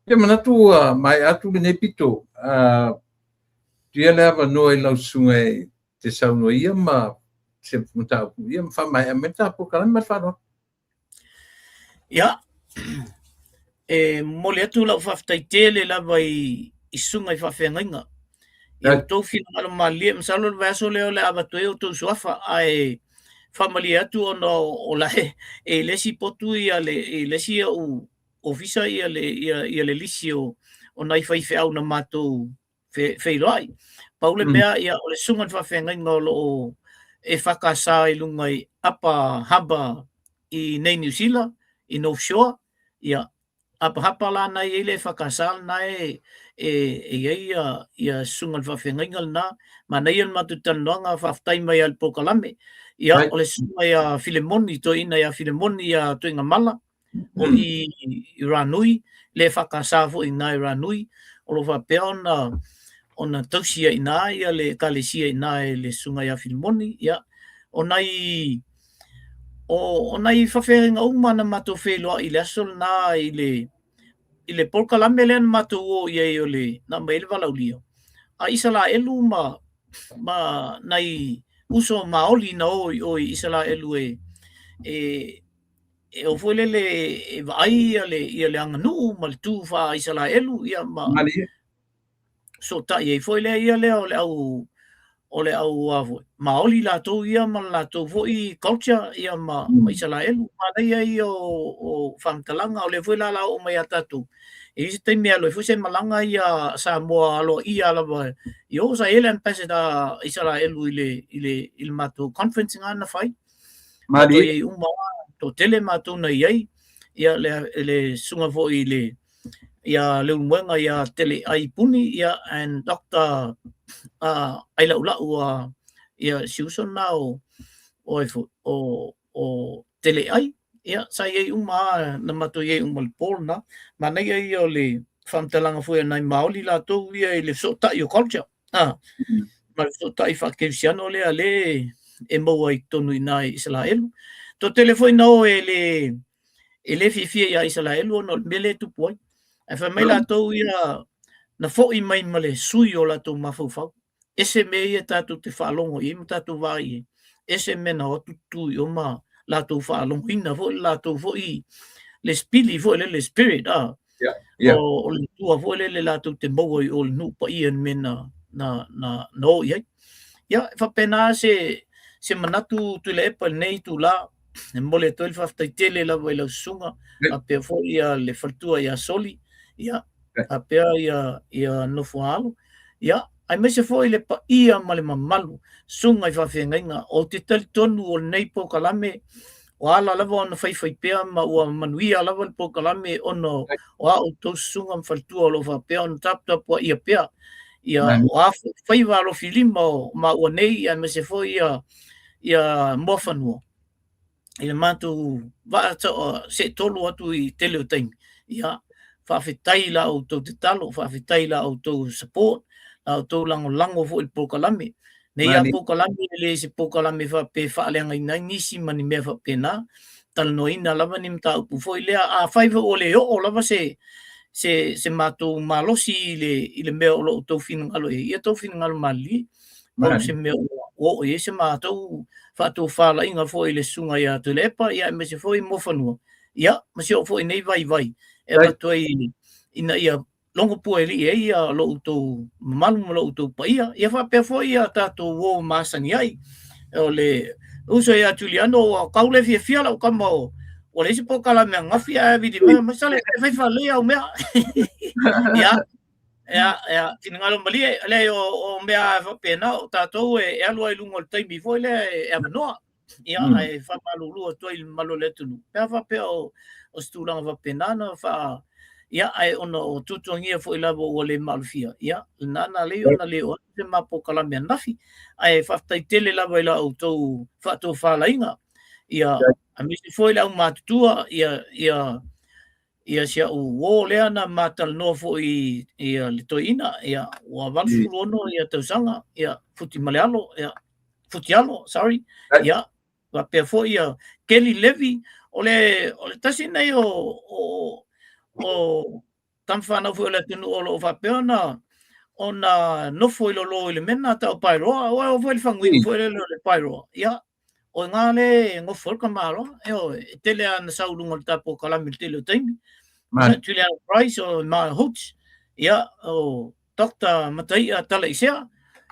ke manatu mai atu ne pito dia leva no ilo sungai te sau no ia ma se muta ia fa mai a meta po kala ma fa no ia mole atu la fa taitele la vai isunga fa fenga ia to fina malo mali msalo vaso le abatu e to suafa ai family atu ono ola e lesi potu ia le lesi o ofisa ia le lisio o nai fai fe au na mato fe loi paule mea ia ole sunga fa fenga ngolo e whakasa i lunga i apa haba i nei New Zealand, i North Shore, ia apa hapa la na i le whakasa na ia sunga whawhengaingal na, ma nei an matutanonga whaftai mai al pokalame, ia ole sunga ia Filemoni, to ina ia Filemoni ia tuinga mala, o i Ranui, le whakasa fo i na i Ranui, o lo whapea ona tausia ina ia le kalesia ina le sunga ia Filemoni ia onai whawhenga umana mato wheloa i le asol na i le polkalame lean mato o ia i ole na maile walaulia a isala elu ma nai uso maoli na o i isala elu e o fuelele e vai ia le anganu ma le tu fa isala elu ia ma so ta ye foi le ia le ole au maoli la to ia ma la to foi culture ia ma isala elu ma ia o famtalanga ole foi la o mai atatu e se me alo foi se malanga ia Samoa alo ia la yo sa ele ambassador isala elu ile mato conference ngana fai ma to ye to tele mato na ia le sunga foi ile ia le mwenga ia tele ai puni ia and Dr. Aila ula ia siuson na o tele ai ia sa ia na mato ia pol na mana ia le famtalanga foi nai maoli la to ia le sota yo culture ma sota i fakesiano le ale e mo ai tonu ina Israel to telefone no ele fifi ia Israel no mele tu poi e fa mai la to ia na fo i mai male sui o la to mafufau ese me ia tatu te whaalongo i tatu vai ese mena o tutu i o ma la to whaalongo ina fo la to fo i le spili fo le spirit o le tua fo le la to te mo i o nu pa i en mena na no ia fa pena se manatu tu le pa nei tu la mole to il fafta tele la vai la sunga a pe fo ia le faltua ia soli ia a pe ia no fualo ia ai me se foi le pa ia male mamalu sunga i fafenga o te tali tonu o nei po kalame ala lava ona faifai pea ma ua manuia lava le pokalame ono o a o tausunga mfaltua lo fa pea ona taputapua ia pea ia o a faiva lo filima o ma ua nei ia me se foi ia mofanua ia matu va se tolu atu i tele o taimi ia whawhetai la o tau te talo whawhetai la o tau support la o tau lango fo i pokalame nei a pokalame le se pokalame whape whaaleanga ina nisi mani mea whape na talno ina lava ni mta upu fo i lea a whaiva o le o lava se mātou malosi i le mea o lo tau whinangalo ia tau whinangalo mali o se mea o e se mātou whātou whala inga fo i le sunga ia tu le epa ia me se fo i mofanua ia ma se o fo i nei vai e watu ina ia longo pua ia ia lo tau malu lo tau paia ia whapea fo ia tātou o masani ai o le uso ia Juliano o kaule fia lau kama o le se pokalame ngafi a vidi ma sale fai fa le au mea ia tinangalo mali le o mea pena o tātou e alua i lungo le taimi foi le e amanoa ia e fa malulu to il malo le tulu pea whapea o stulanga va penana fa ia ai ona o tutongia foi lava o le malfia ia nana le ona le o te mapo kalame nafi ai fatai tele lava ila o to fa to fa lainga ia a mi foi la matutua ia sia o wo le ana matal no foi ia le toina ia o avanfulu no ia tausanga ia futi malealo ia futialo sorry ia va pe foi ia Kelly Levy ole tasi nei o tamfana foi le tunu o va peona ona no foi lo le mena ta pairo o foi fangui foi le pairo ia o ngale ngo folka malo e tele an saulungo tapo kalami tele taimi Julia Price o ma Hoots ia o Dr. Matai Talaisia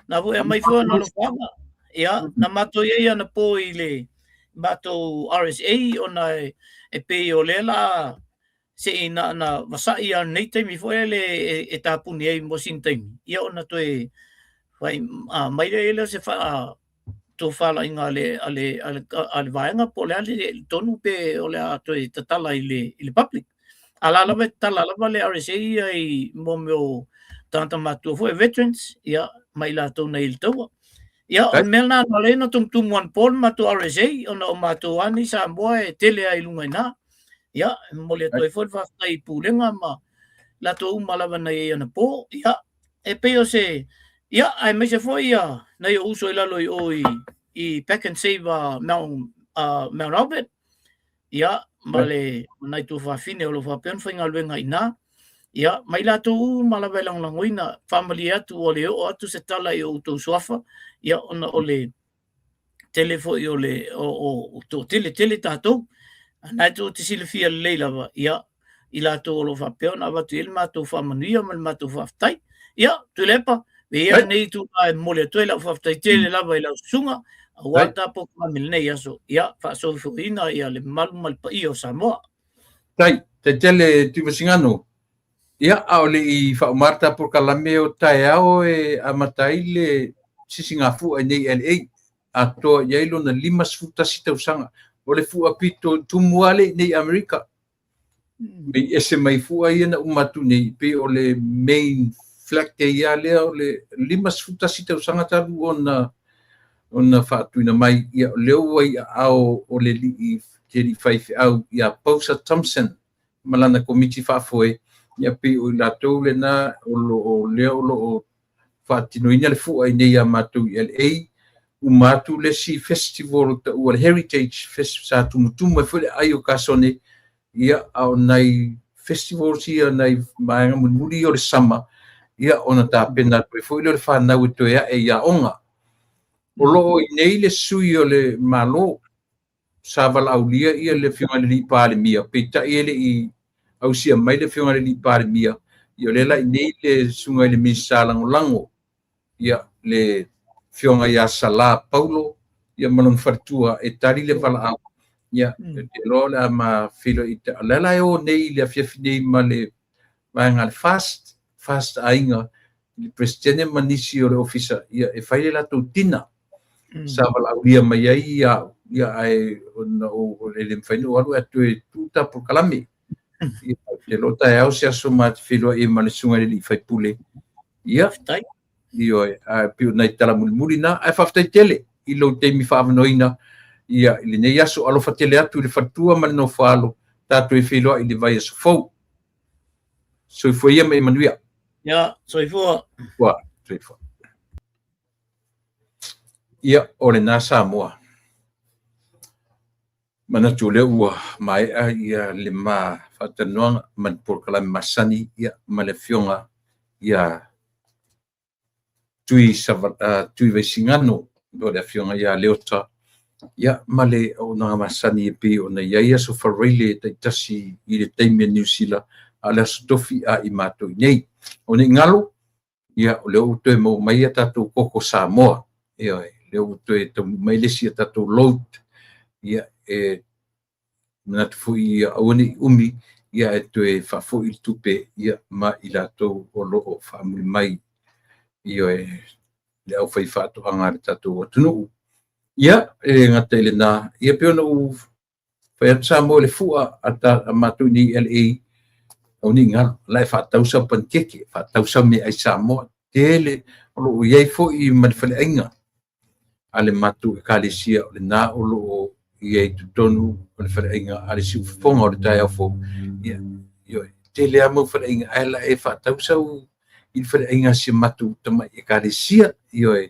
na vo e mai foi no fama ia na mato ia na po ile bato RSA ona e pe o lela se ina na vasai a nei taimi foi le e tapuni ai mo sin taimi ia ona to e vai mai ele se fa to fala inga ale vaenga po le ale tonu pe o le ato i tatala i le public ala la tala la vale RSA i mo meu tanta matu foi veterans ia mai la to nei to ia o melna no le no tum one pol matu RSA ona o matu ani sa mo e tele ai lunga na ia mo le to foi fa i pulenga ma la to malava nei ana po ia e pe o se ia ai me se foi ia nei uso i lalo i Pack and Save Mount Albert ia male nai tu fa fine o lo fa pen fa ngalwenga ina ia mai la tu malava lang langoina family atu o le o atu se tala i o tu sofa ia ona ole telefo i ole o to tele tatou nai tu te silfia leila ia i la tu lo fa pen ava tu ilma tu fa manuia mal tu fa tai ia tu lepa ia nei tu ai mole tu la fa tai tele lava i la sunga wata po kamil nei aso ia fa so fuina ia le mal pa io Samoa tai te tele tu singano ia ole i fa marta por kalame o tai ao e amatai le sisingafu nei LA ato yailo na 5 futa usanga ole fu apito tumuale nei America me ese mai fu ai na umatu nei pe ole main flag te ia le ole 5 futa usanga taru ona fatuina mai ia leo ai ao o le li teri faife au ia Pausa Thompson malana komiti fafoe ia pe o la tole na o leo fatinoina le fu ai nei amatu LA umatu le si festival ta o heritage festival tumutumu foi ai o kasone ia au nai festival si nai mai muri o le sama ia ona ta pena foi le fa na to ia onga o lo nei le sui o le malo saval aulia ia le fiona li pale mia peta ele i au sia mai le fiona li pale mia io le la nei le sunga le misala lango ia le fiona ia sala Paulo ia malon fartua e tari le vala ia te lo la ma filo ita la o nei le fia nei male vanga fast ainga le presidente manisi o le ofisa ia e fai la tutina saval aulia mai ia ia ai o le mfaino alu atu e tuta por kalami ia te lota e au se aso mat filo e malisunga le fai pule ia Tai. io a piu nei tala muli na ai faftai tele i lo te mi faavanoina ia i le nei aso alo fatele atu i le fatua ma le no falo tatu e filo i le vai aso fou so i foi ia me manuia Ia, soifua. wa soifua ia o le na Samoa mana tule ua mai a ia le ma fatanoanga man por kala masani ia ma le fionga ia tui tui vesingano do le fionga ia leota ia ma le ona masani e pe ona ia so farele te tasi i le taimi New Zealand ala stofi a i mato nei ona ngalo ia o le o te mo mai tatu koko Samoa ia le o te mai le sia tatu load ia e na fui auni umi ia e te fa foi tupe ia ma ilato o lo fa mai ia e le au fai fa to anga tatu tunu ia e ngata ile na ia pe no fa Samoa le fua ata matu ni LA oni nga lai fa tausa pankeke fa tausa me ai Samoa tele o ia foi man fa enga ale matu e kalisia le na o lo ia tu tonu o le whainga ale si ufonga o le tai afo ia te lea mo whainga ala e whatausau i whainga si matu tama e karesia ia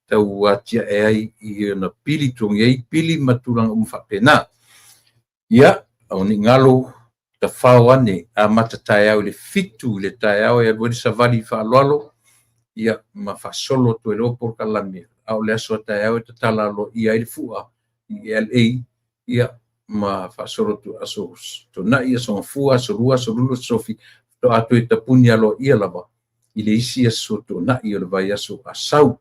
tau atia e ai i na pili tongi ai pili maturanga whapena ia au ni ngalo ta whao ane a mata tai au le fitu le tai au e wadi savali whaaloalo ia ma whasolo to e lopo kalami au le aso tai au e ta talalo ia i fua LA ia ma fasoro tu aso to na ia so fua so lua so lulu sofi to atu e tapuni alo ia lava i le isi aso to na ia le vai aso asau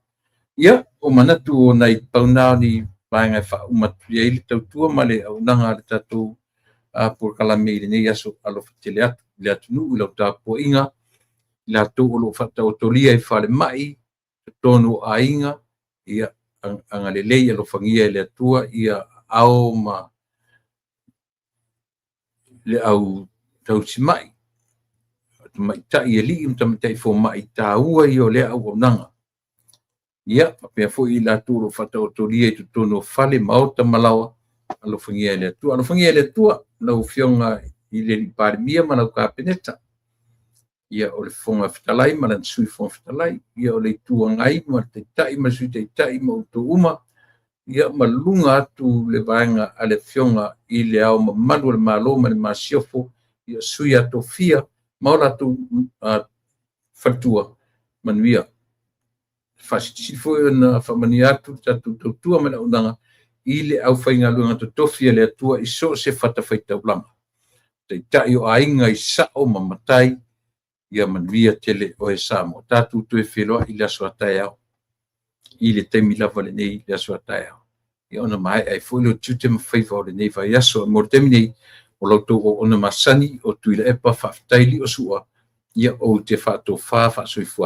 ia o manatu o nai pauna ni vaenga fa umatu ia ili tautua ma le au nanga le tatu a por kalame i nei aso alo fatele atu le atu nu ilo tapo inga la tu o lo fata o tolia i fale mai tonu a inga ia anga le leia lo fangia le atua ia au ma le au tau si mai ta ia li im tam tai fo mai ta ua i o le au nanga ia pe fo i la tu lo fata o tolia i tono fale mauta malawa lo fangia le atua no fionga i le parmia ma no kapeneta ia o le fonga fitalai ma lan sui fonga fitalai ia o le tuangai ma te tai ma sui te tai ma uto uma ia malunga atu le vaenga ale fionga i le au ma manu le malo ma le masiofo ia sui ato fia maula tu fatua manuia fasifo na famani atu tatu tua ma le unanga i le au fainga lunga to tofia le atua i so se fata faita ulama te tai o ainga i sao ma matai ia manuia tele o e Samoa tatu tu e filo i le aso atai au i le temi lava le nei le aso atai au ia ona mai ai foi lo tute ma faiva o le nei vai aso mo temi nei o lauto o ona masani o tuila e pa fa taili o sua ia o te fa to fa soifua